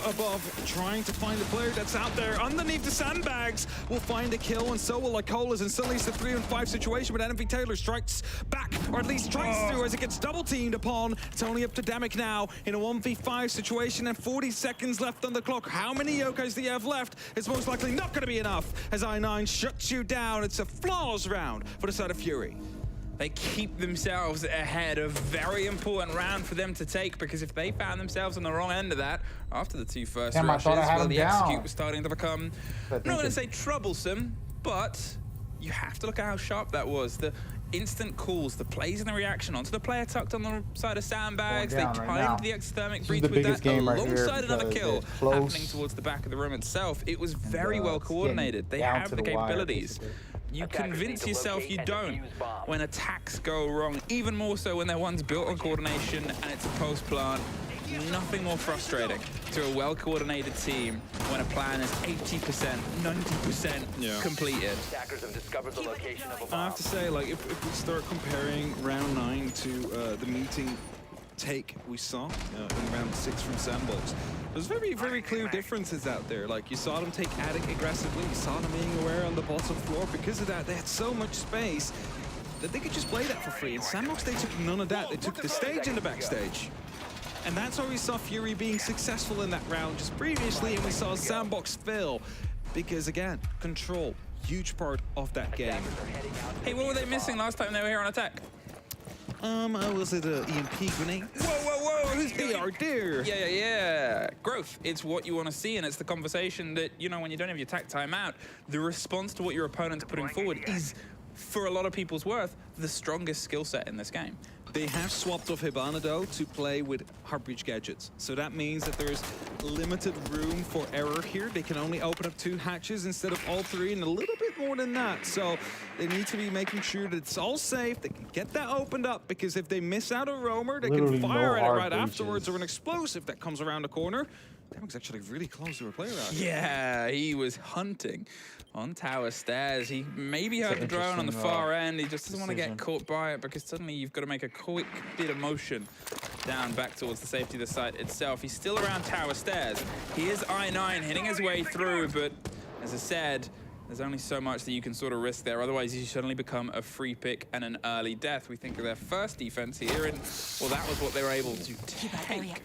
above, trying to find the player that's out there underneath the sandbags. Will find a kill, and so will Locolas, and suddenly it's a 3-on-5 situation, but Envy Taylor strikes back, or at least strikes through as it gets double teamed upon. It's only up to Damick now in a 1v5 situation, and 40 seconds left on the clock. How many Yokais do you have left? It's most likely not going to be enough as I9 shuts you down. It's a flawless round for the side of Fury. They keep themselves ahead. A very important round for them to take, because if they found themselves on the wrong end of that after the 2 first rushes, well, the execute was starting to become, I'm not going to say troublesome, but you have to look at how sharp that was. The instant calls, the plays and the reaction onto the player tucked on the side of sandbags. They timed the exothermic breach with that alongside another kill happening towards the back of the room itself. It was very well coordinated. They have the capabilities. You convince yourself you don't when attacks go wrong, even more so when they're ones built on coordination and it's a post-plant. Nothing more frustrating to a well-coordinated team when a plan is 80%, 90% completed. I have to say, like, if we start comparing round 9 to the meeting take we saw in round 6 from Sandbox, there's very, very clear differences out there. Like, you saw them take Attic aggressively, you saw them being aware on the bottom floor. Because of that, they had so much space that they could just play that for free. In Sandbox, they took none of that. They took the stage and the backstage. And that's why we saw Fury being successful in that round just previously, and we saw Sandbox fail. Because again, control, huge part of that game. Hey, what were they missing last time they were here on attack? Was it an EMP grenade? Whoa, who's BR Yeah. Growth, it's what you want to see, and it's the conversation that, you know, when you don't have your attack timeout, the response to what your opponent's putting forward is, for a lot of people's worth, the strongest skill set in this game. They have swapped off Hibana, though, to play with Heartbreach gadgets. So that means that there's limited room for error here. They can only open up 2 hatches instead of all 3, and a little bit more than that. So they need to be making sure that it's all safe. They can get that opened up, because if they miss out a roamer, they can fire at it right afterwards, or an explosive that comes around the corner. That was actually really close to a player out here. Yeah, he was hunting on tower stairs. He maybe heard the drone on the far end. He just doesn't want to get caught by it, because suddenly you've got to make a quick bit of motion down back towards the safety of the site itself. He's still around tower stairs. He is I9 hitting his way through, but as I said, there's only so much that you can sort of risk there. Otherwise, you suddenly become a free pick and an early death. We think of their first defense here, and well, that was what they were able to take.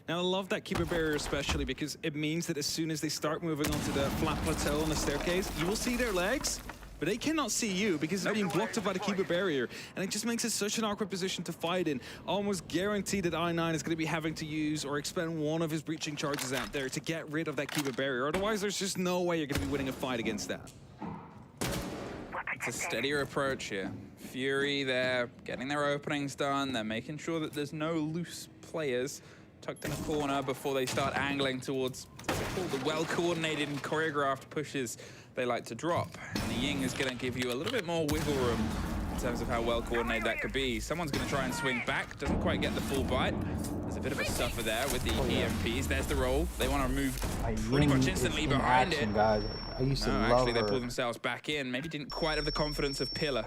Now, I love that keeper barrier especially, because it means that as soon as they start moving onto the flat plateau on the staircase, you will see their legs, but they cannot see you because it's being blocked up by the keeper barrier. And it just makes it such an awkward position to fight in. Almost guaranteed that I9 is going to be having to use or expend one of his breaching charges out there to get rid of that keeper barrier. Otherwise, there's just no way you're going to be winning a fight against that. It's a steadier approach here. Fury, they're getting their openings done. They're making sure that there's no loose players tucked in a corner before they start angling towards the well-coordinated and choreographed pushes they like to drop. And the Ying is going to give you a little bit more wiggle room in terms of how well-coordinated that could be. Someone's going to try and swing back, doesn't quite get the full bite. There's a bit of a suffer there with the EMPs. There's the roll. They want to move pretty much instantly behind it. Guys. I used to love actually, they pulled themselves back in. Maybe didn't quite have the confidence of Pillar.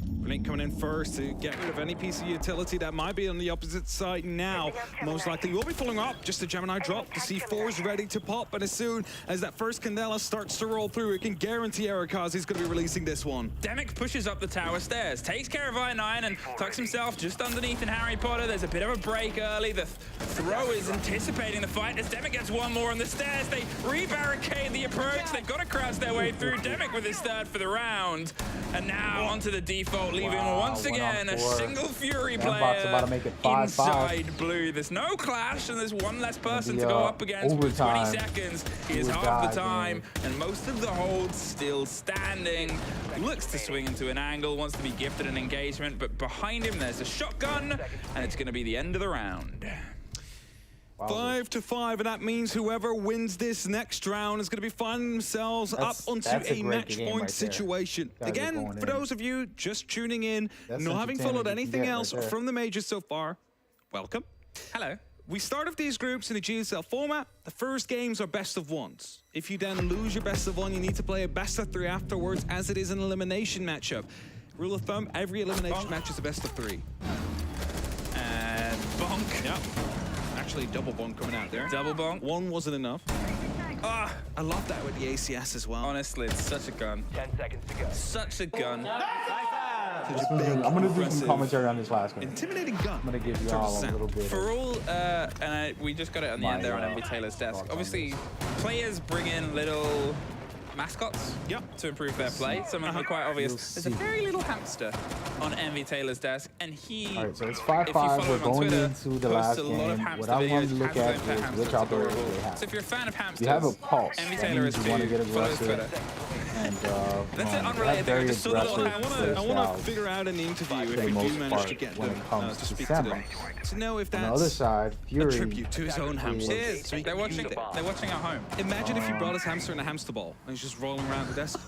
Blink coming in first to get rid of any piece of utility that might be on the opposite side now. Most likely will be pulling up. Just a Gemini drop. The C4 is ready to pop, and as soon as that first Candela starts to roll through, it can guarantee Erikazi's going to be releasing this one. Demic pushes up the tower stairs, takes care of I9, and tucks himself just underneath in Harry Potter. There's a bit of a break early. The throw is anticipating the fight. As Demic gets one more on the stairs, they re-barricade the approach. They've got to crouch their way through. Demic with his third for the round. And now onto the default, leaving once again a single Fury player about to make it 5-5. inside blue. There's no clash, and there's one less person to go up against with 20 seconds. He is half the time, and most of the hold still standing. Looks to swing into an angle, wants to be gifted an engagement, but behind him there's a shotgun, and it's going to be the end of the round. 5-5, and that means whoever wins this next round is going to be finding themselves up onto a match point situation. Again, for those of you just tuning in, not having followed anything else from the majors so far, welcome. Hello. We start off these groups in the GSL format. The first games are best of ones. If you then lose your best of one, you need to play a best of 3 afterwards, as it is an elimination matchup. Rule of thumb, every elimination match is a best of 3. And bonk. Yep. Actually, double bonk coming out there. Double bonk. One wasn't enough. Ah, I love that with the ACS as well. Honestly, it's such a gun. 10 seconds to go. Such a gun. I'm going to do some commentary on this last one. Intimidating gun. I'm going to give you all a little bit. For all, we just got it on the end there on MV Taylor's desk. Obviously, players bring in little mascots to improve their play. Some of them are quite obvious. There's a very little hamster on MV Taylor's desk, and he, all right, so it's 5-5. We're going into the last game. What I want to look at is which operators they have. So if you're a fan of hamsters, you have a pulse. MV Taylor is want to get aggressive. And that's an unrelated thing. I just saw the little I want to figure out in the interview if we do manage to get them to speak to them, to know if that's on the other side, Fury, a tribute to his own hamster. So they're watching at home. Imagine if you brought his hamster in a hamster ball and he's just rolling around the desk.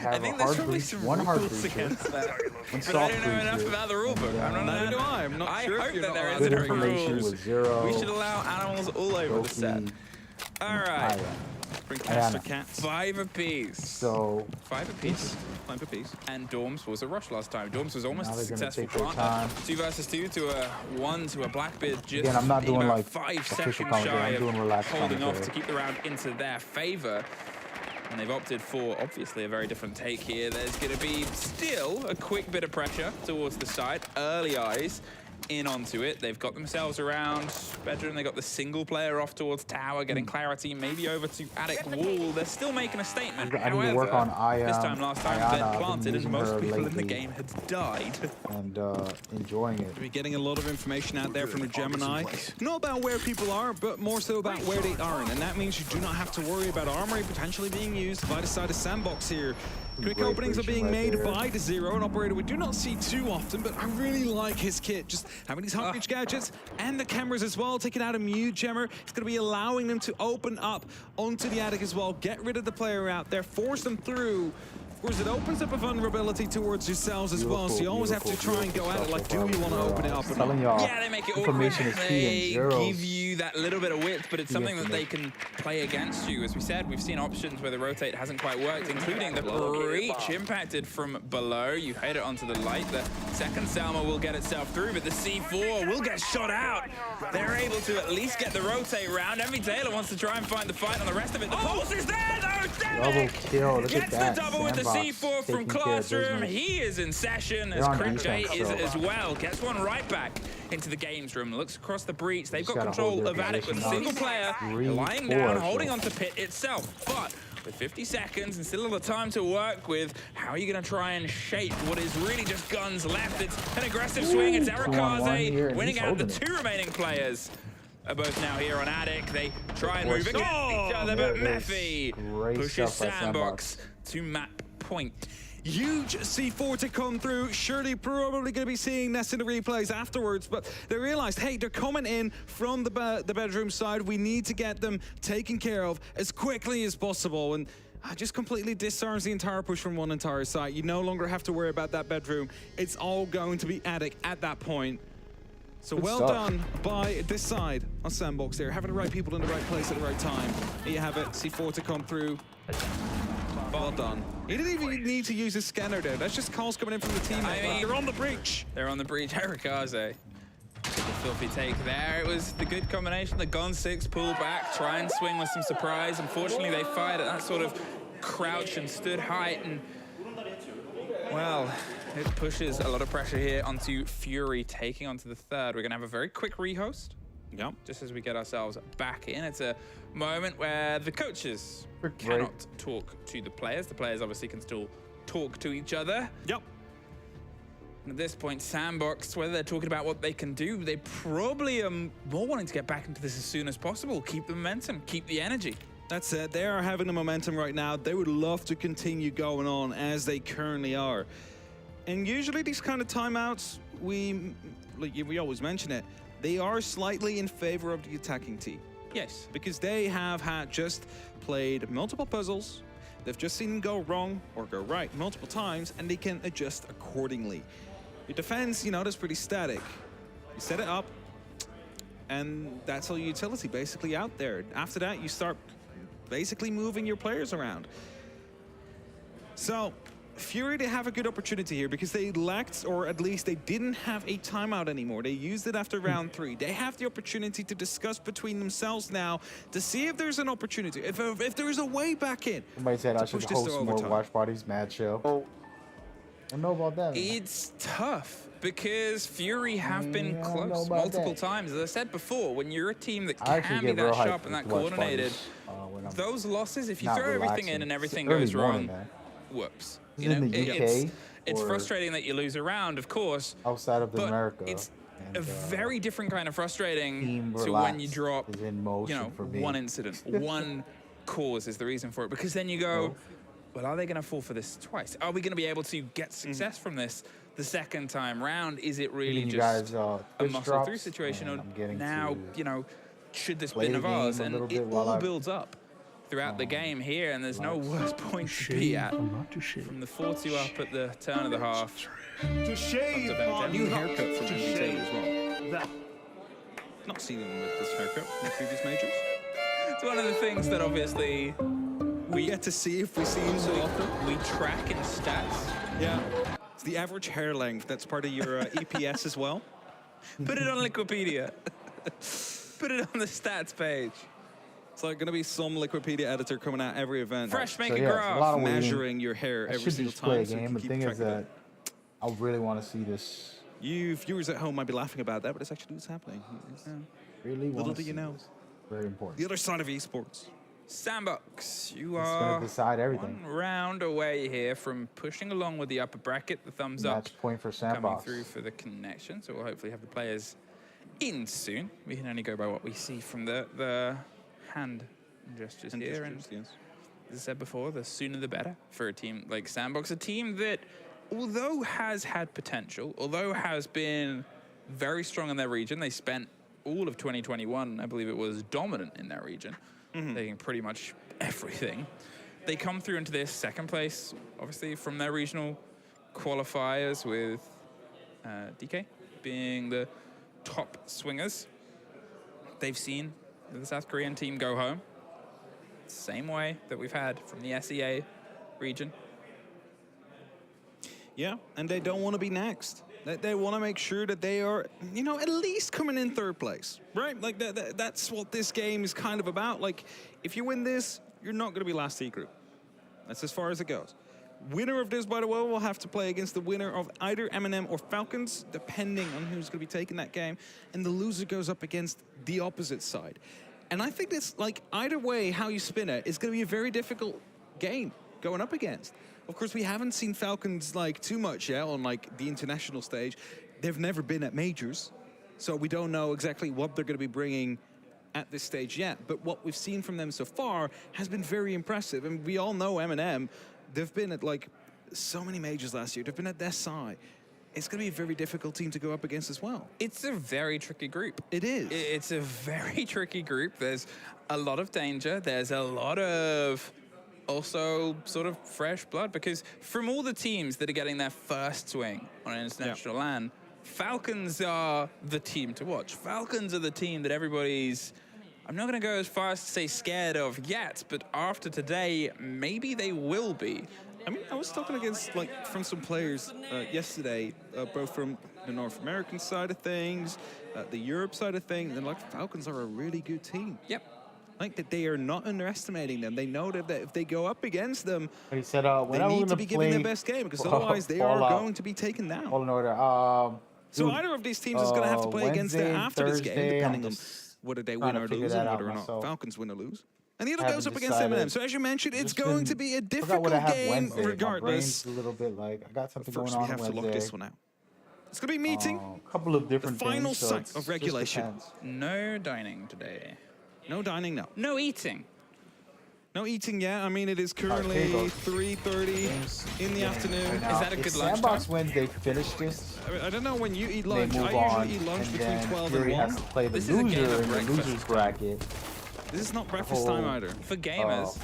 I think there's probably some rules against that. But I don't know enough about the rulebook. Neither do I. I'm not sure. I hope that there good isn't information rules. We should allow animals all over the set. All right. Bring caster cats. 5 apiece. So 5 apiece. 5 apiece. And Dorms was a rush last time. Dorms was almost a they're successful gonna take their time. 2 versus 2 to a 1 to a Blackbeard. Just again, I'm not doing like 5 official seconds commentary. shy I'm doing relaxed of holding commentary. off to keep the round into their favor. And they've opted for, obviously, a very different take here. There's going to be still a quick bit of pressure towards the side. Early eyes. in onto it. They've got themselves around bedroom. They got the single player off towards tower, getting clarity, maybe over to attic wall. They're still making a statement. I need to work on this time last time Ayana. bed I've been planted and using most her people in the lately game had died. and enjoying it. We're getting a lot of information out there from the Gemini. Not about where people are, but more so about where they aren't. And that means you do not have to worry about armory potentially being used by the side of Sandbox here. Quick openings are being made by the Zero, an operator we do not see too often, but I really like his kit. Just having these hot reach gadgets and the cameras as well, taking out a mute jammer. It's going to be allowing them to open up onto the attic as well, get rid of the player out there, force them through. Of course, it opens up a vulnerability towards yourselves as well, so you always have to try and go at it like, do we want to open it up or not? Yeah, they make it awkward. They give you that little bit of width, but it's something that they can play against you. As we said, we've seen options where the rotate hasn't quite worked, including the breach impacted from below. You hit it onto the light. The second Salma will get itself through, but the C4 will get shot out. They're able to at least get the rotate round. Envy Taylor wants to try and find the fight on the rest of it. The pulse is there, though! Double kill, look at that. Gets the double with the C4 from Classroom. He is in session, as Cryptay is as well. Gets one right back into the games room. Looks across the breach. They've got control of attic with a single player lying down, holding onto pit itself. But with 50 seconds and still a little time to work with, how are you going to try and shape what is really just guns left? It's an aggressive swing. It's Arakaze winning out the two remaining players. Are both now here on attic. They try and move against each other, but Mephi pushes Sandbox to map point. Huge C4 to come through. Surely probably going to be seeing this in the replays afterwards, but they realized, hey, they're coming in from the bedroom side. We need to get them taken care of as quickly as possible. And just completely disarms the entire push from one entire side. You no longer have to worry about that bedroom. It's all going to be attic at that point. So well done by this side on Sandbox there, having the right people in the right place at the right time. Here you have it, C4 to come through. Well done. He didn't even need to use his scanner there. That's just calls coming in from the team. I mean, they're on the breach. They're on the breach. Arakaze. The filthy take there. It was the good combination. The gun 6 pull back, try and swing with some surprise. Unfortunately, they fired at that sort of crouch and stood height, and well, it pushes a lot of pressure here onto Fury, taking onto the third. We're going to have a very quick rehost. Yep. Just as we get ourselves back in. It's a moment where the coaches cannot talk to the players. The players obviously can still talk to each other. Yep. And at this point, Sandbox, whether they're talking about what they can do, they probably are more wanting to get back into this as soon as possible. Keep the momentum, keep the energy. That's it. They are having the momentum right now. They would love to continue going on as they currently are. And usually these kind of timeouts, we always mention it, they are slightly in favor of the attacking team. Yes. Because they have just played multiple puzzles. They've just seen them go wrong or go right multiple times, and they can adjust accordingly. Your defense, that's pretty static. You set it up, and that's all your utility basically out there. After that, you start basically moving your players around. So Fury, they have a good opportunity here because they lacked, or at least they didn't have a timeout anymore. They used it after round 3. They have the opportunity to discuss between themselves now to see if there's an opportunity, if there's a way back in. Somebody said I should host more watch parties, mad chill. Oh, I don't know about that. It's tough because Fury have been close multiple times. As I said before, when you're a team that can be that sharp and that coordinated, those losses, if you throw everything in and everything goes wrong, whoops. It's frustrating that you lose a round, of course. Outside of America. It's a very different kind of frustrating to when you drop, one incident, one cause is the reason for it. Because then you go, well, are they going to fall for this twice? Are we going to be able to get success from this the second time round? Is it really just a muscle through situation? Or now, should this be Navarre's? And it all builds up throughout the game here, and there's no worse point to be at. From the 4-2 up at the turn of the half. To shave on new haircut from Envy Taylor as well. Not seen him with this haircut in previous majors. It's one of the things that obviously we get to see if we see him so often. We track in stats. Yeah. It's the average hair length. That's part of your EPS as well. Put it on Liquipedia. Put it on the stats page. It's like going to be some Liquipedia editor coming out every event. Fresh make a graph. Measuring your hair every single time. Game. The thing is that I really want to see this You viewers at home might be laughing about that, but it's actually what's happening. Really Little want do to you see know. this. Very important. The other side of esports. Sandbox, you It's are gonna decide everything. one round away here from pushing along with the upper bracket. The thumbs up Match point for coming Sandbox. through for the connection, so we'll hopefully have the players in soon. We can only go by what we see from the hand gestures here. And Yes. as I said before, the sooner the better for a team like Sandbox, a team that, although has had potential, although has been very strong in their region, they spent all of 2021, I believe it was, dominant in their region, taking pretty much everything. They come through into this second place, obviously from their regional qualifiers, with DK being the top swingers. They've seen the South Korean team go home, same way that we've had from the SEA region. Yeah, and they don't want to be next. They want to make sure that they are, you know, at least coming in third place, right? Like that's what this game is kind of about. Like, if you win this, you're not going to be last C group. That's as far as it goes. Winner of this, by the way, will have to play against the winner of either M&M or Falcons, depending on who's going to be taking that game. And the loser goes up against the opposite side. And I think that's, like, either way, how you spin it, it's going to be a very difficult game going up against. Of course, we haven't seen Falcons, like, too much yet on, like, the international stage. They've never been at majors, so we don't know exactly what they're going to be bringing at this stage yet. But what we've seen from them so far has been very impressive. And we all know M&M, they've been at, like, so many majors last year. They've been at SI. It's going to be a very difficult team to go up against as well. It's a very tricky group. It is. It's a very tricky group. There's a lot of danger. There's a lot of also sort of fresh blood, because from all the teams that are getting their first swing on an international LAN, Falcons are the team to watch. Falcons are the team that everybody's, I'm not going to go as far as to say scared of yet, but after today, maybe they will be. I mean, I was talking against, like, from some players yesterday, both from the North American side of things, the Europe side of things, and, like, Falcons are a really good team. Yep. Like, that they are not underestimating them. They know that if they go up against them, He said, they need to be giving their best game, because otherwise they are going to be taken down. All in order. So either of these teams is going to have to play against it after this game, Thursday, depending on whether they win or lose, and whether or not Falcons win or lose. And the other goes up against M&M. So as you mentioned, it's going to be a difficult game regardless. A little bit like I got something First, going on we have to lock Wednesday. this one out. It's going to be meeting A couple of the different final things, so sight it's of just regulation. depends. No dining today. No dining, no. No eating. No eating yet. I mean, it is currently here you go. 3:30 in the afternoon. Right Is now, that a if good lunch Sandbox time? wins, they finish this. I mean, I don't know when you eat They lunch. move I on, usually eat lunch and between then 12 Fury and 1. has to play the This is a game loser of in the breakfast. losers bracket. This is not breakfast time either. For gamers.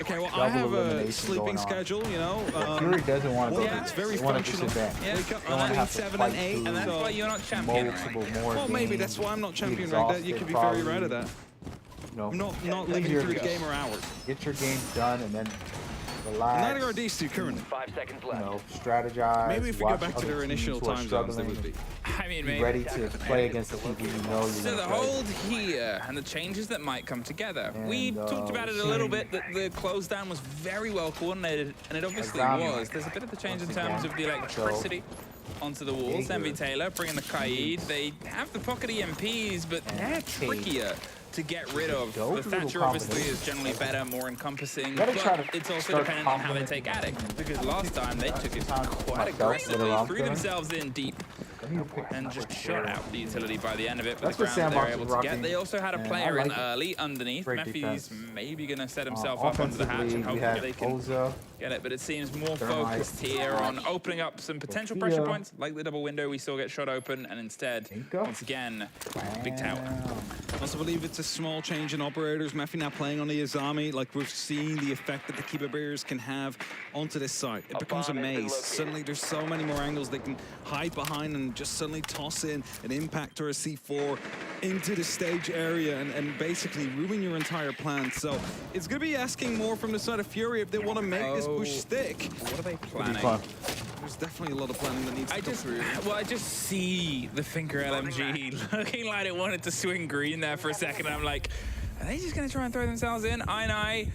Okay, well, I Double have a elimination sleeping going on. schedule, you know. Fury doesn't want to Well, go. it's very they want to functional. disadvantage. Yeah. Wake up They don't want to between have to 7 fight and 8. through And that's why you're not champion, right? multiple more Well, maybe games, that's why I'm not be champion right there. You could be very exhausted, right at that. You know, I'm not get living your- through the gamer hours. Get your game done and then relax. Neither are these two currently. 5 seconds You left. know, strategize. Maybe if we go watch back to other their teams initial who are time zones, they struggling, would be. I mean, be maybe. ready to play against the people you know you're So gonna the play. hold here and the changes that might come together. We And, talked about it a little bit, that the close down was very well coordinated, and it obviously Azami. was. There's a bit of the change in Once terms again. of the electricity onto the walls. Jaeger. Envy Taylor bringing the Kaid. They have the pocket EMPs, but they're trickier to get rid of. Dope The little Thatcher obviously combination. is generally better, more encompassing, Gotta try but to it's also start dependent on how they complimenting take Attic, because last time they took it Myself, quite little aggressively, off threw there. themselves in deep, I need to pick and up just with shut Fury. out the utility by the end of it. But That's the what ground they're Sandbox able is to get. rocking, They also had a and player I in like it. early underneath. Great Mephi's defense. maybe going to set himself up under the hatch, Offensively, and we hopefully have they can Oza. get it. But it seems more Thermite. focused here on opening up some potential Sophia. pressure points, like the double window we saw get shot open, and instead, Inca. once again, big tower. Wow. I also believe it's a small change in operators. Mephi now playing on the Azami. Like, we've seen the effect that the keeper barriers can have onto this site. It becomes a bomb has been maze. located. Suddenly there's so many more angles they can hide behind and just suddenly toss in an impact or a C4 into the stage area and basically ruin your entire plan. So it's going to be asking more from the side of Fury if they want to make this push stick. What are they Pretty planning? fun. There's definitely a lot of planning that needs to come through. I just see the Finker LMG looking like it wanted to swing green there for a second. I'm like, are they just gonna try and throw themselves in? I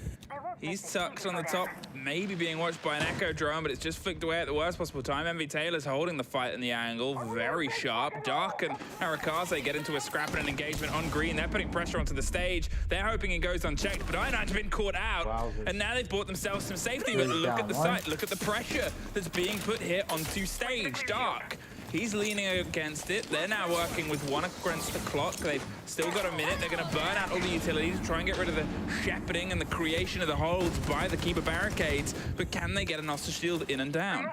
He's tucked on the top, maybe being watched by an Echo drone, but it's just flicked away at the worst possible time. MV Taylor's holding the fight in the angle, very sharp. Dark and Arakaze get into a scrap and an engagement on green. They're putting pressure onto the stage. They're hoping it goes unchecked, but I9's been caught out, and now they've bought themselves some safety. But look at the site, look at the pressure that's being put here onto stage. Dark. He's leaning against it. They're now working with one against the clock. They've still got a minute. They're going to burn out all the utilities, try and get rid of the shepherding and the creation of the holds by the keeper barricades. But can they get an Oster Shield in and down?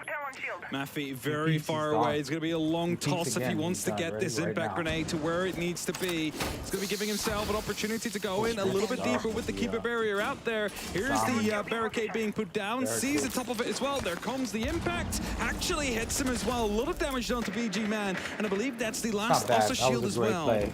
Maffy very far away. It's going to be a long toss if he wants to get this impact grenade to where it needs to be. He's going to be giving himself an opportunity to go in a little bit deeper with the keeper barrier out there. Here's the barricade being put down. Sees the top of it as well. There comes the impact. Actually hits him as well. A lot of damage done to BG Man. And I believe that's the last Oster Shield as well.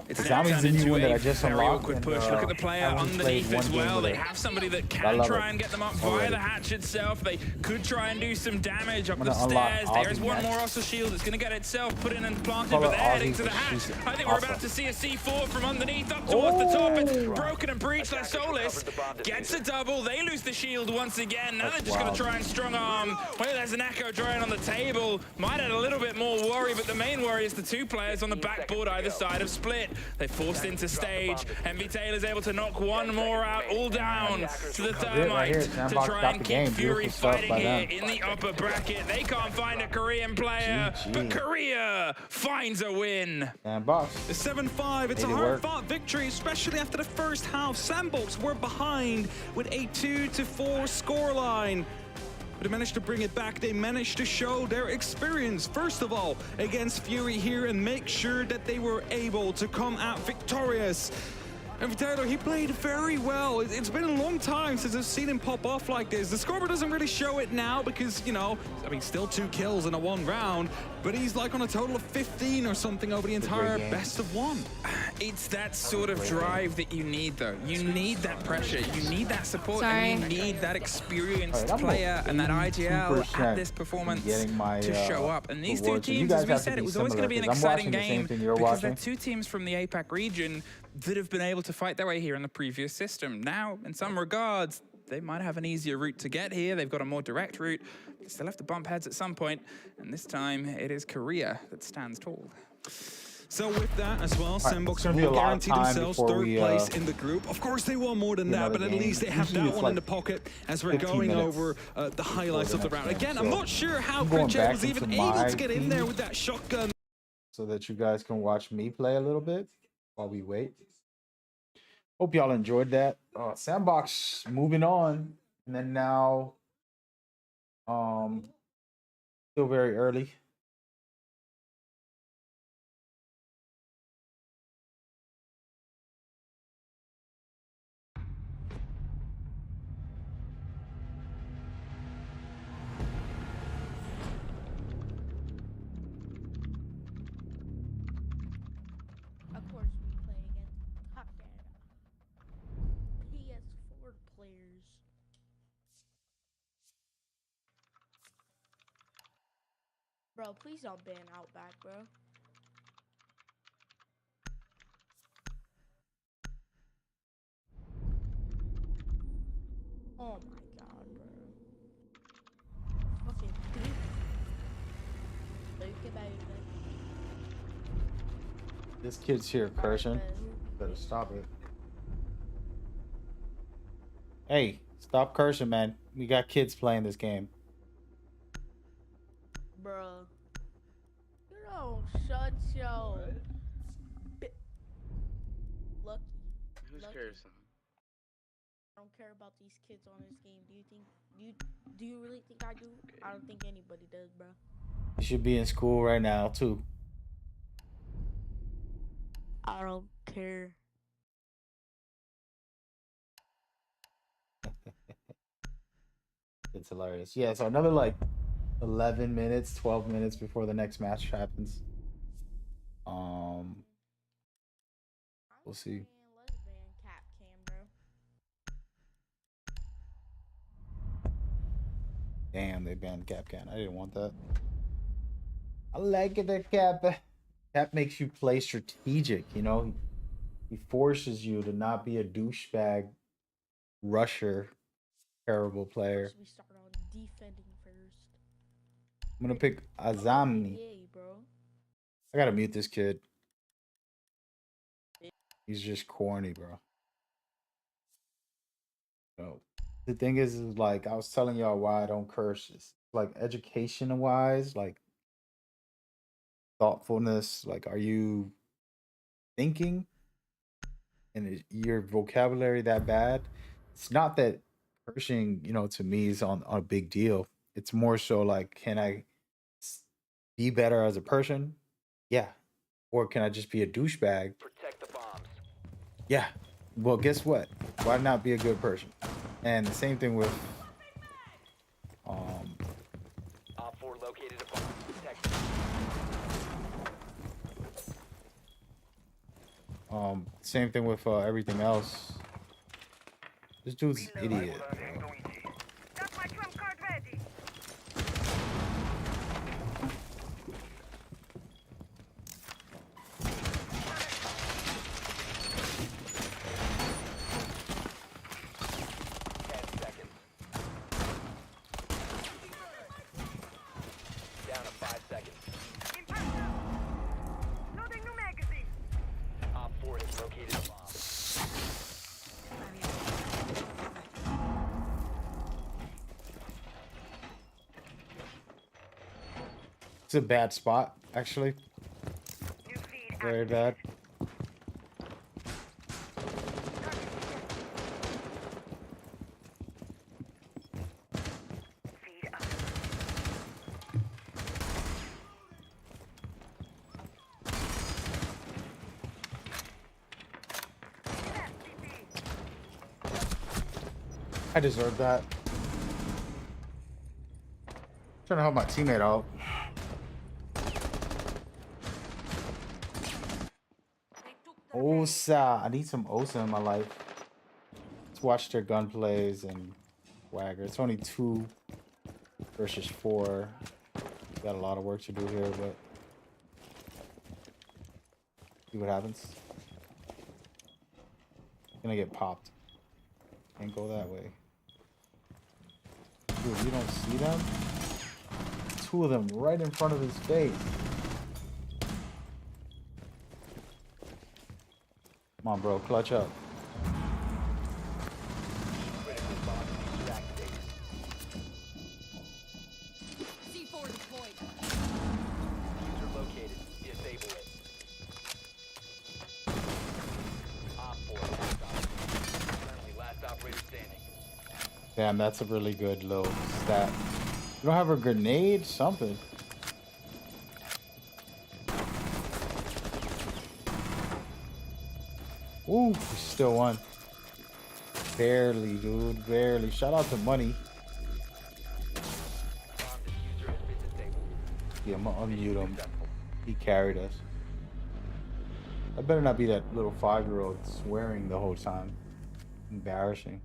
It's now turned into a very awkward push. Look at the player underneath as well. They have somebody that can try and get them up via the hatch itself. They could try and do some damage up the stairs. There's one more Oster Shield. It's going to get itself put in and planted, but they're heading to the hatch. I think we're about to see a C4 from underneath up towards the top. It's broken and breached. La Solis gets a double. They lose the shield once again. Now they're just going to try and strong arm. Well, there's an Echo drone on the table. Might add a little bit more worry, but the main worry is the two players on the backboard either side of Split. They forced into stage. MV Taylor's able to knock one more out, all down to the thermite to try and keep Fury fighting here in the upper bracket. They can't find a Korean player, but Korea finds a win. Sandbox. 7-5, it's a hard-fought victory, especially after the first half. Sandbox were behind with a 2-4 scoreline. But they managed to bring it back. They managed to show their experience, first of all, against Fury here and make sure that they were able to come out victorious. And Taylor, he played very well. It's been a long time since I've seen him pop off like this. The scoreboard doesn't really show it now because, you know, I mean, still 2 kills in a 1 round, but he's like on a total of 15 or something over the entire best of 1. It's that sort of drive that you need, though. You need that pressure, you need that support, and you need that experienced player and that IGL at this performance to show up. And these two teams, as we said, it was always going to be an exciting game because they're two teams from the APAC region that have been able to fight their way here in the previous system. Now, in some regards, they might have an easier route to get here. They've got a more direct route. They still have to bump heads at some point, and this time it is Korea that stands tall. So with that as well, Sandbox will guarantee themselves 3rd place in the group. Of course, they want more than that, but at least they have that one in the pocket as we're going over the highlights of the round. Again, I'm not sure how Cringe was even able to get in there with that shotgun. So that you guys can watch me play a little bit while we wait. Hope y'all enjoyed that. Sandbox moving on, and then now, still very early. Of course, we play against Top Canada. PS4 players. Bro, please don't ban Outback, bro. Oh my god, bro. Okay, Luke about it. This kid's here cursing. Better stop it. Hey, stop cursing, man. We got kids playing this game. Bruh. You don't shut your... Lucky. Who's cursing? I don't care about these kids on this game. Do you really think I do? I don't think anybody does, bro. You should be in school right now, too. I don't care. It's hilarious. Yeah, so another like 11 minutes, 12 minutes before the next match happens. We'll see. Let's ban Cap Cam, bro. Damn, they banned Capcan. I didn't want that. I like it that Cap makes you play strategic, you know? He forces you to not be a douchebag rusher Terrible player. First we start on defending first. I'm gonna pick Azami. Yay, bro. I gotta mute this kid. He's just corny, bro. No. The thing is like I was telling y'all why I don't curse. It's like education wise, like thoughtfulness. Like, are you thinking? And is your vocabulary that bad? It's not that cursing, to me is on a big deal. It's more so like, can I be better as a person? Yeah. Or can I just be a douchebag? Protect the bombs. Yeah. Well, guess what? Why not be a good person? And the same thing with Op 4 located a bomb. Protect it. same thing with everything else. This dude's an idiot. Bro. Got my trump card ready. Down to 5 seconds. Impactor. Loading new magazine. Op 4 has located a bomb. It's a bad spot, actually. New feed Very bad. feed up. I deserve that. Trying to help my teammate out. Osa. I need some Osa in my life. Let's watch their gunplays and Swagger. It's only 2 versus 4. Got a lot of work to do here, but see what happens. Gonna get popped. Can't go that way. Dude, you don't see them? 2 of them right in front of his face. Come on, bro. Clutch up. Critical bomb is activated. C4 deployed. User located. Disable it. Op 4 last op. Currently last operator standing. Damn, that's a really good little stat. You don't have a grenade? Something. Ooh, we still won. Barely, dude. Barely. Shout out to Money. Bomb diffuser has been disabled. Yeah, I'm gonna unmute him. He carried us. I better not be that little 5-year-old swearing the whole time. Embarrassing.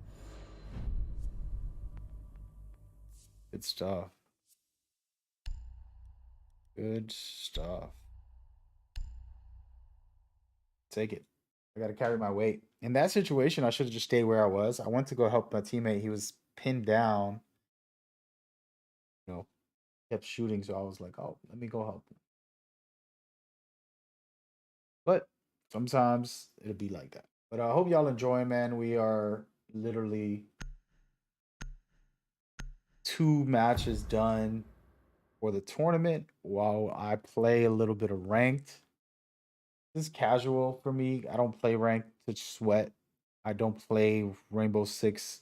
Good stuff. Good stuff. Take it. I gotta carry my weight. In that situation, I should have just stayed where I was. I went to go help my teammate. He was pinned down. Kept shooting, so I was like, oh, let me go help him. But sometimes it'll be like that. But I hope y'all enjoy, man. We are literally 2 matches done for the tournament while I play a little bit of ranked. This is casual for me. I don't play ranked to sweat. I don't play Rainbow Six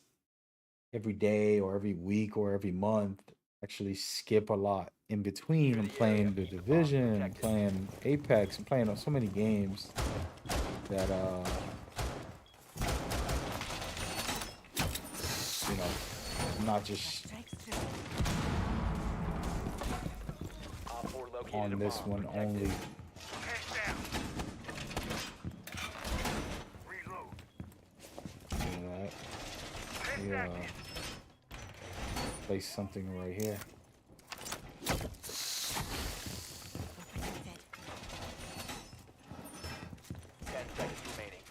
every day or every week or every month. Actually skip a lot in between. I'm playing the Division, I'm playing Apex, I'm playing on so many games that I'm not just Op 4 located on a this bomb. one Protect only. it. Head down. Reload. That. Head Yeah. active. Place something right here. 10 seconds remaining.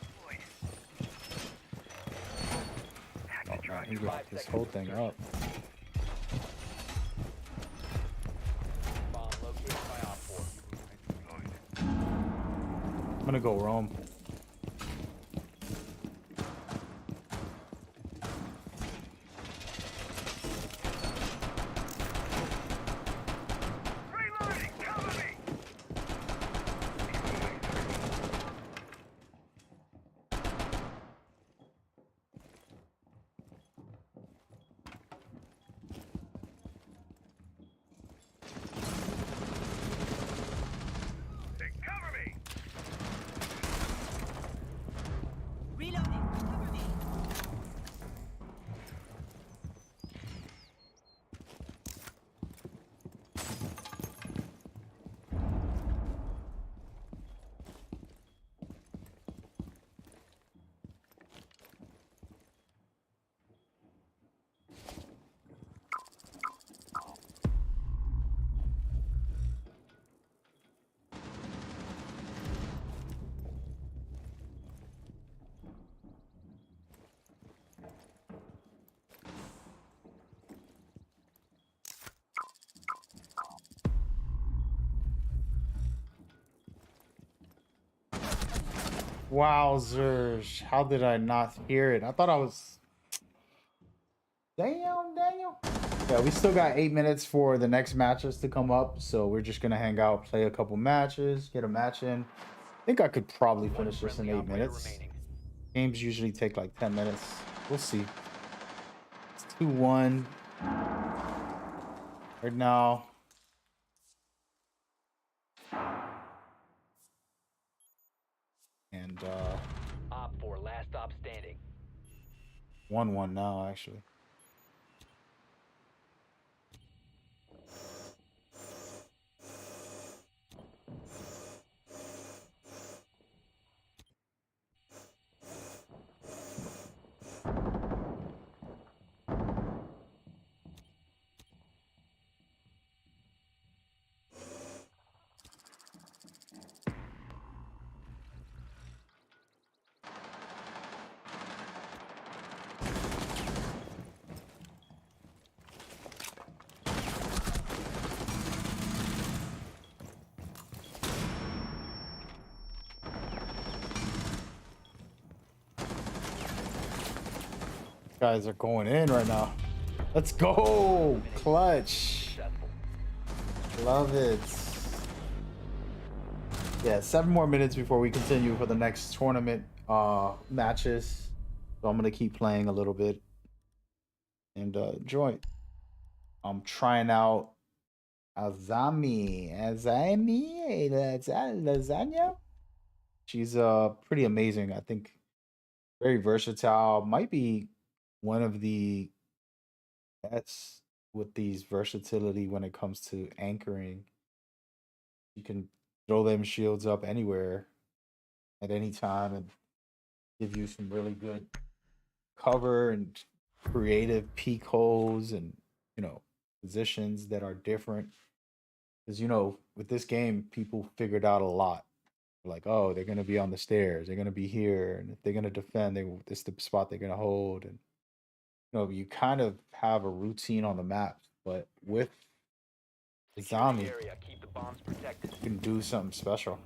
Package Oh, right. he left. this whole thing up. Bomb located by Op 4. I'm gonna go roam. Reloading! Cover me! Hey, cover me! Reloading. Cover me. Wowzers. How did I not hear it? I thought I was... Damn, Daniel. Yeah, we still got 8 minutes for the next matches to come up. So we're just going to hang out, play a couple matches, get a match in. I think I could probably finish this in 8 minutes. Games usually take like 10 minutes. We'll see. It's 2-1. Right now. And Op 4, last stop standing. 1-1 now, actually. Guys are going in right now. Let's go. Clutch. Love it. Yeah, 7 more minutes before we continue for the next tournament matches. So I'm gonna keep playing a little bit and enjoy. I'm trying out lasagna. She's pretty amazing. I think very versatile. Might be one of the best with these versatility when it comes to anchoring. You can throw them shields up anywhere at any time and give you some really good cover and creative peek holes and, you know, positions that are different. Because, you know, with this game, people figured out a lot. Like, oh, they're going to be on the stairs. They're going to be here. And if they're going to defend, this is the spot they're going to hold. And, you know, you kind of have a routine on the map. But with Zami, Area, keep the bombs protected. you can do something special.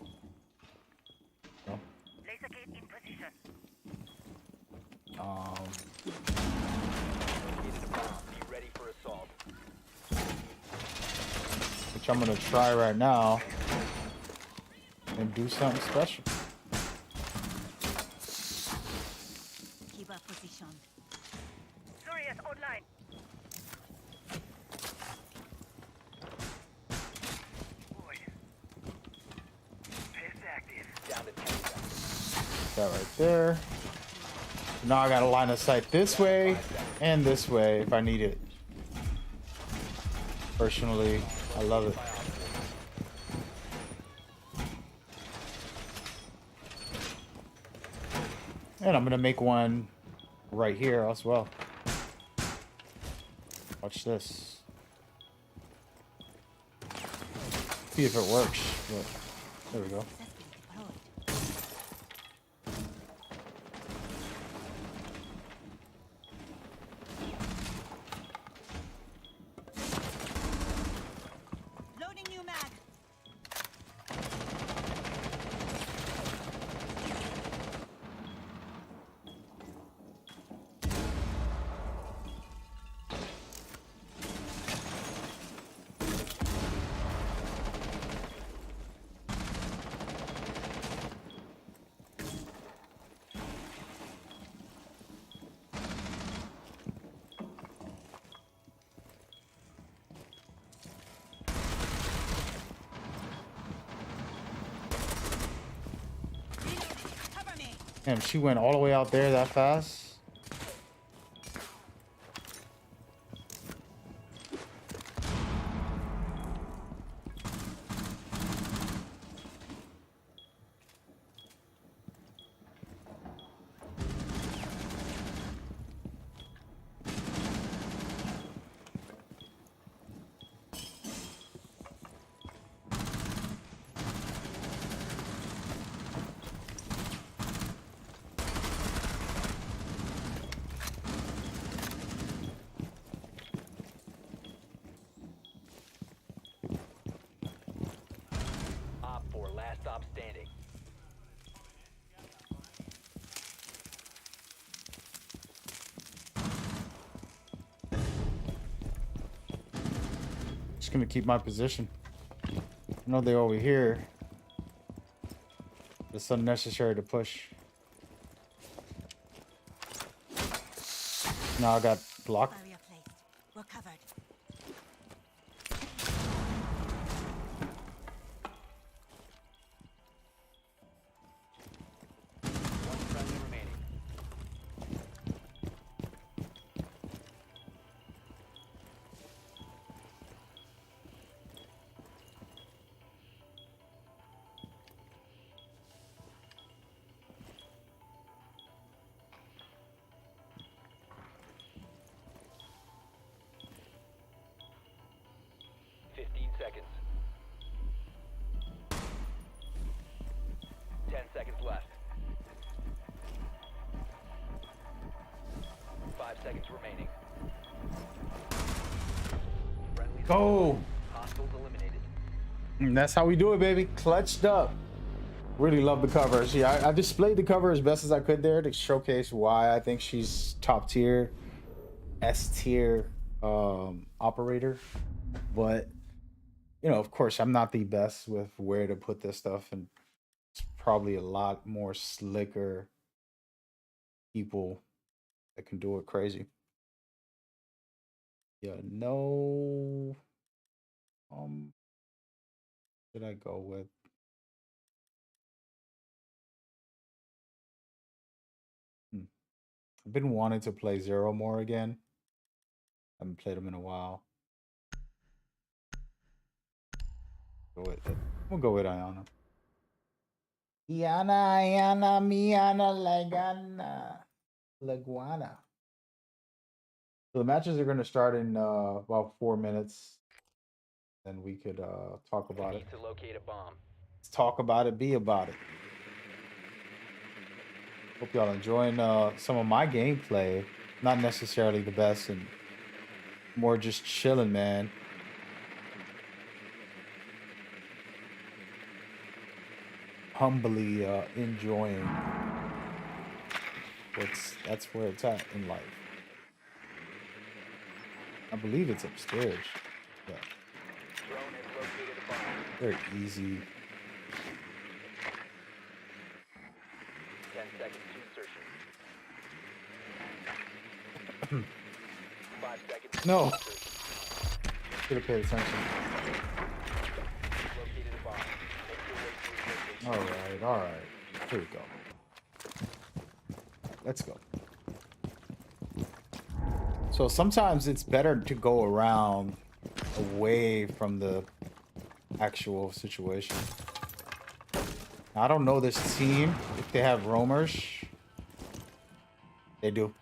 You know? Laser gate in position. Located a bomb. Be ready for assault. Which I'm going to try right now. And do something special. Keep up position. Sirius online. Boy. Test active. Down to 10 seconds. That right there. Now I got a line of sight this way and this way if I need it. Personally, I love it. And I'm gonna make one right here as well. Watch this. See if it works. But there we go. Damn, she went all the way out there that fast. Op 4, last stop standing. Just gonna keep my position. I know they're over here. It's unnecessary to push. Now I got blocked. Barrier placed. We're covered. 1 friendly remaining. Seconds. 10 seconds left. 5 seconds remaining. Friendly Go! hostiles eliminated. And that's how we do it, baby. Clutched up. Really love the covers. Yeah, I displayed the cover as best as I could there to showcase why I think she's top tier, S tier operator. But you know, of course, I'm not the best with where to put this stuff, and it's probably a lot more slicker people that can do it crazy. Yeah, no. Should I go with? I've been wanting to play Zero more again. Haven't played them in a while. Go with it. We'll go with Ayana. Ayana, Miana, Lagana, Laguana. So the matches are going to start in about 4 minutes. Then we could talk about it. Need to locate a bomb. Let's talk about it, be about it. Hope y'all enjoying some of my gameplay. Not necessarily the best, and more just chilling, man. Humbly enjoying that's where it's at in life. I believe it's upstairs. Yeah. Drone has located a bomb. Very easy. 10 seconds to insertion. 5 seconds. No. To insertion. Should have paid attention. Located a bomb. Make your way to its location. All right. Here we go. Let's go. So sometimes it's better to go around away from the actual situation. Now, I don't know this team, if they have roamers. They do.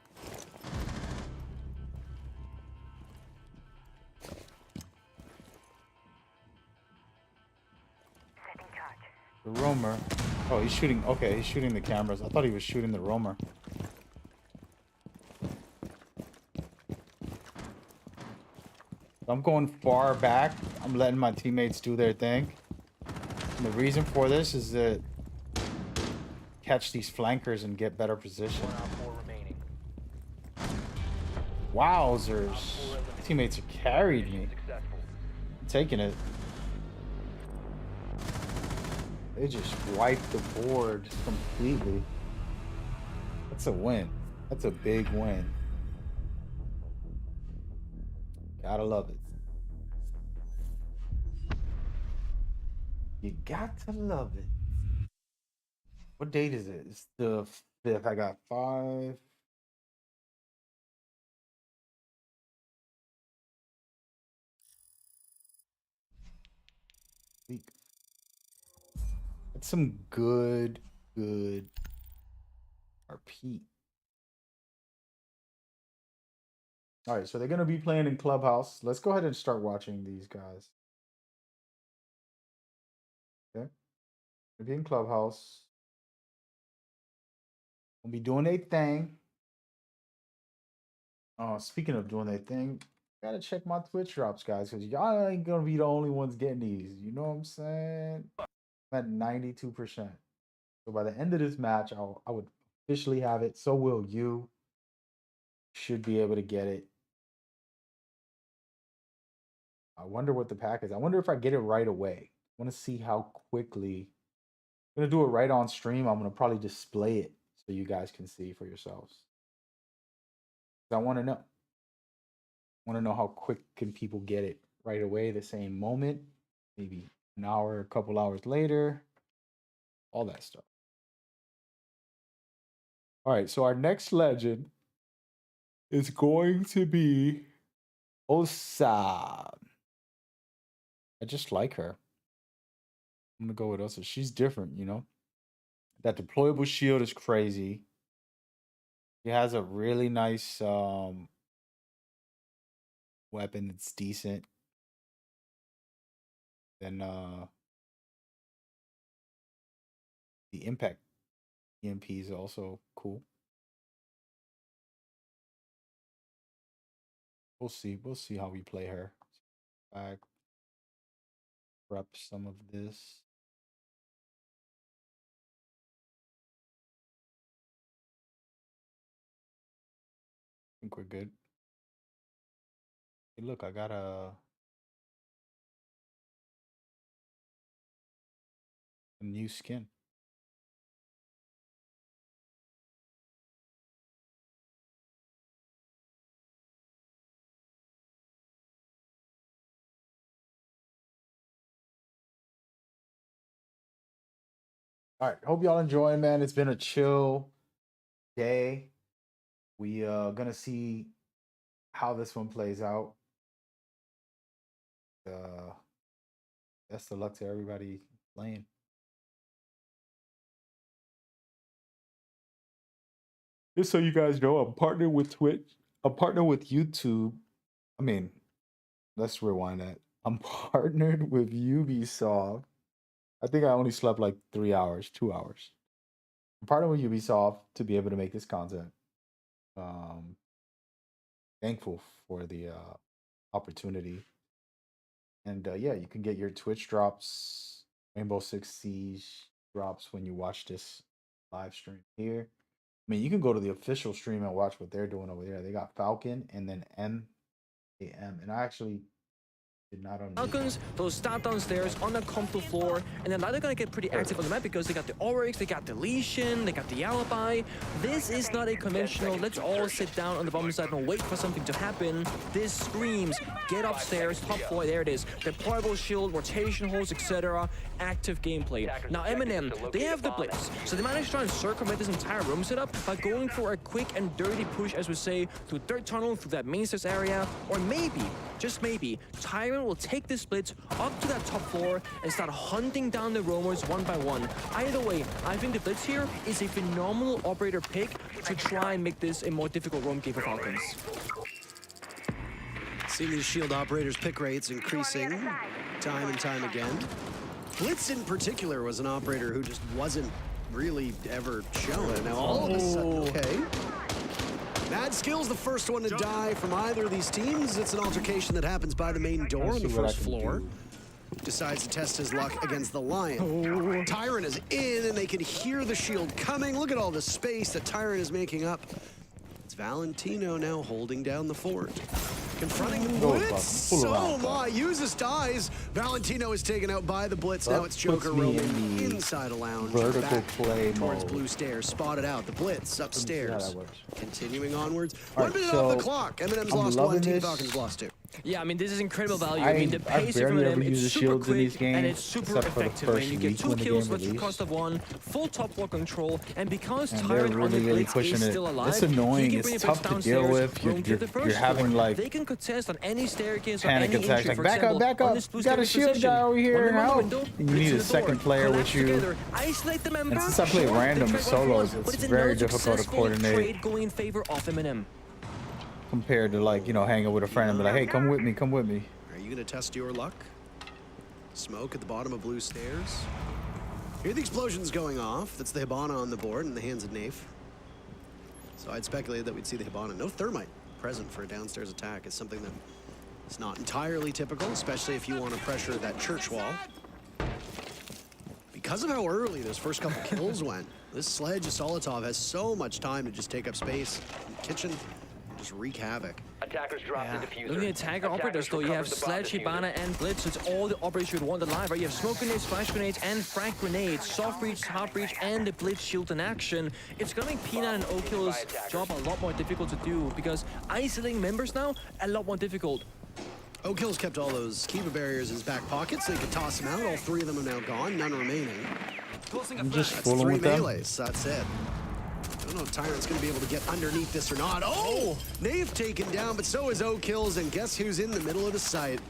Setting charge. The roamer. Oh, he's shooting. Okay, he's shooting the cameras. I thought he was shooting the roamer. I'm going far back. I'm letting my teammates do their thing. And the reason for this is that catch these flankers and get better position. 1 on 4 remaining. Wowzers. Teammates have carried me. Successful. I'm taking it. They just wiped the board completely. That's a win. That's a big win. Gotta love it. You got to love it. What date is it? It's the If I got 5. That's some good RP. All right, so they're gonna be playing in Clubhouse. Let's go ahead and start watching these guys. Okay, they'll be in Clubhouse. We'll be doing their thing. Speaking of doing their thing, gotta check my Twitch drops, guys, because y'all ain't gonna be the only ones getting these. You know what I'm saying? I'm at 92%. So by the end of this match, I would officially have it. So will you. Should be able to get it. I wonder what the pack is. I wonder if I get it right away. I want to see how quickly. I'm going to do it right on stream. I'm going to probably display it so you guys can see for yourselves. I want to know. I want to know how quick can people get it right away, the same moment, maybe an hour, a couple hours later, all that stuff. All right, so our next legend is going to be Osa. I just like her. I'm gonna go with Osa. She's different, you know. That deployable shield is crazy. She has a really nice weapon that's decent. Then the impact EMP is also cool. We'll see. We'll see how we play her. Back. Prep some of this. I think we're good. Hey, look, I got a new skin. All right, hope y'all enjoying, man. It's been a chill day. We gonna see how this one plays out. Best of luck to everybody playing. Just so you guys know, I'm partnered with Twitch. I'm partnered with YouTube. I mean, let's rewind that. I'm partnered with Ubisoft. I think I only slept like 3 hours, 2 hours. I'm partnered with Ubisoft to be able to make this content. Thankful for the opportunity. And yeah, you can get your Twitch drops, Rainbow Six Siege drops when you watch this live stream here. I mean, you can go to the official stream and watch what they're doing over there. They got Falcon and then MAM. And I actually did not understand. Falcons, they'll start downstairs on the compo floor, and then now they're gonna get pretty active on the map because they got the Oryx, they got Deletion, they got the Alibi. This is not a conventional, let's all sit down on the bottom side and wait for something to happen. This screams, get upstairs, top floor, there it is. Deployable shield, rotation holes, etc. Active gameplay. Now M&M, they have the Blitz, so they managed to try and circumvent this entire room setup by going for a quick and dirty push, as we say, through third tunnel, through that main stairs area, or maybe, just maybe, Tyrant will take the split up to that top floor and start hunting down the roamers one by one. Either way, I think the Blitz here is a phenomenal operator pick to try and make this a more difficult roam game for Falcons. See these shield operators' pick rates increasing time and time again. Blitz in particular was an operator who just wasn't really ever shown. Now all of a sudden, okay. Mad Skill's the first one to die from either of these teams. It's an altercation that happens by the main door on the first floor. Decides to test his luck against the Lion. Tyrant is in, and they can hear the shield coming. Look at all the space that Tyrant is making up. It's Valentino now holding down the fort. Confronting the Blitz. So my, Uses dies. Valentino is taken out by the Blitz. Now it's Joker roaming inside a lounge. Vertical play towards mode. blue stairs. Spotted out. The Blitz upstairs. Continuing onwards. All 1 minute right, off so the clock. M&M's I'm lost loving 1, Team this. Falcons lost 2. Yeah, I mean, this is incredible value. I mean, the I pace barely from ever them, use the it's super shields in these quick games, and it's super except for the effective. I mean, first you get week 2 when the kills game with the released. cost of 1, full top wall control, and because And they're Tyrant on the really Blitz pushing is it. still alive, It's he annoying. can bring It's it tough to deal downstairs, with. roam to the first You're having floor. like They can contest on any staircase or panic any attacks. entry. Like For back example, up, back on up. this blue You got a staircase shield position. guy over One here. room on the Help! window, You Blitz need in a the second door, player with collapse you. together, isolate the member. And since I play short, random they trade solos, 1v1, but it's another very difficult to successful coordinate. trade going in favor of Eminem. Compared to like, you know, hanging with a friend and be like, hey, come with me, come with me. Are you going to test your luck? Smoke at the bottom of blue stairs. Hear the explosions going off. That's the Hibana on the board in the hands of Nafe. So I'd speculated that we'd see the Hibana. No thermite present for a downstairs attack. It's something that is not entirely typical, especially if you want to pressure that church wall. Because of how early those first couple kills went, this Sledge of Solotov has so much time to just take up space in the kitchen and just wreak havoc. Attackers drop the diffuser. Looking at attacker operators though, you have Sledge, Hibana, and Blitz. So it's all the operators you would want alive, right? You have smoke grenades, flash grenades, and frag grenades, soft breach, hard breach, and the Blitz shield in action. It's gonna make P9 and Okill's job a lot more difficult to do because isolating members now, a lot more difficult. Okill's kept all those Kiva barriers in his back pockets. They could toss them out. All 3 of them are now gone, none remaining. I'm just That's fooling 3 with them. melees. That's it. I don't know if Tyrant's going to be able to get underneath this or not. Oh! Nave taken down, but so is O-Kills, and guess who's in the middle of the site?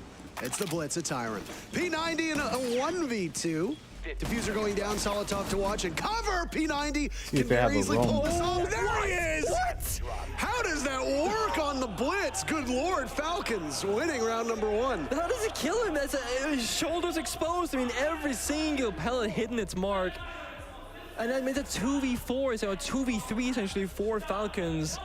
It's the Blitz of Tyrant. P90 in a 1v2. Diffuser going down, Solotov to watch and cover. P90 can very easily pull this off. There he is! What? How does that work on the Blitz? Good Lord, Falcons winning round number 1. How does it kill him? His shoulders exposed. I mean, every single pellet hitting its mark. And that means a 2v4, so a 2v3 essentially for Falcons.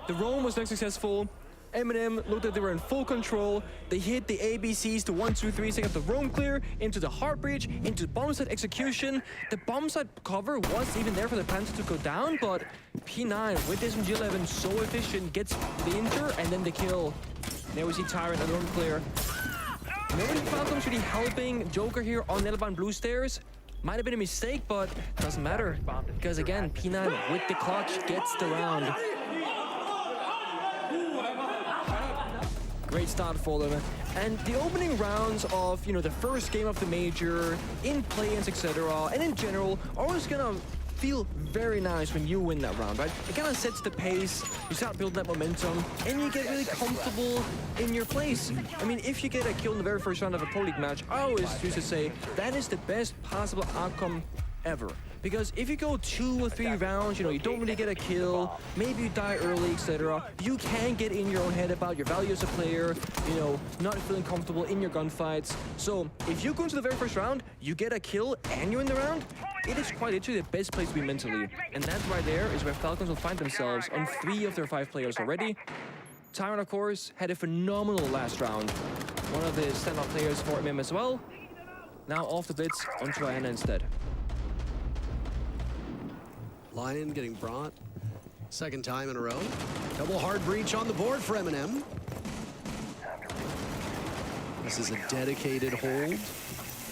The roam was not successful. Eminem looked like they were in full control. They hit the ABCs to 1, 2, 3, so they got the roam clear, into the hard breach, into bomb site execution. The bomb site cover was even there for the Panther to go down, but P9 with this G11 so efficient, gets the injure and then the kill. There we see Tyrant and roam clear. Nobody Falcons really helping Joker here on Elevon Blue Stairs. Might have been a mistake, but doesn't matter. Because again, P9 with the clutch gets the round. Great start for them. And the opening rounds of, you know, the first game of the major, in play-ins, etc., and in general, are always gonna feel very nice when you win that round, right? It kind of sets the pace, you start building that momentum, and you get really comfortable in your place. I mean, if you get a kill in the very first round of a Pro League match, I always used to say that is the best possible outcome ever. Because if you go 2 or 3 rounds, you know, you don't really get a kill, maybe you die early, etc., you can get in your own head about your value as a player, you know, not feeling comfortable in your gunfights. So if you go into the very first round, you get a kill and you're in the round, it is quite literally the best place to be mentally. And that right there is where Falcons will find themselves on 3 of their 5 players already. Tyrant, of course, had a phenomenal last round. One of the standout players for MM as well. Now off the Blitz onto Diana instead. Lion getting brought. Second time in a row. Double hard breach on the board for Eminem. This is a dedicated hold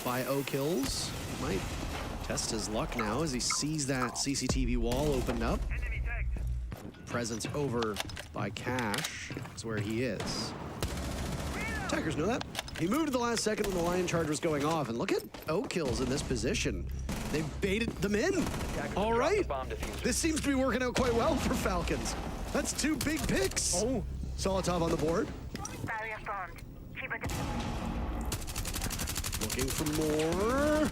by O-Kills. Might test his luck now as he sees that CCTV wall opened up. Presence over by Cash is where he is. Attackers know that. He moved at the last second when the Lion charge was going off, and look at O-Kills in this position. They baited them in. All right. This seems to be working out quite well for Falcons. That's 2 big picks. Oh. Solotov on the board. Barrier formed. Keep it. Looking for more.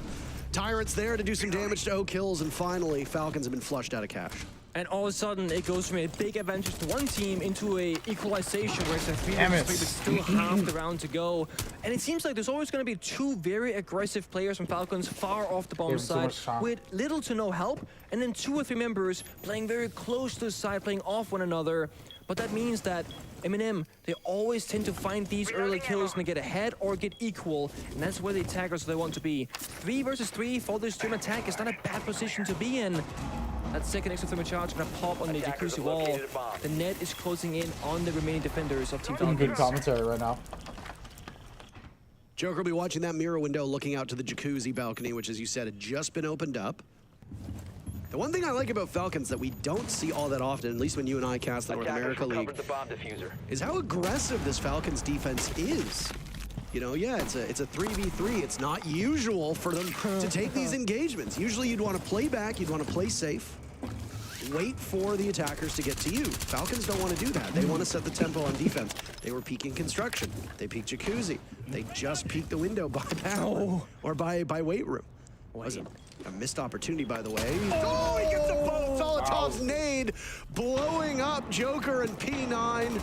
Tyrant's there to do some damage to O-Kills, and finally, Falcons have been flushed out of cash. And all of a sudden, it goes from a big advantage to one team into a equalization where it's a 3 versus 3, but still half the round to go. And it seems like there's always going to be 2 very aggressive players from Falcons far off the bomb side with little to no help, and then 2 or 3 members playing very close to the side, playing off one another. But that means that Eminem, they always tend to find these early kills and they get ahead or get equal, and that's where the attackers they want to be. 3 versus 3 for this stream attack is not a bad position to be in. That second extra thermal charge gonna pop on the jacuzzi wall. The net is closing in on the remaining defenders of Team Falcons. Good commentary right now. Joker will be watching that mirror window looking out to the jacuzzi balcony, which, as you said, had just been opened up. The one thing I like about Falcons that we don't see all that often, at least when you and I cast the North America League, the bomb diffuser. is how aggressive this Falcons defense is. You know, yeah, it's a 3v3. It's not usual for them to take these engagements. Usually you'd want to play back, you'd want to play safe, wait for the attackers to get to you. Falcons don't want to do that. They want to set the tempo on defense. They were peeking construction. They peeked jacuzzi. They just peeked the window by bathroom or by weight room. Was it a missed opportunity, by the way? Oh, he gets a boat! Solotov's nade blowing up Joker and P9.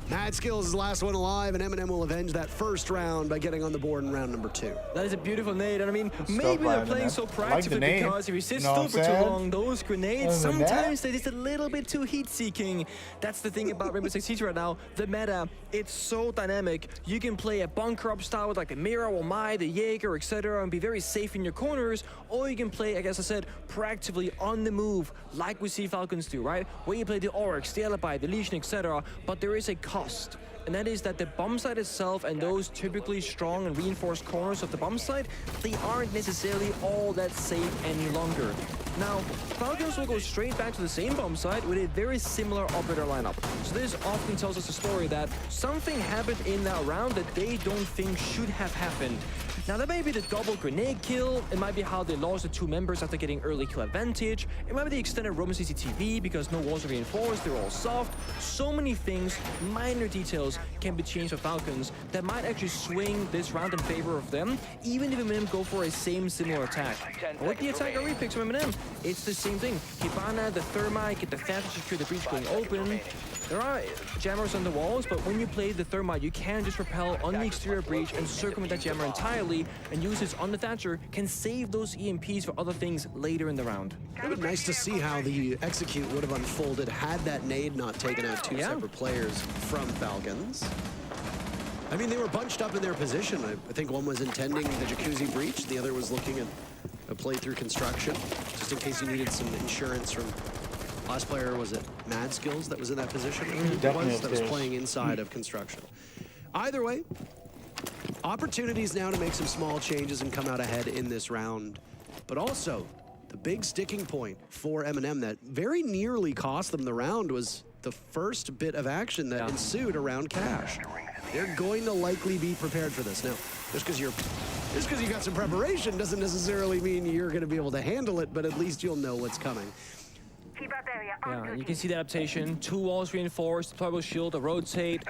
Mad Skills is the last one alive, and Eminem will avenge that first round by getting on the board in round number 2. That is a beautiful nade, and I mean, maybe they're playing so proactively because if you sit still for too long, those grenades, sometimes they're just a little bit too heat-seeking. That's the thing about Rainbow Six Siege right now. The meta, it's so dynamic. You can play a bunker up style with like the Mira or Mai, the Jaeger, etc., and be very safe in your corners, or you can play, I guess I said, proactively on the move, like we see Falcons do, right? Where you play the Oryx, the Alibi, the Legion, etc., but there is a cost. And that is that the bomb site itself and those typically strong and reinforced corners of the bomb site, they aren't necessarily all that safe any longer. Now, Falcons will go straight back to the same bomb site with a very similar operator lineup. So this often tells us a story that something happened in that round that they don't think should have happened. Now that may be the double grenade kill, it might be how they lost the 2 members after getting early kill advantage, it might be the extended Roman CCTV because no walls are reinforced, they're all soft. So many things, minor details can be changed for Falcons that might actually swing this round in favor of them, even if Eminem go for a similar attack. Or with the attack already picks from Eminem, it's the same thing. Hibana, the Thermite, get the Thatcher to secure the breach going open. There are jammers on the walls, but when you play the Thermite, you can just repel on the exterior breach and circumvent that jammer entirely, and use this on the Thatcher, can save those EMPs for other things later in the round. It would be nice to see how the execute would have unfolded had that nade not taken out 2 separate players from Falcons. I mean, they were bunched up in their position. I think one was intending the jacuzzi breach, the other was looking at a play through construction, just in case you needed some insurance from... Last player, was it Mad Skills that was in that position? That was playing inside of construction. Either way, opportunities now to make some small changes and come out ahead in this round. But also, the big sticking point for Eminem that very nearly cost them the round was the first bit of action that ensued around Cash. They're going to likely be prepared for this. Now, just because you got some preparation doesn't necessarily mean you're going to be able to handle it, but at least you'll know what's coming. Yeah, you can see the adaptation. 2 walls reinforced, deployable shield, a rotate.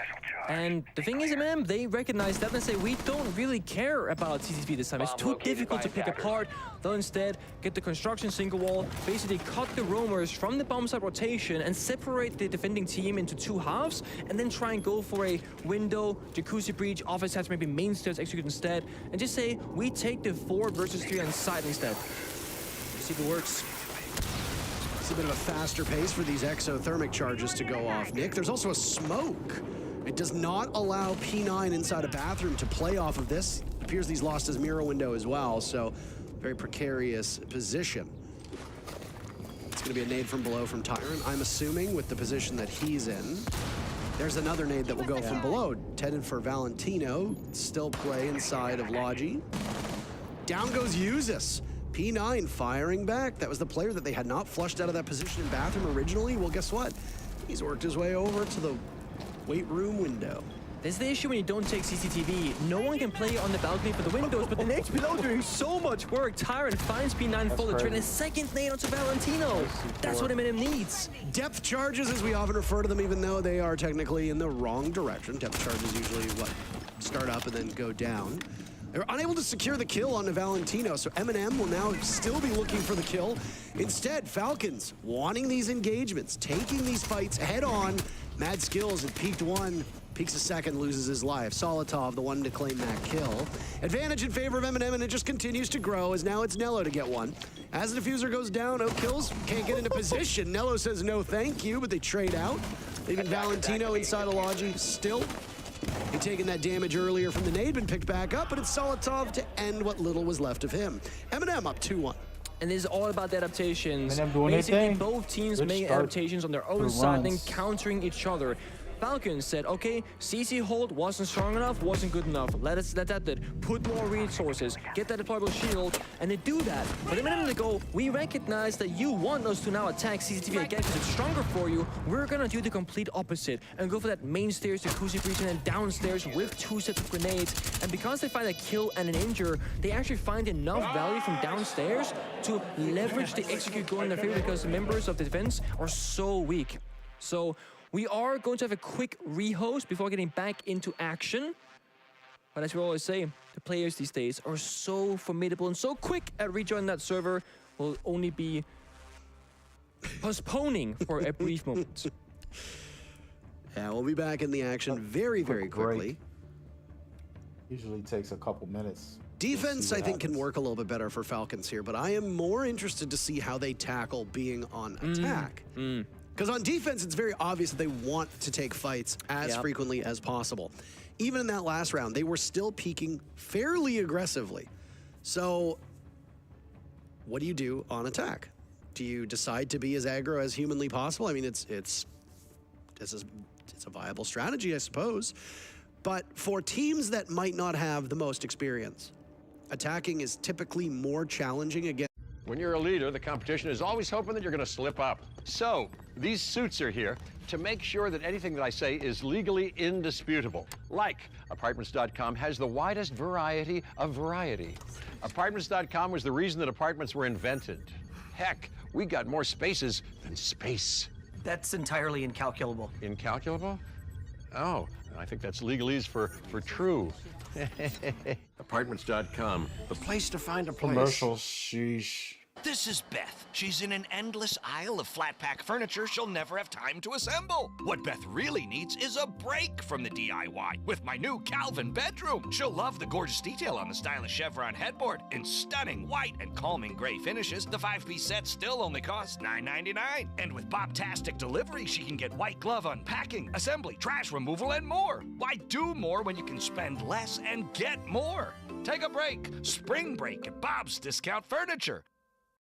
And the thing is, Eminem, they recognize that and say, we don't really care about CCTV this time. It's too difficult to pick apart. They'll instead get the construction single wall, basically cut the roamers from the bomb site rotation and separate the defending team into 2 halves, and then try and go for a window, jacuzzi breach, office hatch, maybe main stairs execute instead, and just say, we take the 4 versus 3 on site instead. See if it works. It's a bit of a faster pace for these exothermic charges to go off, Nick. There's also a smoke. It does not allow P9 inside a bathroom to play off of this. It appears he's lost his mirror window as well, so very precarious position. It's going to be a nade from below from Tyrant, I'm assuming, with the position that he's in. There's another nade that will go from below, headed for Valentino. Still play inside of Logi. Down goes Uzis. P9 firing back. That was the player that they had not flushed out of that position in bathroom originally. Well, guess what? He's worked his way over to the weight room window. This is the issue when you don't take CCTV. No one can play on the balcony for the windows, but the nades below doing so much work. Tyrant finds P9 full of trade, and a second nade onto Valentino. That's what Eminem needs. Depth charges, as we often refer to them, even though they are technically in the wrong direction. Depth charges usually, start up and then go down. They're unable to secure the kill on Valentino, so Eminem will now still be looking for the kill. Instead, Falcons wanting these engagements, taking these fights head on. Mad Skills had peaked 1, peaks a second, loses his life. Solotov, the one to claim that kill. Advantage in favor of Eminem, and it just continues to grow, as now it's Nello to get one. As the diffuser goes down, Oak kills, can't get into position. Nello says no thank you, but they trade out. Leaving Valentino inside of Logi still. He'd taken that damage earlier from the nade, been picked back up, but it's Solotov to end what little was left of him. Eminem up 2-1. And this is all about the adaptations. Eminem doing Basically, anything. both teams Good making start adaptations on their own for side, then runs. countering each other. Falcons said, okay, CC hold wasn't strong enough, wasn't good enough. Let that put more resources, get that deployable shield, and they do that. But a minute ago, we recognize that you want us to now attack CCTV again because it's stronger for you. We're gonna do the complete opposite and go for that main stairs, jacuzzi breach, and then downstairs with 2 sets of grenades. And because they find a kill and an injure, they actually find enough value from downstairs to leverage the execute going in their favor because the members of the defense are so weak. So we are going to have a quick rehost before getting back into action. But as we always say, the players these days are so formidable and so quick at rejoining that server, will only be postponing for a brief moment. Yeah, we'll be back in the action very, very quickly. Usually takes a couple minutes. Defense, I think, can work a little bit better for Falcons here, but I am more interested to see how they tackle being on attack. Because on defense, it's very obvious that they want to take fights as frequently as possible. Even in that last round, they were still peaking fairly aggressively. So what do you do on attack? Do you decide to be as aggro as humanly possible? I mean, it's a viable strategy, I suppose. But for teams that might not have the most experience, attacking is typically more challenging again. When you're a leader, the competition is always hoping that you're going to slip up. So, these suits are here to make sure that anything that I say is legally indisputable. Like, Apartments.com has the widest variety of variety. Apartments.com was the reason that apartments were invented. Heck, we got more spaces than space. That's entirely incalculable. Incalculable? Oh, I think that's legalese for true. Apartments.com, the place to find a place. Commercials, sheesh. This is Beth. She's in an endless aisle of flat pack furniture she'll never have time to assemble. What Beth really needs is a break from the DIY with my new Calvin bedroom. She'll love the gorgeous detail on the stylish chevron headboard. In stunning white and calming gray finishes, the 5-piece set still only costs $9.99. And with Bobtastic delivery, she can get white glove unpacking, assembly, trash removal, and more. Why do more when you can spend less and get more? Take a break. Spring break at Bob's Discount Furniture.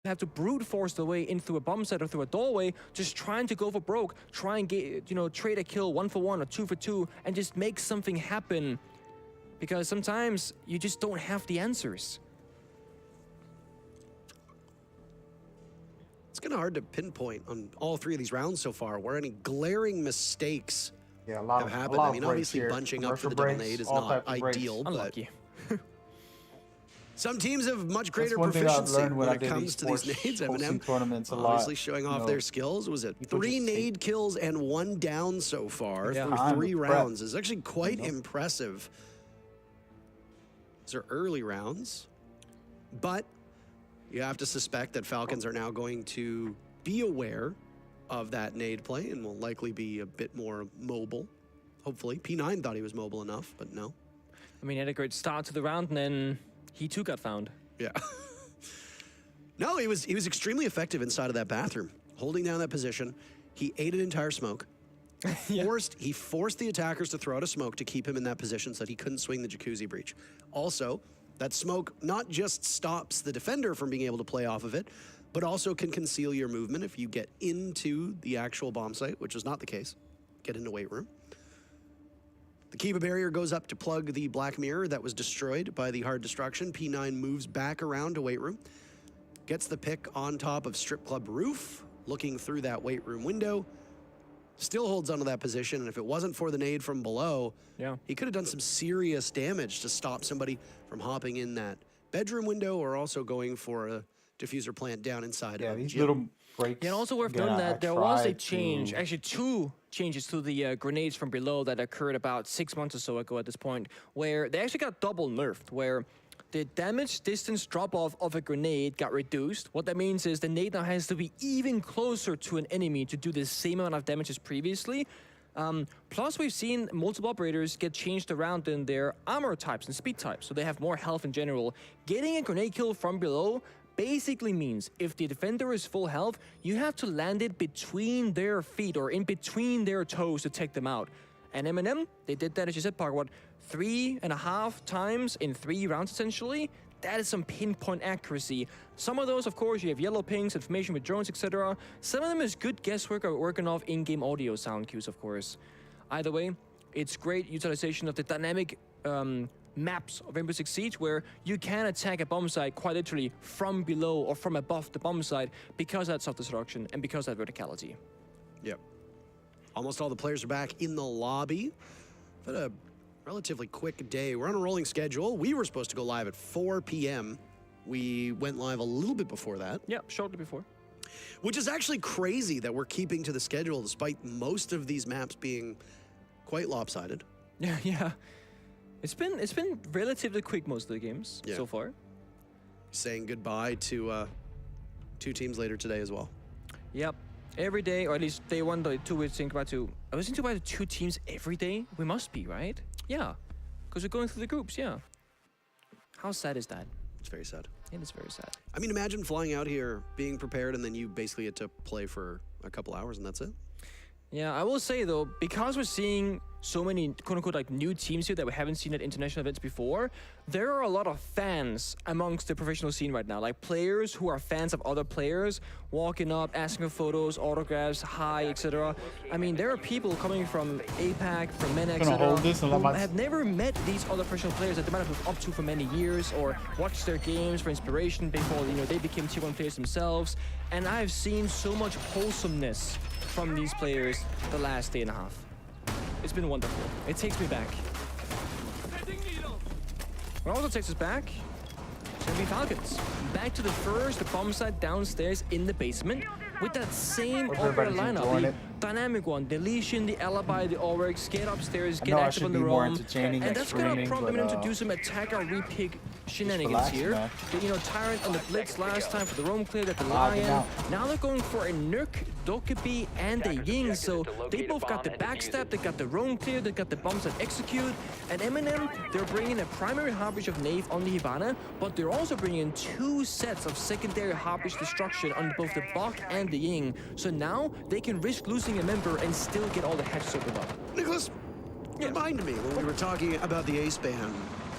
Have to brute force the way in through a bomb set or through a doorway, just trying to go for broke, try and get, trade a kill 1 for 1 or 2 for 2, and just make something happen. Because sometimes you just don't have the answers. It's kind of hard to pinpoint on all 3 of these rounds so far where any glaring mistakes have happened. I mean, obviously bunching up for the double nade is not ideal, but some teams have much greater proficiency when it comes to these nades. Eminem obviously showing off their skills. Was it 3 nade kills and 1 down so far through 3 rounds? Is actually quite impressive. These are early rounds, but you have to suspect that Falcons are now going to be aware of that nade play and will likely be a bit more mobile. Hopefully. P9 thought he was mobile enough, but no. I mean, he had a great start to the round, and then he too got found. Yeah. No, he was extremely effective inside of that bathroom, holding down that position. He ate an entire smoke. He forced the attackers to throw out a smoke to keep him in that position so that he couldn't swing the jacuzzi breach. Also, that smoke not just stops the defender from being able to play off of it, but also can conceal your movement if you get into the actual bomb site, which is not the case. Get into weight room. The Kiba barrier goes up to plug the black mirror that was destroyed by the hard destruction. P9 moves back around to weight room, gets the pick on top of strip club roof, looking through that weight room window, still holds onto that position, and if it wasn't for the nade from below, he could have done some serious damage to stop somebody from hopping in that bedroom window or also going for a diffuser plant down inside of these gym. little breaks. Yeah, and also worth noting that there was a change, actually 2 changes to the grenades from below that occurred about 6 months or so ago at this point, where they actually got double nerfed, where the damage distance drop-off of a grenade got reduced. What that means is the nade now has to be even closer to an enemy to do the same amount of damage as previously. Plus, we've seen multiple operators get changed around in their armor types and speed types, so they have more health in general. Getting a grenade kill from below basically means if the defender is full health, you have to land it between their feet or in between their toes to take them out. And Eminem, they did that, as you said, Park, 3.5 times in 3 rounds, essentially? That is some pinpoint accuracy. Some of those, of course, you have yellow pings, information with drones, etc. Some of them is good guesswork or working off in-game audio sound cues, of course. Either way, it's great utilization of the dynamic maps of Rainbow Six Siege, where you can attack a bomb site quite literally from below or from above the bomb site because of that self-destruction and because of that verticality. Yep. Almost all the players are back in the lobby. But a relatively quick day. We're on a rolling schedule. We were supposed to go live at 4 p.m. We went live a little bit before that. Yep, shortly before. Which is actually crazy that we're keeping to the schedule despite most of these maps being quite lopsided. Yeah. It's been relatively quick most of the games so far. Saying goodbye to 2 teams later today as well. Yep. Every day, or at least day 1, day 2, we're saying goodbye to... I was thinking about 2 teams every day? We must be, right? Yeah. Because we're going through the groups, yeah. How sad is that? It's very sad. It is very sad. I mean, imagine flying out here, being prepared, and then you basically get to play for a couple hours and that's it. Yeah, I will say though, because we're seeing so many quote-unquote like new teams here that we haven't seen at international events before, there are a lot of fans amongst the professional scene right now, like players who are fans of other players, walking up, asking for photos, autographs, hi, etc. I mean, there are people coming from APAC, from MENA, etc., who have never met these other professional players that they might have looked up to for many years or watched their games for inspiration before, you know, they became Tier 1 players themselves. And I've seen so much wholesomeness from these players the last day and a half. It's been wonderful. It takes me back. What also takes us back? Enemy Falcons. Back to the first bomb site downstairs in the basement with that same opera lineup. The dynamic one, the Lesion, the Alibi, the Oryx, get upstairs, get active on the roam. And that's gonna prompt them to do some attack or repick shenanigans here. You know, Tyrant on the Blitz last time for the roam clear, got the Lion. Now they're going for a Nook, Dokkaebi, and a Ying. So they both got the backstab, they got the roam clear, they got the bombs that execute. And Eminem, they're bringing a primary Harbridge of Knave on the Hibana, but they're also bringing in 2 sets of secondary Harbridge destruction on both the Bok and the Ying. So now they can risk losing a member and still get all the hatches opened up. Nicholas, remind me when we were talking about the ace ban,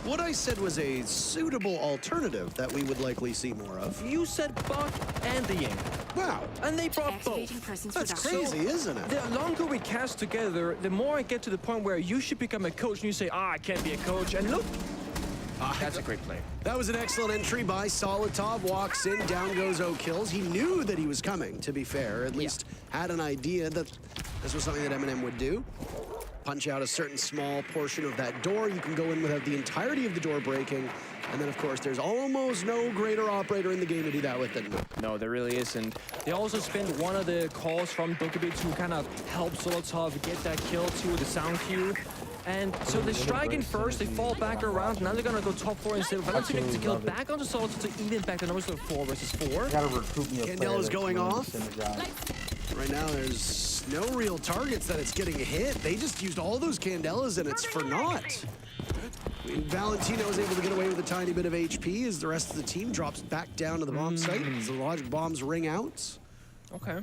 what I said was a suitable alternative that we would likely see more of. You said Bok and the Ying. Wow. And they brought both. That's crazy, isn't it? The longer we cast together, the more I get to the point where you should become a coach and you say, I can't be a coach. And look, that's a great play. That was an excellent entry by Solitov. Walks in, down goes O-Kills. He knew that he was coming, to be fair. At least had an idea that this was something that Eminem would do. Punch out a certain small portion of that door. You can go in without the entirety of the door breaking. And then, of course, there's almost no greater operator in the game to do that with than Nook. No, there really isn't. They also spent one of the calls from Dokkaebi to kind of help Solotov get that kill to the sound cue. And so they strike in first, they fall back around, now they're gonna go top 4 instead. Valentino gets a kill back onto Solotov to even back the numbers to 4 versus 4. Candela's going off. Right now, there's no real targets that it's getting hit. They just used all those Candelas and it's for naught. Valentino is able to get away with a tiny bit of HP as the rest of the team drops back down to the bomb site as the logic bombs ring out. Okay.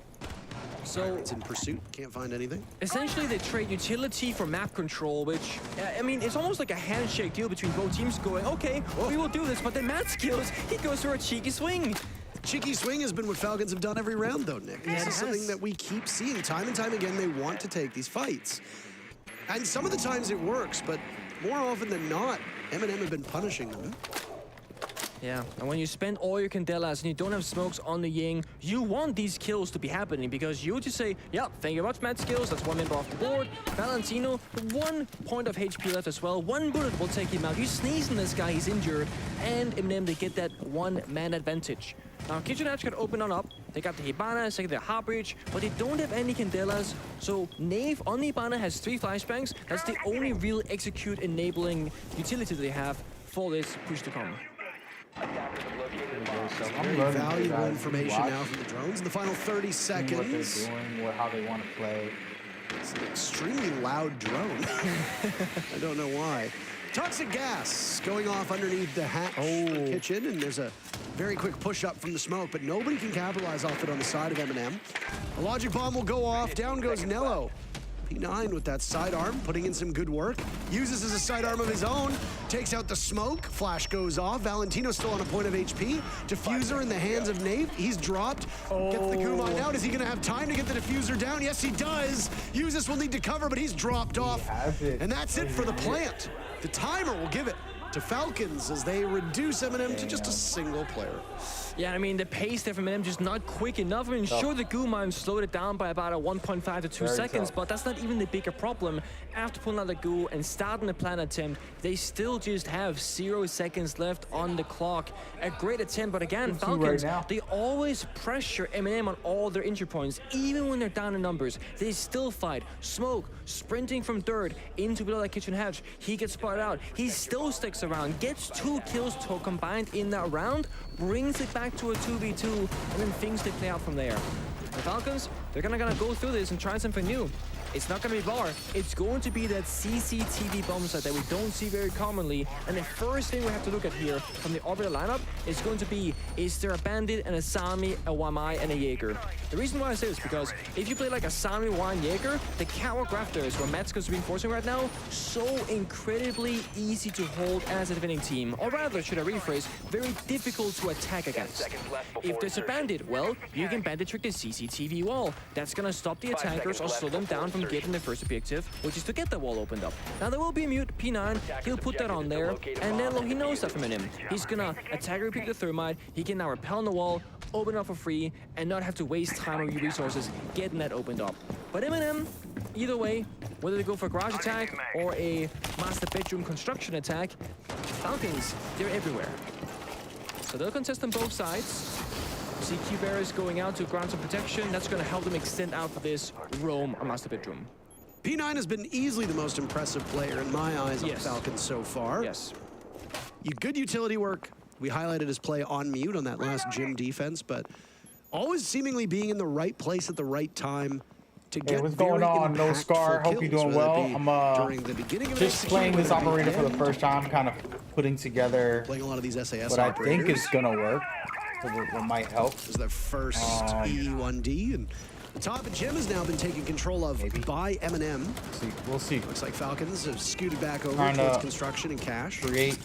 So it's in pursuit, can't find anything. Essentially, they trade utility for map control, which, I mean, it's almost like a handshake deal between both teams going, okay, we will do this, but then Matt skills, he goes for a cheeky swing. Cheeky swing has been what Falcons have done every round, though, Nick. This is something that we keep seeing time and time again. They want to take these fights. And some of the times it works, but more often than not, Eminem have been punishing them. Yeah, and when you spend all your Candelas and you don't have smokes on the Ying, you want these kills to be happening because you just say, yep, thank you very much, Matt Skills, that's 1 member off the board. Valentino, 1 point of HP left as well. 1 bullet will take him out. You sneeze in this guy, he's injured. And Eminem, they get that 1-man advantage. Now, Kitchen Hatch got open on up. They got the Hibana, second their Harbridge, but they don't have any Candelas. So Knave on the Hibana has 3 flashbangs. That's the only real execute enabling utility they have for this push to come. Very valuable information now from the drones in the final 30 seconds. What they're doing, how they want to play. It's an extremely loud drone. I don't know why. Toxic gas going off underneath the hatch of the kitchen, and there's a very quick push up from the smoke, but nobody can capitalize off it on the side of Eminem. A logic bomb will go off. Down goes Nello. P9 with that sidearm, putting in some good work. Uses as a sidearm of his own. Takes out the smoke. Flash goes off. Valentino still on a point of HP. Diffuser in the hands of Nate. He's dropped. Gets the Kumai out. Is he going to have time to get the diffuser down? Yes, he does. Uses will need to cover, but he's dropped off. And that's it for the plant. The timer will give it to Falcons as they reduce M&M to just a single player. Yeah, I mean, the pace there from M&M just not quick enough. I mean, sure, the Goo slowed it down by about a 1.5 to 2 seconds, but that's not even the bigger problem. After pulling out the Goo and starting the plant attempt, they still just have 0 seconds left on the clock. A great attempt, but again, Falcons, they always pressure M&M on all their entry points, even when they're down in numbers. They still fight. Smoke, sprinting from third into below that kitchen hatch. He gets spotted out. He still sticks around, gets 2 kills combined in that round, brings it back to a 2v2, and then things they play out from there. The Falcons, they're gonna go through this and try something new. It's not gonna be bar, it's going to be that CCTV bomb site that we don't see very commonly. And the first thing we have to look at here from the Orbiter lineup is going to be, is there a Bandit and a Sami, a Wamai, and a Jaeger? The reason why I say this is because if you play like a Sami, Wamai, Jaeger, the catwalk rafters where Metzger's reinforcing right now, so incredibly easy to hold as a defending team. Or rather, should I rephrase, very difficult to attack against. If there's a Bandit, well, you can Bandit trick the CCTV wall. That's gonna stop the attackers or slow them down from getting the first objective, which is to get the wall opened up. Now there will be a mute, P9, he'll put that on there, and then he knows that from him. He's gonna attack repeat the thermite, he can now repel on the wall, open up for free, and not have to waste time or resources getting that opened up. But M&M, either way, whether they go for a garage attack or a master bedroom construction attack, Falcons, they're everywhere. So they'll contest on both sides. See Q-Bearers going out to ground some protection. That's going to help them extend out for this roam or master bedroom. P9 has been easily the most impressive player in my eyes on Falcons so far. Yes. Good utility work. We highlighted his play on mute on that last gym defense, but always seemingly being in the right place at the right time to get what's going on? No Scar. Hope you're doing well. I'm during the beginning of just playing this operator for the first time, kind of putting together a lot of these SAS what operators. I think is gonna work. What might help. This is their first E1D, and the top of gym has now been taken control of by M&M. We'll see. Looks like Falcons have scooted back over towards construction and cash. Create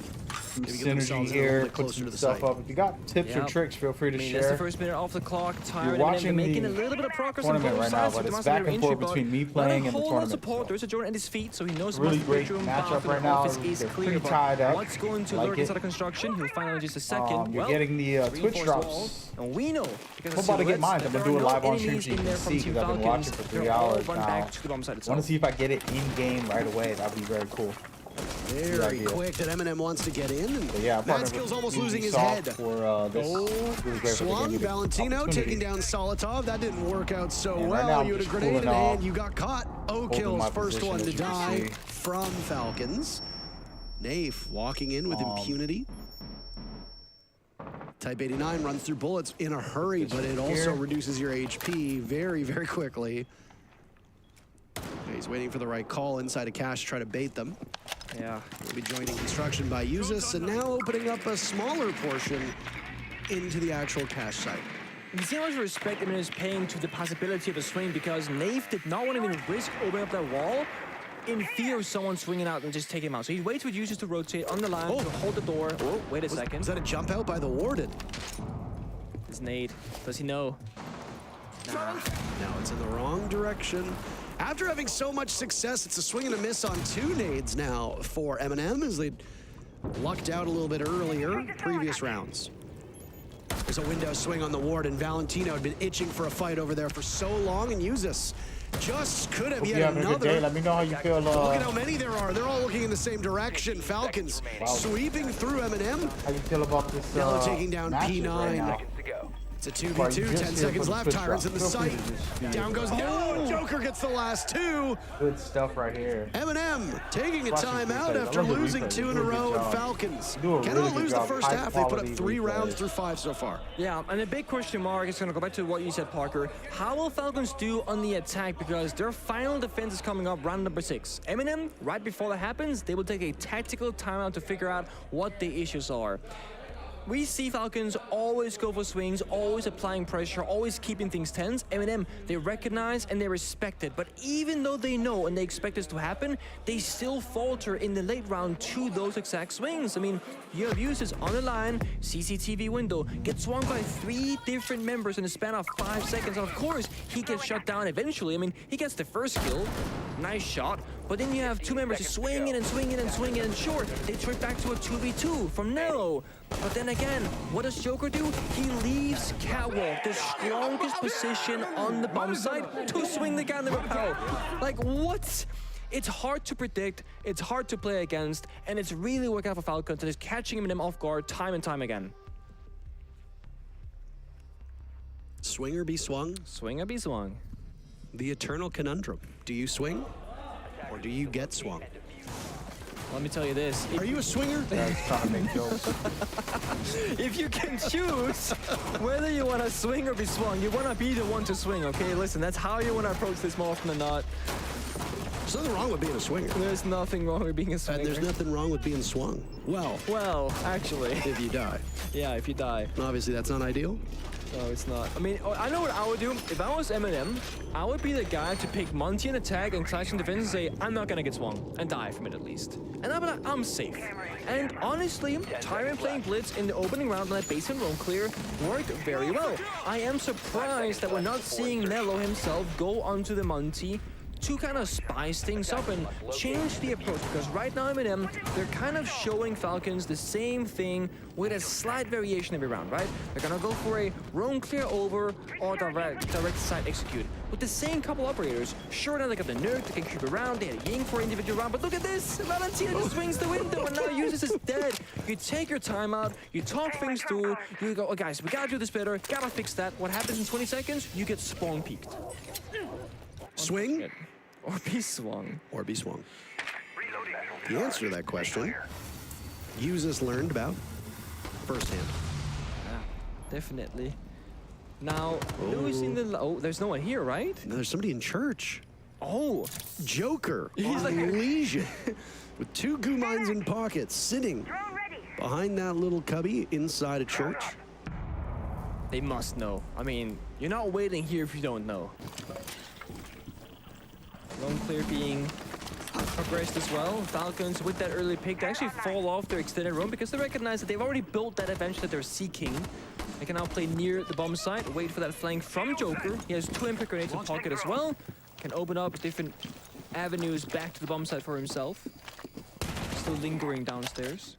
some synergy here, put some stuff up. If you got tips or tricks, feel free to share. It's the first minute off the clock. You're watching making a little bit of progress on both right sides. now, but it's back and forth between me playing and the tournament. Support. There's a Jordan at his feet, so he knows really great matchup right now. They're pretty tied up. What's going to lurk inside of construction? He'll find out in just a second. You're getting the Twitch drops. And we know I'm about to get mine. I'm gonna do it live on stream so you can see because I've been watching for 3 hours now. I want to see if I get it in game right away. That'd be very cool. Very quick that M&M wants to get in. And yeah, Madskill's almost losing his head. For, Swung, Valentino taking down Solitov. That didn't work out so well. You had a grenade in hand. You got caught. O-Kill's first one to die from Falcons. Naif walking in with impunity. Type 89 runs through bullets in a hurry, but it also reduces your HP very, very quickly. He's waiting for the right call inside a cache to try to bait them. Yeah. We'll be joining construction by Usis and now opening up a smaller portion into the actual cache site. You see how much respect M&M is paying to the possibility of a swing because Naif did not want to even risk opening up that wall in fear of someone swinging out and just taking him out. So he waits for Usis to rotate on the line to hold the door. Oh, wait a second. Was that a jump out by the warden? It's Nate. Does he know? Nah. No, it's in the wrong direction. After having so much success, it's a swing and a miss on 2 nades now for M&M as they lucked out a little bit earlier, previous rounds. There's a window swing on the ward, and Valentino had been itching for a fight over there for so long, and Usis just could have yet another. Let me know how you feel. Look at how many there are. They're all looking in the same direction. Falcons sweeping through M&M. How you feel about this? Now they're taking down P9. It's a 2v2, 10 seconds left. Tyrants in the sight. Down goes no. Joker gets the last 2. Good stuff right here. M&M taking a timeout after losing 2 in a row, and Falcons cannot lose the first half. They put up 3 rounds through 5 so far. Yeah, and a big question mark is going to go back to what you said, Parker. How will Falcons do on the attack? Because their final defense is coming up, round number 6. M&M, right before that happens, they will take a tactical timeout to figure out what the issues are. we see Falcons always go for swings, always applying pressure, always keeping things tense. M&M, they recognize and they respect it. But even though they know and they expect this to happen, they still falter in the late round to those exact swings. I mean, you have used this on the line, CCTV window, gets swung by 3 different members in the span of 5 seconds. And of course, he gets shut down eventually. I mean, he gets the first kill, nice shot, but then you have 2 members just swinging and swinging and swinging, and short, they trade back to a 2v2 from Nello. But then again, what does Joker do? He leaves Catwalk, the strongest position on the bomb site, to swing the guy in the rappel. Like, what? It's hard to predict, it's hard to play against, and it's really working out for Falcons, and it's catching him off guard time and time again. Swing or be swung? Swing or be swung. The eternal conundrum. Do you swing or do you get swung? Let me tell you this. Are you a swinger? Yeah, I was trying to make jokes. If you can choose whether you want to swing or be swung, you want to be the one to swing, okay? Listen, that's how you want to approach this more often than not. There's nothing wrong with being a swinger. There's nothing wrong with being a swinger. And there's nothing wrong with being swung. Well, actually. If you die. Yeah, if you die. Obviously, that's not ideal. No, it's not. I mean, I know what I would do. If I was M&M, I would be the guy to pick Monty in attack and Clash in defense and say, I'm not gonna get swung, and die from it at least. And I'd be like, I'm safe. And honestly, Tyrant playing Blitz in the opening round on that base and roam clear worked very well. I am surprised that we're not seeing Nello himself go onto the Monty to kind of spice things up and change the approach, because right now M&M, they're kind of showing Falcons the same thing with a slight variation every round, right? They're gonna go for a roam clear over or direct side execute with the same couple operators. Sure, now they got the Nuke, they can creep around, they had a Ying for individual round, but look at this! Valentina just swings the window and now uses is dead. You take your time out, you talk things through, you go, oh guys, we gotta do this better, gotta fix that. What happens in 20 seconds? You get spawn peaked. Swing? Or be swung. Or be swung. The answer to that question, Ubisoft learned about firsthand. Yeah, definitely. Now, losing the... Oh, there's no one here, right? No, there's somebody in church. Oh. Joker. He's like Legion. With 2 goo mines in pockets, sitting behind that little cubby inside a church. They must know. I mean, you're not waiting here if you don't know. Lone clear being progressed as well. Falcons with that early pick, they actually fall off their extended roam because they recognize that they've already built that advantage that they're seeking. They can now play near the bomb site, wait for that flank from Joker. He has 2 impact grenades in pocket as well. Can open up different avenues back to the bomb site for himself. Still lingering downstairs.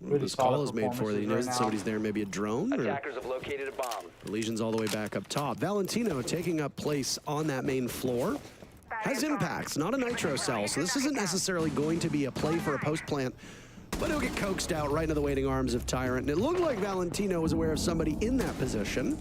This call is made for that he knows that somebody's there, maybe a drone, or Attackers have located a bomb. Legion's all the way back up top. Valentino taking up place on that main floor. Has impacts, not a nitro cell, so this isn't necessarily going to be a play for a post plant, but he'll get coaxed out right into the waiting arms of Tyrant. And it looked like Valentino was aware of somebody in that position.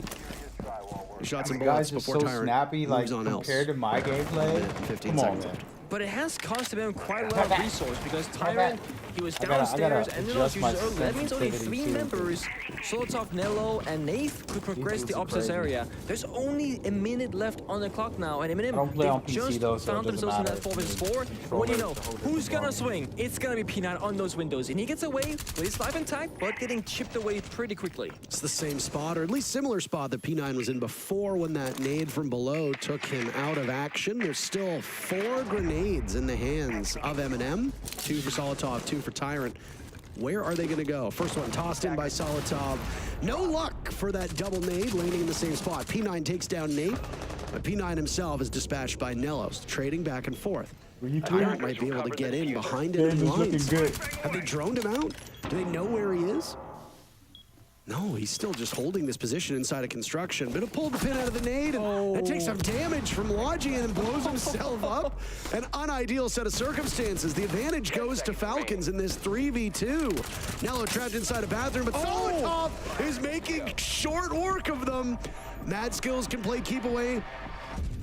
He shot some bullets before so Tyrant snappy, like, moves on else. compared to my gameplay. 15 Come on, seconds man. left. But it has cost him quite a lot of resource because Tyrant, he was downstairs and then also uses early. That means only 3 members, Solotov, Nello, and Nath could progress the opposite area. There's only a minute left on the clock now, and Eminem, they just found themselves in that 4v4. What do you know? Who's gonna swing? It's gonna be P9 on those windows, and he gets away with his life intact, but getting chipped away pretty quickly. It's the same spot, or at least similar spot that P9 was in before when that nade from below took him out of action. There's still 4 grenades in the hands of Eminem. 2 for Solotov, 2 for Tyrant. Where are they going to go? First one tossed in by Solotov. No luck for that double nade landing in the same spot. P9 takes down Nate, but P9 himself is dispatched by Nellos, trading back and forth. Tyrant might be able to get in behind enemy lines. Have they droned him out? Do they know where he is? No, he's still just holding this position inside of construction. But he'll pull the pin out of the nade, and that takes some damage from Logian and blows himself up. An unideal set of circumstances. The advantage goes to Falcons in this 3v2. Nello trapped inside a bathroom, but Solotov is making short work of them. Mad Skills can play keep away.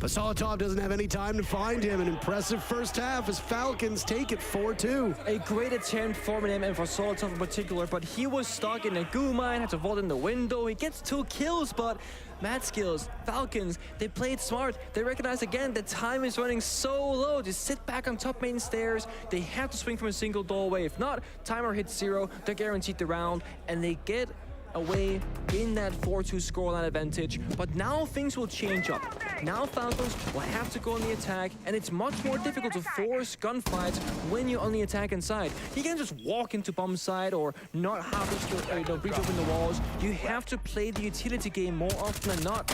But Solotov doesn't have any time to find him. An impressive first half as Falcons take it 4-2. A great attempt for M&M and for Solotov in particular, but he was stuck in a goo mine, had to vault in the window. He gets 2 kills, but mad skills, Falcons, they played smart. They recognize again the time is running so low. Just sit back on top main stairs. They have to swing from a single doorway. If not, timer hits 0. They're guaranteed the round, and they get away in that 4-2 scoreline advantage. But now things will change up. Now Falcons will have to go on the attack, and it's much more difficult to force gunfights when you're on the attack inside. You can't just walk into bomb side or not have to breach open the walls. You have to play the utility game more often than not.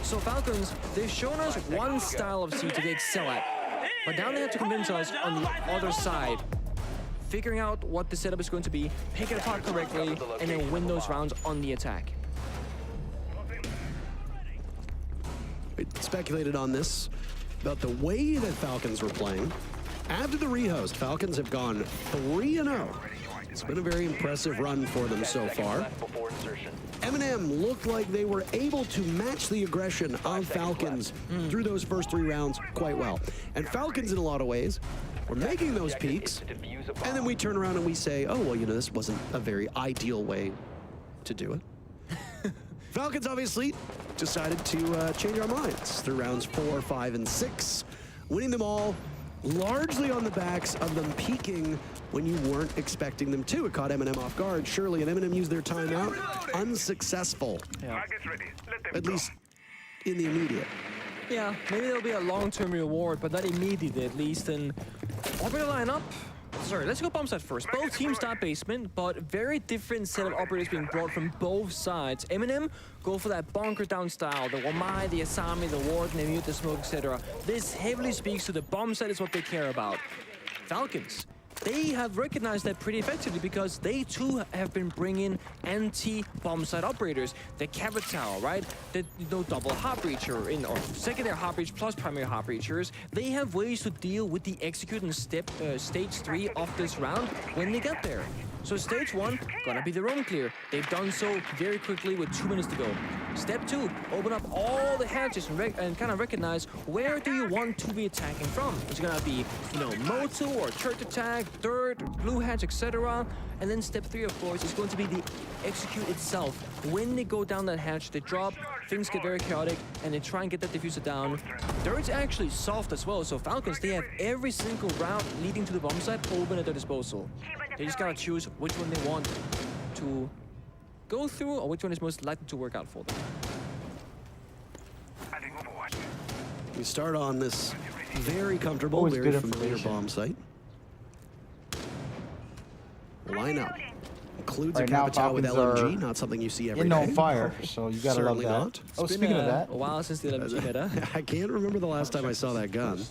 So Falcons, they've shown us one style of siege that they excel at. But now they have to convince us on the other side, figuring out what the setup is going to be, pick it apart correctly, and then win those rounds on the attack. We speculated on this, about the way that Falcons were playing. After the rehost, Falcons have gone 3-0. It's been a very impressive run for them so far. M&M looked like they were able to match the aggression of Falcons through those first 3 rounds quite well. And Falcons, in a lot of ways, were making those peaks, and then we turn around and we say, oh, well, you know, this wasn't a very ideal way to do it. Falcons obviously decided to change our minds through rounds 4, 5, and 6, winning them all largely on the backs of them peaking when you weren't expecting them to. It caught M&M off guard, surely, and M&M used their timeout. Unsuccessful, at least in the immediate. Yeah, maybe there'll be a long-term reward, but not immediate at least. And operator lineup. Sorry, let's go bomb side first. Both teams start basement, but very different set of operators being brought from both sides. M&M go for that bunker down style, the Wamai, the Asami, the Warden, they mute the smoke, etc. This heavily speaks to the bomb side is what they care about. Falcons, they have recognized that pretty effectively because they too have been bringing anti-bomb site operators. The Capital, right? The double hop breacher or secondary hop breach plus primary hop breachers. They have ways to deal with the execute and stage 3 of this round when they get there. So stage 1, gonna be the roam clear. They've done so very quickly with 2 minutes to go. Step 2, open up all the hatches and kind of recognize where do you want to be attacking from. It's gonna be, you know, Moto or church attack, dirt, blue hatch, etc. And then step 3, of course, is going to be the execute itself. When they go down that hatch, they drop, things get very chaotic, and they try and get that diffuser down. Dirt's actually soft as well, so Falcons, they have every single route leading to the bomb site open at their disposal. They just gotta choose which one they want to go through or which one is most likely to work out for them. We start on this very comfortable, Always very good familiar information. bomb site. Lineup includes Right a now, Capital with Falcons LMG, are not something you see every in day. on fire, so you gotta Certainly love that. not. Oh, It's speaking been of that, a while since the LMG meta. I can't remember the last time I saw that gun.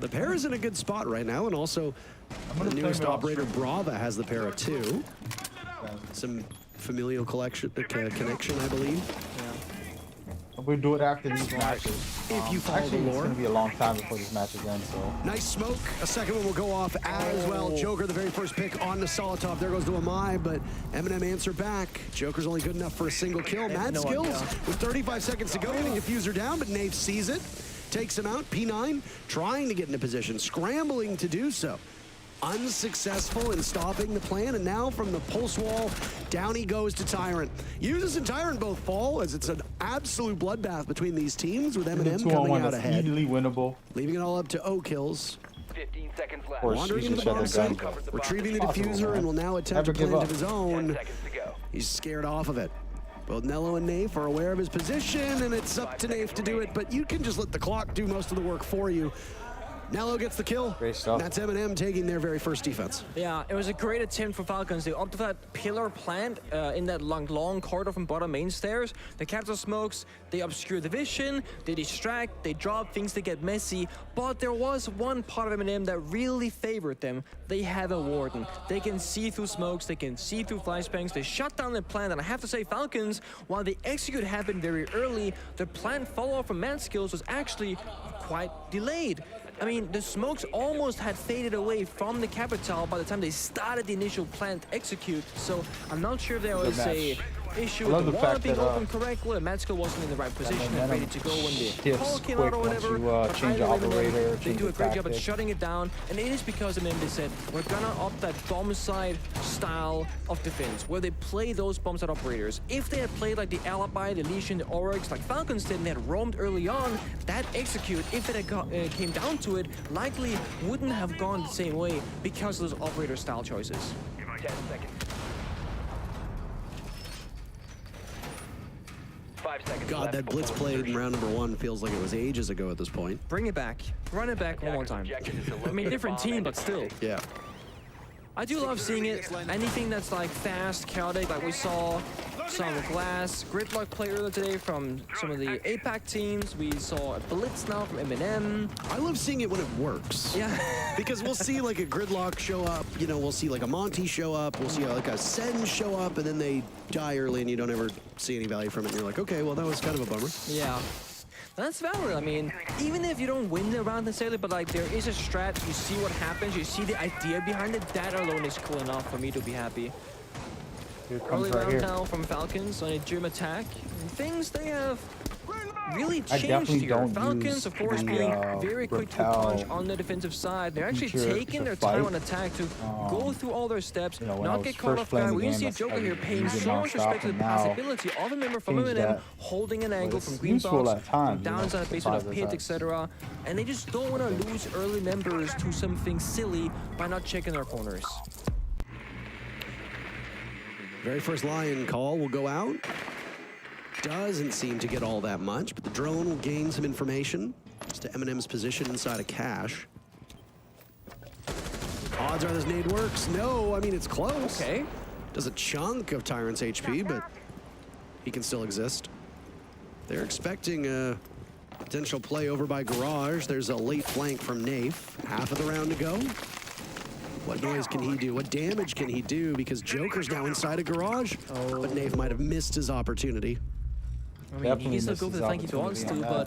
The pair is in a good spot right now, and also the newest operator, Brava, has the pair of 2. Some familial connection, I believe. We'll do it after these matches. If you follow actually, the it's lore. gonna be a long time before this match is end, so. Nice smoke. A second one will go off as well. Joker, the very first pick on the Solotov. There goes to Amai, but M&M answer back. Joker's only good enough for a single kill. Mad skills with 35 seconds to go, getting diffuser down, but Nave sees it. Takes him out. P9 trying to get into position, scrambling to do so. Unsuccessful in stopping the plan, and now from the pulse wall, down he goes to Tyrant. Uses and Tyrant both fall, as it's an absolute bloodbath between these teams, with M&M coming out ahead. Easily winnable. Leaving it all up to O kills. 15 seconds left. Wandering into the bomb site, retrieving the diffuser, and will now attempt to plant of his own. He's scared off of it. Both Nello and Nafe are aware of his position, and it's up to Nafe to do it, but you can just let the clock do most of the work for you. Nello gets the kill. Great stuff. That's M&M taking their very first defense. Yeah, it was a great attempt for Falcons. They opted for that pillar plant in that long corridor from bottom main stairs. The Capital smokes, they obscure the vision, they distract, they drop, things that get messy. But there was one part of M&M that really favored them. They have a Warden. They can see through smokes, they can see through flashbangs, they shut down the plant, and I have to say Falcons, while the execute happened very early, the plant follow-up from Mad Skills was actually quite delayed. I mean, the smokes almost had faded away from the Capital by the time they started the initial plant execute, so I'm not sure if there was a issue I love with the the wall fact being that, open correctly. Matsko wasn't in the right position and ready to go when the shifts call came quick out or once whatever. you But change the either way, operator, they change do a the great job at tactic. shutting it down, and it is because of they said we're gonna up that bomb side style of defense, where they play those bomb side operators. If they had played like the Alibi, the Legion, the Oryx, like Falcons did, and they had roamed early on, that execute, if it had came down to it, likely wouldn't have gone the same way because of those operator style choices. 10 seconds. 5 seconds. God, left that blitz before played in insertion. round number 1 feels like it was ages ago at this point. Bring it back. Run it back one more time. I mean, different team, but still. Yeah. I do love seeing it. Anything that's like fast, chaotic, like we saw some Glass, Gridlock play earlier today from some of the APAC teams. We saw a Blitz now from M&M. I love seeing it when it works. Yeah. Because we'll see like a Gridlock show up, you know, we'll see like a Monty show up, we'll see like a Sen show up, and then they die early and you don't ever see any value from it. And you're like, okay, well, that was kind of a bummer. Yeah. That's valid. I mean, even if you don't win the round necessarily, but like there is a strat, you see what happens, you see the idea behind it, that alone is cool enough for me to be happy. Here it Early comes right round here. now from Falcons on a Germ attack. Things they have really I changed definitely here. don't Falcons, use of course, the, being very quick to repel punch on the defensive side. They're actually feature taking to their fight. time on attack to go through all their steps, you know, when I not was get caught first off guard. playing the We game, see a that's Joker how here you paying use it so much nonstop, respect to the and now possibility of a member from change M&M that. holding an angle it's from green useful box, at times, from you know, downside basement of surprise pit, attacks. etc. And they just don't want to lose early members to something silly by not checking their corners. Very first Lion call will go out. Doesn't seem to get all that much, but the drone will gain some information as to M&M's position inside a cache. Odds are this nade works. No, I mean, it's close. Okay. Does a chunk of Tyrant's HP, but he can still exist. They're expecting a potential play over by Garage. There's a late flank from Nafe. Half of the round to go. What noise can he do? What damage can he do? Because Joker's now inside a Garage. But Nafe might have missed his opportunity. I mean, he can still go for the flank if he wants to, but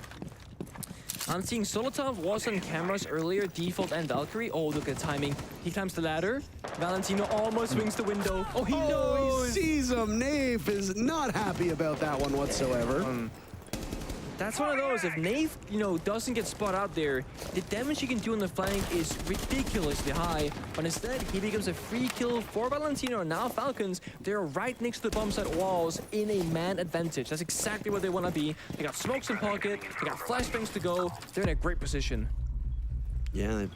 I'm seeing Solotov was on cameras earlier, Default and Valkyrie. Oh, look at the timing. He climbs the ladder. Valentino almost swings the window. Oh, he knows! Sees him. Nafe is not happy about that one whatsoever. That's one of those, if Nafe, you know, doesn't get spot out there, the damage he can do on the flank is ridiculously high. But instead, he becomes a free kill for Valentino. And now Falcons, they're right next to the bomb site walls in a man advantage. That's exactly what they want to be. They got smokes in pocket, they got flashbangs to go. They're in a great position. Yeah,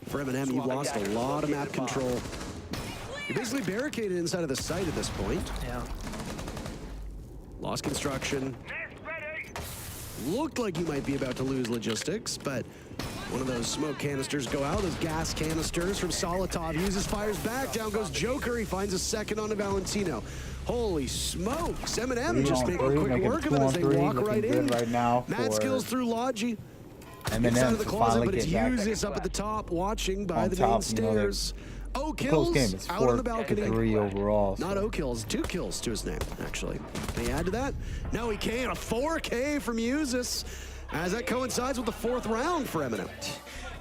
for M&M, you lost a lot of map control. You're basically barricaded inside of the site at this point. Yeah. Lost construction. Looked like you might be about to lose logistics, but one of those smoke canisters go out. Those gas canisters from Solotov uses, fires back. Down goes Joker. He finds a second on to Valentino. Holy smokes. M&M just making quick work of it as they walk right in. Right now Mad skills through Logi. M&M Inside of the to closet, finally but it's get back Usis up at the top, watching by on the top, main you know, stairs. O close game. kills It's out on the 4-3 balcony. overall. Not O kills, 2 kills to his name, actually. Can he add to that? No, he can't. A 4K from Usis, as that coincides with the 4th round for M&M.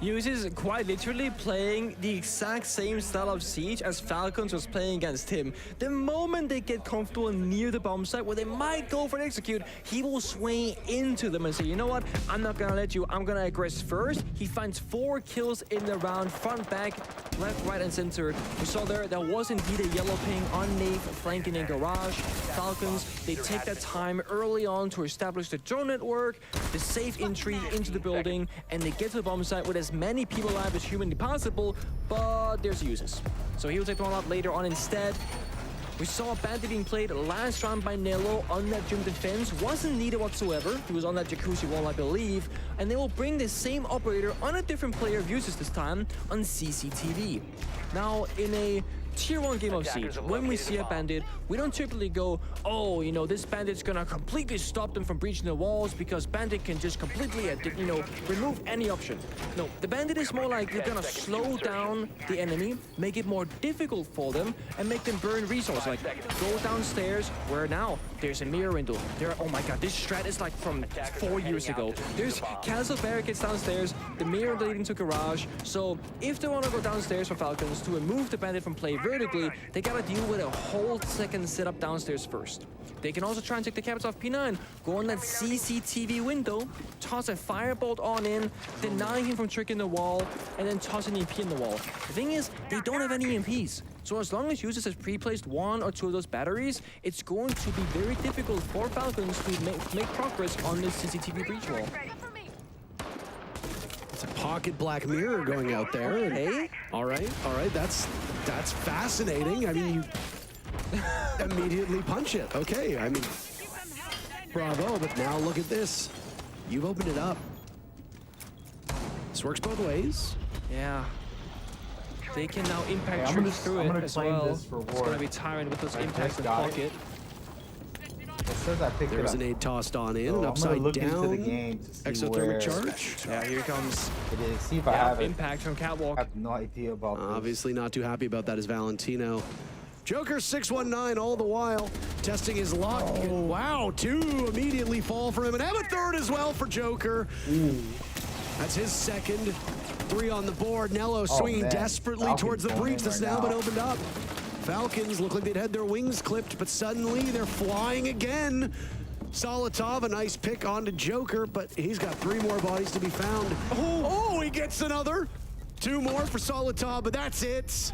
Uses quite literally playing the exact same style of Siege as Falcons was playing against him. The moment they get comfortable near the bomb site where they might go for an execute, he will swing into them and say, you know what, I'm not gonna let you, I'm gonna aggress first. He finds 4 kills in the round, front, back, left, right, and center. We saw there was indeed a yellow ping on Nafe flanking in Garage. Falcons, they take that time early on to establish the drone network, the safe entry into the building, and they get to the bomb site with as many people alive as humanly possible, but there's Uses. So he will take the one out later on instead. We saw Bandit being played last round by Nello on that gym defense. Wasn't needed whatsoever. He was on that jacuzzi wall, I believe. And they will bring the same operator on a different player of Uses this time on CCTV. Now, in a Tier 1 game of Siege, when we see a bandit, we don't typically go, oh, you know, this bandit's gonna completely stop them from breaching the walls because bandit can just completely, you know, remove any option. No, the bandit is more like you're gonna slow down the enemy, make it more difficult for them, and make them burn resources. Like, go downstairs, where now? There's a mirror window. There, oh my god, this strat is like from 4 years ago. There's cancel barricades downstairs, the mirror leading to Garage. So, if they wanna go downstairs for Falcons to remove the bandit from play vertically, they gotta deal with a whole second setup downstairs first. They can also try and take the cabins off P9, go on that CCTV window, toss a firebolt on in, denying him from tricking the wall, and then toss an EMP in the wall. The thing is, they don't have any EMPs. So as long as Users has pre-placed 1 or 2 of those batteries, it's going to be very difficult for Falcons to make progress on this CCTV breach wall. It's a pocket Black Mirror going out there. Hey? All right, that's fascinating. I mean, you immediately punch it. Okay, I mean, bravo, but now look at this. You've opened it up. This works both ways. Yeah. They can now impact troops through it as well. It's going to be Tyrant with those impacts in pocket. It says I picked There was it up. an aid tossed on in, and I'm upside gonna look down. into the game to see Exothermic where charge. Yeah, here comes. it is. See if I have it. Impact from Catwalk. I have no idea about this. Obviously not too happy about that is Valentino. Joker 619 all the while testing his luck. And wow, 2 immediately fall for him, and have a 3rd as well for Joker. That's his 2nd. 3 on the board. Nello swinging desperately Falcons towards the going breach in that's right now now. been opened up. Falcons look like they'd had their wings clipped, but suddenly they're flying again. Solitov, a nice pick onto Joker, but he's got 3 more bodies to be found. Oh, he gets another. 2 more for Solitov, but that's it.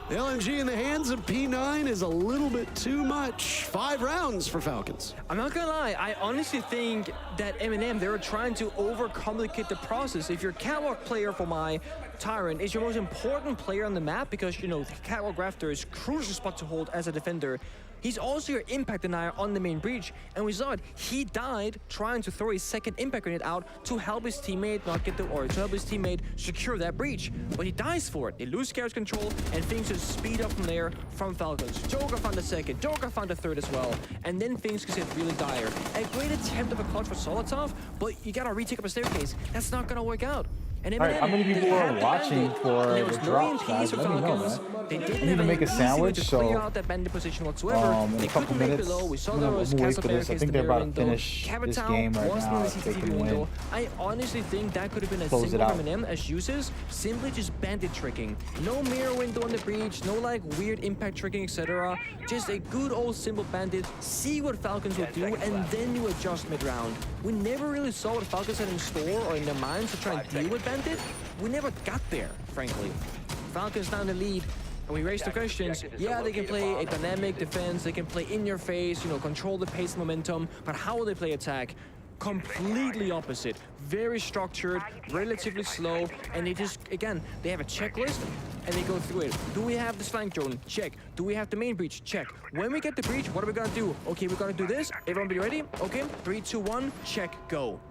The LMG in the hands of P9 is a little bit too much. 5 rounds for Falcons. I'm not gonna lie, I honestly think that M&M, they were trying to overcomplicate the process. If your Catwalk player for my Tyrant is your most important player on the map, because, you know, the Catwalk Rafter is a crucial spot to hold as a defender, he's also your impact denier on the main breach, and we saw it. He died trying to throw his 2nd impact grenade out to help his teammate not get the, or to help his teammate secure that breach. But he dies for it. They lose carriage control, and things just speed up from there from Falcons. Joker found the 2nd, Joker found the 3rd as well, and then things could get really dire. A great attempt of a clutch for Solitov, but you gotta retake up a staircase. That's not gonna work out. And All right, how many people are watching for the drops, guys? Let me know, man. They didn't I need to make a sandwich, to so clear out that bandit position whatsoever. in they a couple couldn't make minutes, below. We saw I'm there gonna was wait Castle for this. I Barricades think in they're the about mirror to window. finish this Capital game right wasn't now in the if they CCTV can window. win. I honestly think that could have been a Close it single out. M&M as users, simply just bandit tricking. No mirror window on the breach, no like weird impact tricking, etc. Just a good old simple bandit, see what Falcons will do, and then you adjust mid-round. We never really saw what Falcons had in store or in their minds to try and deal with bandit. We never got there, frankly. Falcons down the lead, and we raised the questions. Yeah, they can play a dynamic defense, they can play in your face, you know, control the pace and momentum, but how will they play attack? Completely opposite. Very structured, relatively slow, and they just, again, they have a checklist, and they go through it. Do we have this flank drone? Check. Do we have the main breach? Check. When we get the breach, what are we gonna do? Okay, we're gonna do this. Everyone be ready? Okay, 3, 2, 1, check, go.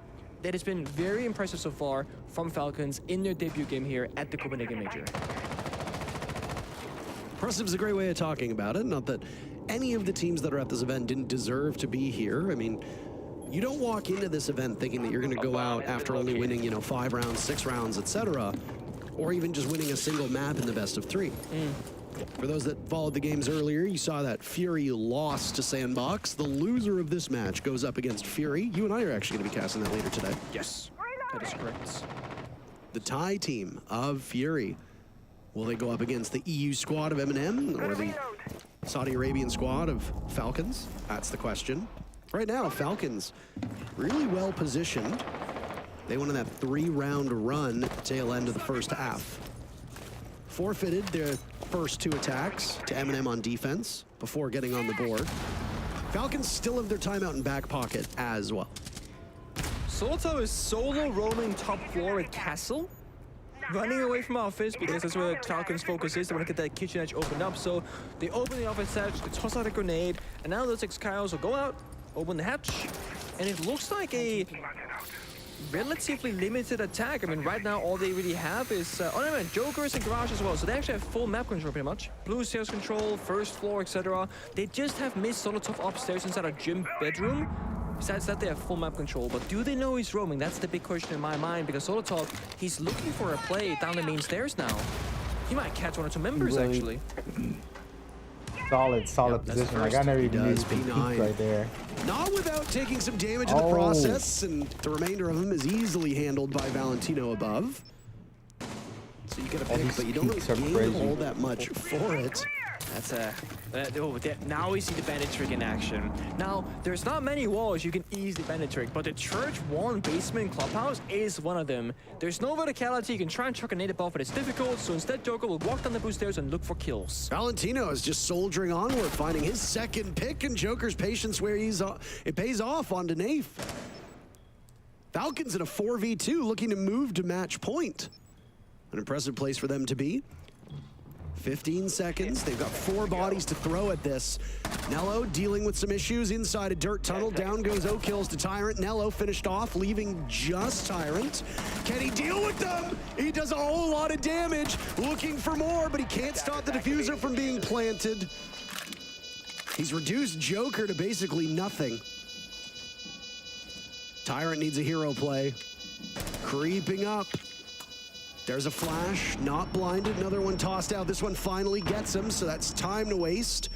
That has been very impressive so far from Falcons in their debut game here at the Copenhagen Major. Impressive is a great way of talking about it. Not that any of the teams that are at this event didn't deserve to be here. I mean, you don't walk into this event thinking that you're going to go out after only winning, you know, 5 rounds, 6 rounds, etc., or even just winning a single map in the best of 3. For those that followed the games earlier, you saw that Fury lost to Sandbox. The loser of this match goes up against Fury. You and I are actually going to be casting that later today. Yes, that is correct. The Thai team of Fury. Will they go up against the EU squad of M&M or the Saudi Arabian squad of Falcons? That's the question. Right now, Falcons really well positioned. They went on that 3-round run tail end of the first half. Forfeited their first 2 attacks to M&M on defense before getting on the board. Falcons still have their timeout in back pocket as well. Solitov is solo roaming top floor at Castle, running away from office because that's where Falcons' focus is. They want to get that kitchen edge opened up. So they open the office hatch, they toss out a grenade, and now those 6 Kyles will go out, open the hatch, and it looks like a relatively limited attack. I mean, right now all they really have is oh no, Jokers and Garage as well. So they actually have full map control pretty much. Blue stairs control, first floor, etc. They just have missed Solitov upstairs inside a gym bedroom. Besides that, they have full map control. But do they know he's roaming? That's the big question in my mind, because Solitov, he's looking for a play down the main stairs now. He might catch 1 or 2 members actually. Solid position. Like I never even knew he peeked right there. Not without taking some damage in the process, and the remainder of him is easily handled by Valentino above. So you get a pick, but you don't really gain all that much for it. That's now we see the bandit trick in action. Now, there's not many walls you can easily bandit trick, but the church 1 basement clubhouse is one of them. There's no verticality, you can try and chuck a nade above, but it's difficult, so instead Joker will walk down the boost stairs and look for kills. Valentino is just soldiering onward, finding his second pick, and Joker's patience where it pays off on Naif. Falcons in a 4v2 looking to move to match point. An impressive place for them to be. 15 seconds. They've got 4 bodies to throw at this. Nello dealing with some issues inside a dirt tunnel. Down goes O-Kills to Tyrant. Nello finished off, leaving just Tyrant. Can he deal with them? He does a whole lot of damage. Looking for more, but he can't stop the diffuser from being planted. He's reduced Joker to basically nothing. Tyrant needs a hero play. Creeping up. There's a flash, not blinded, another one tossed out. This one finally gets him, so that's time to waste.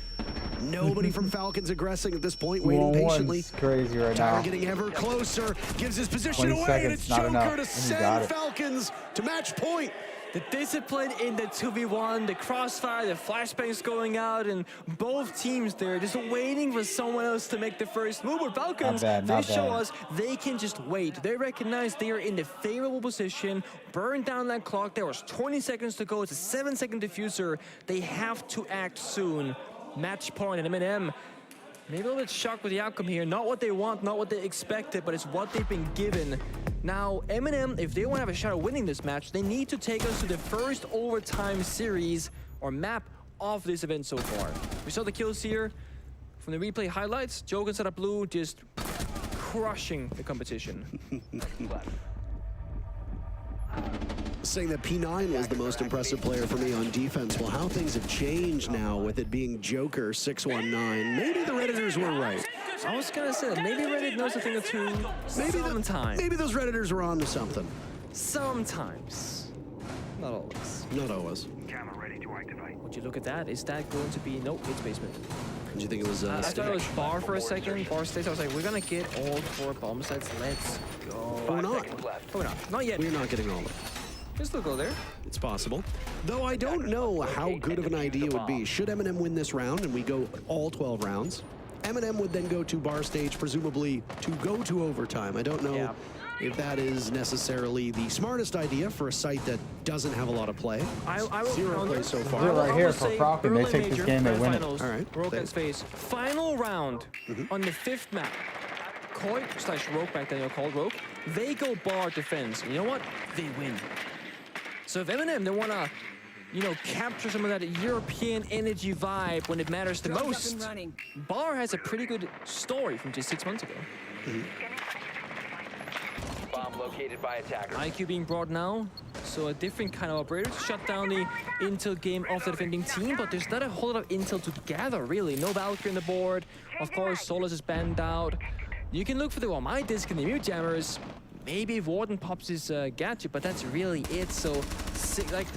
Nobody from Falcons aggressing at this point, waiting patiently. It's crazy right Tyler now. getting ever closer, gives his position away, and it's Joker to send Falcons to match point. The discipline in the 2v1, the crossfire, the flashbangs going out, and both teams there just waiting for someone else to make the first move. With Falcons, they show us they can just wait. They recognize they are in the favorable position, burn down that clock. There was 20 seconds to go. It's a 7-second diffuser. They have to act soon. Match point, and M&M maybe a little bit shocked with the outcome here. Not what they want, not what they expected, but it's what they've been given. Now, M&M, if they want to have a shot at winning this match, they need to take us to the first overtime series or map of this event so far. We saw the kills here from the replay highlights. Joker set up blue, just crushing the competition. Saying that P9 was the most impressive player for me on defense. Well, how things have changed now with it being Joker 619. Maybe the Redditors were right. I was gonna say that maybe Reddit knows a thing or two. Sometimes. Maybe those Redditors were on to something. Sometimes. Not always. Not always. Camera ready to activate. Would you look at that? Is that going to be... Nope, it's basement. Did you think it was... I thought it was bar for a second. Bar stage. I was like, we're gonna get all 4 bomb sites. Let's go. We're not. Oh, not. Not yet. We're not getting all of it. Just still go there. It's possible. Though I don't know how good of an idea it would be. Should M&M win this round and we go all 12 rounds, M&M would then go to bar stage, presumably to go to overtime. I don't know if that is necessarily the smartest idea for a site that doesn't have a lot of play. Zero play so far. Right here for Falcon. They take this game, they win it. All right. Rogue's face. Final round on the 5th map. Koi / Rogue back then, called Rogue. They go bar defense. You know what? They win. So if M&M, they want to, capture some of that European energy vibe when it matters the most, Bar has a pretty good story from just 6 months ago. Bomb located by attacker. IQ being brought now, so a different kind of operator to shut down the intel game of the defending team, but there's not a whole lot of intel to gather, really. No Valkyrie on the board. Of course, Solus is banned out. You can look for the my disc and the mute jammers. Maybe if Warden pops his gadget, but that's really it. So,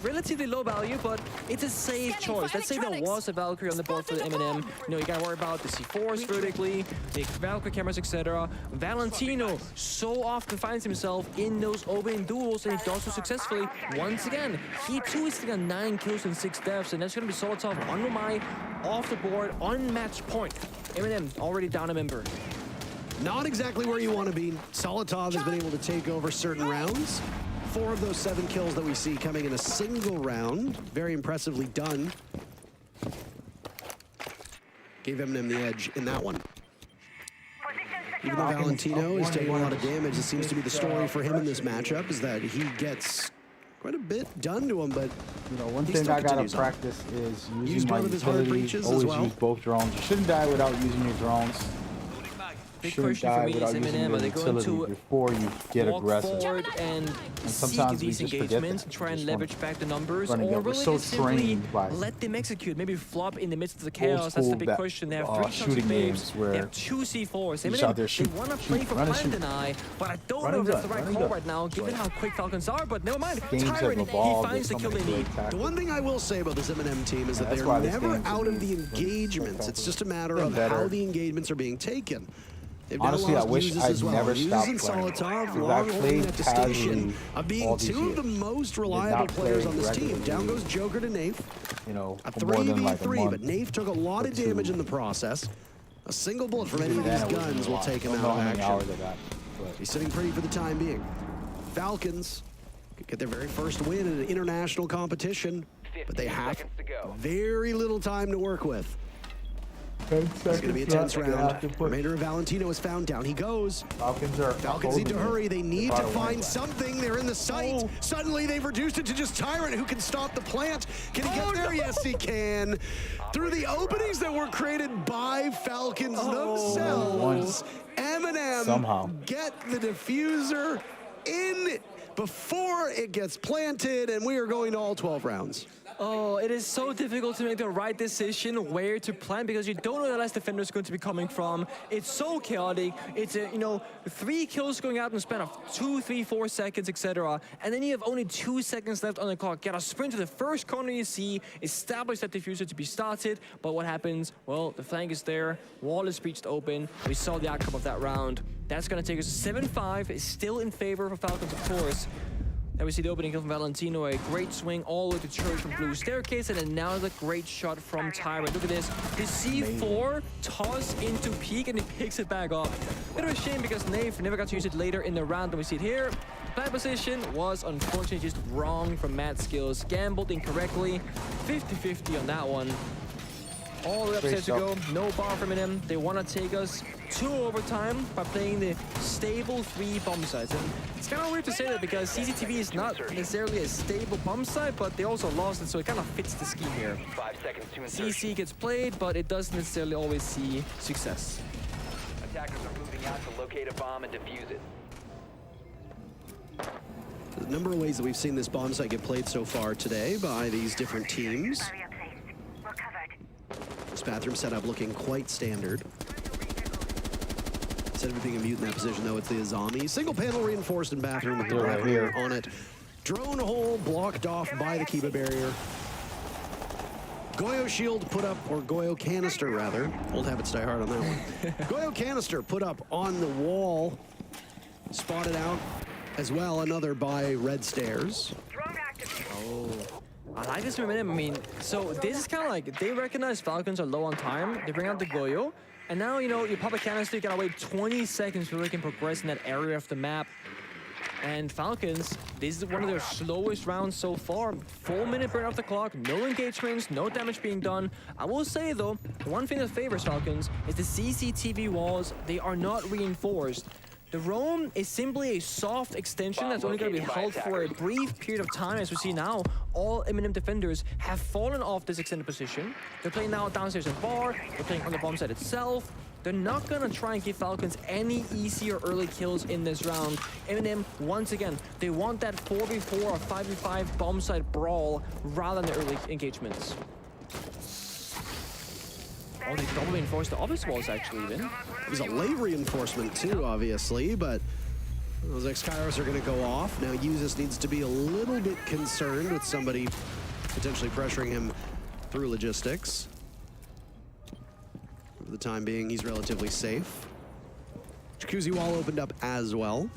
relatively low value, but it's a safe choice. Let's say there was a Valkyrie on the board for the M&M. You gotta worry about the C4s vertically, the Valkyrie cameras, etc. Valentino so often finds himself in those opening duels, and he does so successfully. Once again, he too is sitting on 9 kills and 6 deaths, and that's gonna be Solotov on Romai off the board on match point. M&M already down a member. Not exactly where you want to be. Solotov has been able to take over certain rounds. 4 of those 7 kills that we see coming in a single round. Very impressively done. Gave M&M the edge in that one. Even though Valentino is taking a lot of damage, it seems to be the story for him in this matchup is that he gets quite a bit done to him, but one thing I gotta practice is using my one of his hard breaches always as well. use both drones. You shouldn't die without using your drones. Big question for me is M&M, are they going to before you get walk aggressive forward and sometimes seek these engagements and try and leverage back the numbers, or we're will so they simply by let them execute, maybe flop in the midst of the chaos? That's the big question. They have 3 shooting games where they have 2 C4s. out there They want to play for Plant and I, but I don't know if that's the right call right now, given how quick Falcons are, but never mind. Tyrant, he finds the kill they need. The one thing I will say about this M&M team is that they're never out of the engagements. It's just a matter of how the engagements are being taken. They've now Honestly, I lost wish Uses I'd as well. never Uses stopped and playing. Solotov Because long I've holding played that distinction casually of being all these two of the years. most Did reliable not players play on this team. regularly, Down goes Joker to Nafe. You know, A for more than like a 3v3, month. but Nafe took a lot of or damage two. in the process. A single bullet from any Even of then, these it wasn't guns a will lot. take him Don't out know of how many hours action. I got, but He's sitting pretty for the time being. Falcons could get their very first win in an international competition, but they have very little time to work with. It's going to be a tense round. Remainder of Valentino is found. Down he goes. Falcons need to hurry. They need to find something. They're in the sight. Suddenly they've reduced it to just Tyrant, who can stop the plant. Can he get there? Yes, he can. Through the openings that were created by Falcons themselves, Eminem somehow get the diffuser in before it gets planted, and we are going to all 12 rounds. Oh, it is so difficult to make the right decision where to plant because you don't know where the last defender is going to be coming from. It's so chaotic. It's, 3 kills going out in the span of 2, 3, 4 seconds, etc. And then you have only 2 seconds left on the clock. Get a sprint to the first corner you see, establish that diffuser to be started. But what happens? Well, the flank is there. Wall is breached open. We saw the outcome of that round. That's going to take us 7-5. It's still in favor of Falcons, of course. There we see the opening kill from Valentino, a great swing all the way to Church from Blue Staircase, and then now the great shot from Tyrant. Look at this, the C4 toss into peak, and he picks it back up. Bit of a shame because Nave never got to use it later in the round, and we see it here. Plant position was unfortunately just wrong from Mad Skills. Gambled incorrectly, 50-50 on that one. All the way upstairs to go, no bar from him. They want to take us to overtime by playing the stable 3 bomb sites. And it's kind of weird to say that because CCTV is not necessarily a stable bomb site, but they also lost it, so it kind of fits the scheme here. 5 seconds to insert. CC gets played, but it doesn't necessarily always see success. Attackers are moving out to locate a bomb and defuse it. There's a number of ways that we've seen this bomb site get played so far today by these different teams. This bathroom setup looking quite standard. Instead of it being a mute in that position, though, it's the Azami. Single panel reinforced in bathroom with the right here on it. Drone hole blocked off by the Kiba barrier. Goyo shield put up, or Goyo canister rather. Old habits die hard on that one. Goyo canister put up on the wall. Spotted out as well, another by Red Stairs. Oh. I like this momentum. I mean, so this is kind of like, they recognize Falcons are low on time. They bring out the Goyo. And now, you pop a canister, you gotta wait 20 seconds before they can progress in that area of the map. And Falcons, this is one of their slowest rounds so far. 4-minute burn off the clock, no engagements, no damage being done. I will say though, one thing that favors Falcons is the CCTV walls. They are not reinforced. The roam is simply a soft extension that's only going to be held for a brief period of time. As we see now, all Eminem defenders have fallen off this extended position. They're playing now downstairs in bar, they're playing on the bomb site itself. They're not going to try and give Falcons any easy or early kills in this round. Eminem, once again, they want that 4v4 or 5v5 bomb site brawl rather than the early engagements. Oh, they double reinforced the office walls actually even. There's a late reinforcement too, obviously, but those X-Kairos are going to go off. Now Uzus needs to be a little bit concerned with somebody potentially pressuring him through logistics. For the time being, he's relatively safe. Jacuzzi wall opened up as well.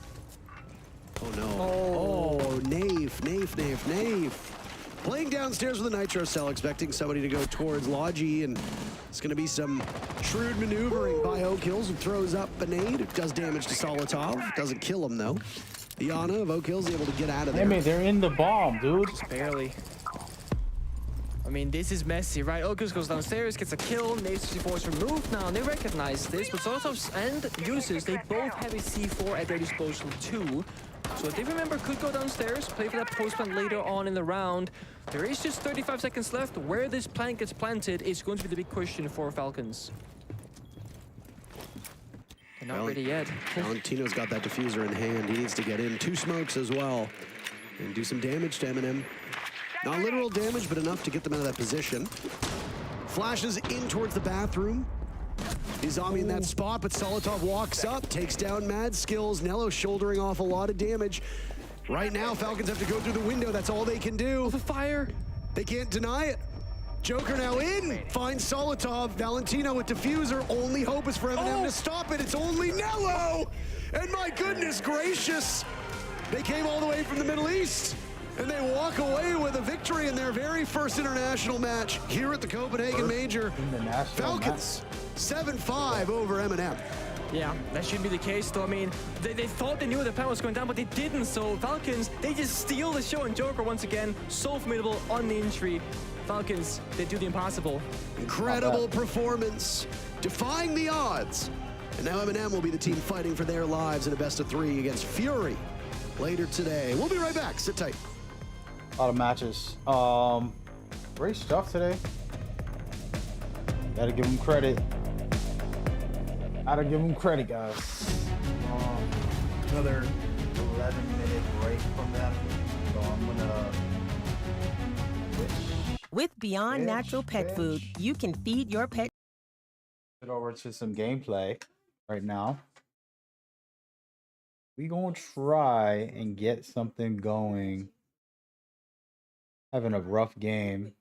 Oh no. Oh, Nafe. Playing downstairs with a Nitro Cell, expecting somebody to go towards Logi, and it's going to be some shrewd maneuvering by Oak Hills, who throws up a nade. It does damage to Solotov. Doesn't kill him, though. Iana of Oak Hills able to get out of there. I mean, they're in the bomb, dude. Just barely. I mean, this is messy, right? Oak Hills goes downstairs, gets a kill, Nate's C4 is removed now, and they recognize this, but Solotovs and Uzus, they both have a C4 at their disposal, too. So if they remember, could go downstairs, play for that post plant later on in the round. There is just 35 seconds left. Where this plant gets planted is going to be the big question for Falcons. They're not ready yet. Valentino's got that diffuser in hand. He needs to get in. 2 smokes as well. And do some damage to Eminem. Not literal damage, but enough to get them out of that position. Flashes in towards the bathroom. Izami in that spot, but Solotov walks up, takes down Mad Skills. Nello shouldering off a lot of damage. Right now, Falcons have to go through the window. That's all they can do. The fire. They can't deny it. Joker now in, finds Solotov. Valentino with diffuser. Only hope is for Eminem to stop it. It's only Nello. And my goodness gracious, they came all the way from the Middle East. And they walk away with a victory in their very first international match here at the Copenhagen Major. Falcons, 7-5 over Eminem. Yeah, that should be the case though. I mean, they thought they knew the plan was going down, but they didn't. So Falcons, they just steal the show, and Joker once again, so formidable on the injury. Falcons, they do the impossible. Incredible performance, defying the odds. And now Eminem will be the team fighting for their lives in a best-of-3 against Fury later today. We'll be right back. Sit tight. A lot of matches. Great stuff today. Gotta give them credit. Gotta give them credit, guys. Another 11-minute break from them. So I'm gonna With Beyond Natural Pet Food, you can feed your pet. Get over to some gameplay right now. We gonna try and get something going. Having a rough game.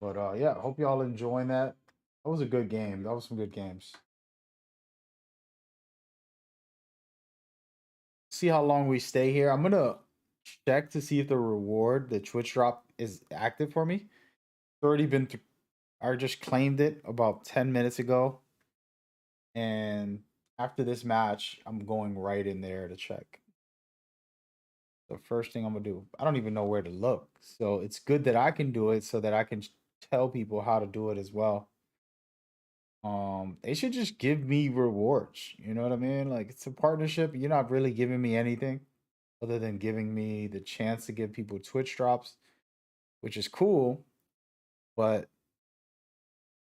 But yeah, hope y'all enjoying that. That was a good game. That was some good games. See how long we stay here. I'm gonna check to see if the reward, the Twitch drop, is active for me. It's already been through. I just claimed it about 10 minutes ago. And after this match, I'm going right in there to check. The first thing I'm gonna do. I don't even know where to look. So it's good that I can do it so that I can tell people how to do it as well. They should just give me rewards. You know what I mean? Like, it's a partnership. You're not really giving me anything other than giving me the chance to give people Twitch drops, which is cool. But,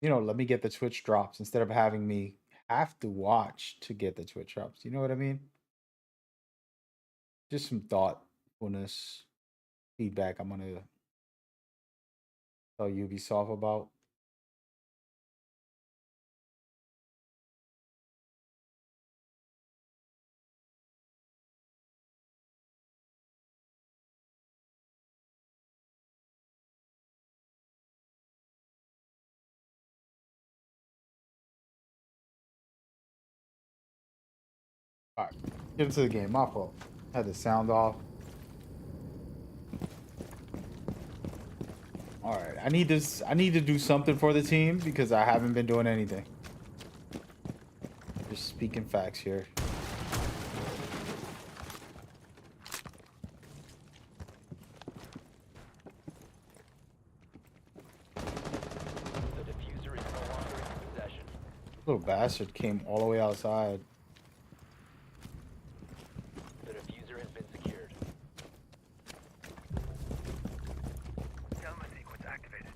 you know, let me get the Twitch drops instead of having me have to watch to get the Twitch drops. You know what I mean? Just some thoughtfulness, feedback I'm gonna tell Ubisoft about. All right, get into the game. My fault. Had the sound off. All right, I need this. I need to do something for the team because I haven't been doing anything. Just speaking facts here. The diffuser is no longer in possession. Little bastard came all the way outside. The diffuser has been secured. Element sequence activated.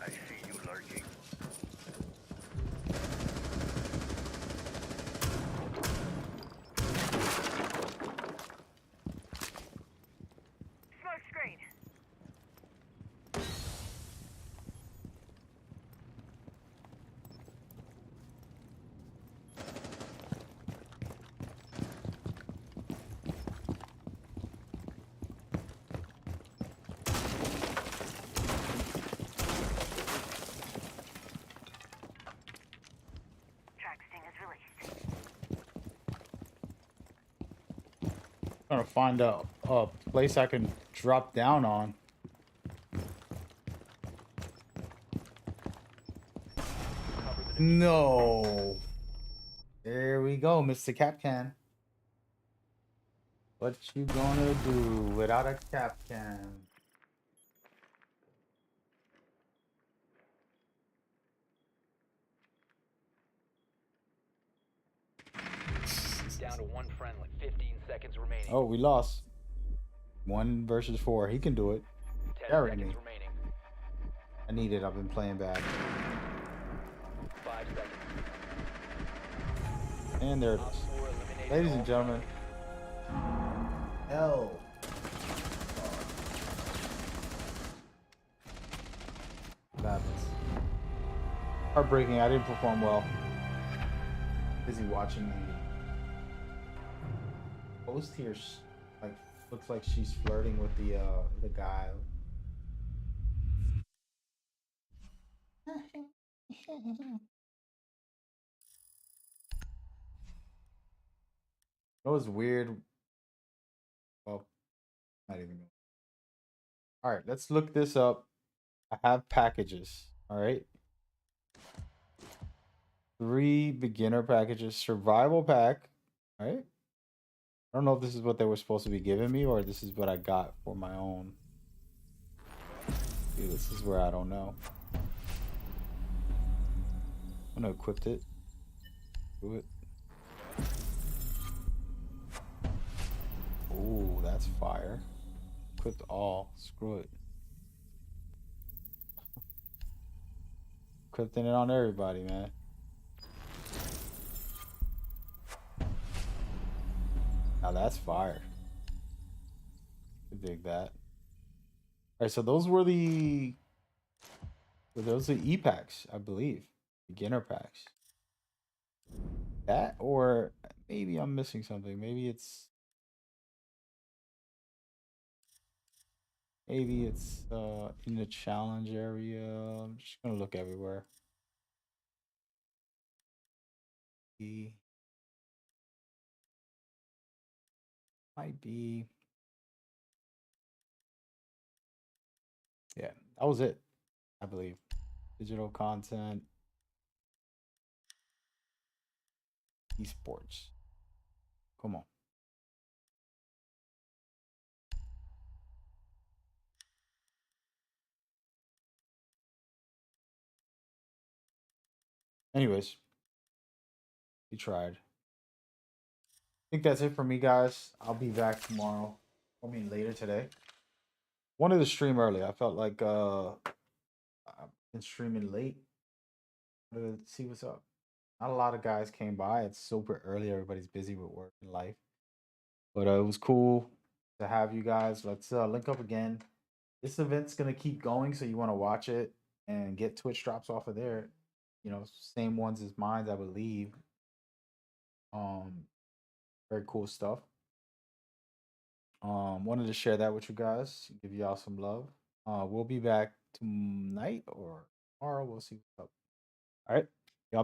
I see you lurking. Smoke screen. Track sting is released. Trying to find a place I can drop down on. No. There we go, Mr. Capcan. What you gonna do without a Capcan? Down to one friendly. 15 seconds remaining. Oh, we lost. 1 versus 4. He can do it. 10 Carry seconds me. remaining. I need it. I've been playing bad. 5 seconds. And there it Op is. 4 eliminated Ladies all and gentlemen. Hell. Madness. Heartbreaking. I didn't perform well. Busy watching the host here. Like, looks like she's flirting with the guy. It was weird. Well, not even. All right, let's look this up. I have packages. All right. 3 beginner packages, survival pack. All right. I don't know if this is what they were supposed to be giving me or this is what I got for my own. Dude, this is where I don't know. I'm gonna equip it. Do it. Ooh, that's fire. Equipped all. Screw it. Equipping it on everybody, man. Now that's fire. I dig that. Alright, so those were the E-packs, I believe. Beginner packs. That, or maybe I'm missing something. Maybe it's in the challenge area. I'm just gonna look everywhere. Might be. Yeah, that was it, I believe. Digital content. Esports. Come on. Anyways, we tried. I think that's it for me, guys. I'll be back tomorrow. I mean, later today. Wanted to stream early. I felt like I've been streaming late. Wanted to see what's up. Not a lot of guys came by. It's super early. Everybody's busy with work and life. But it was cool to have you guys. Let's link up again. This event's gonna keep going, so you want to watch it and get Twitch drops off of there. You know, same ones as mine, I believe. Very cool stuff. Wanted to share that with you guys, give y'all some love. We'll be back tonight or tomorrow. We'll see what's up. All right.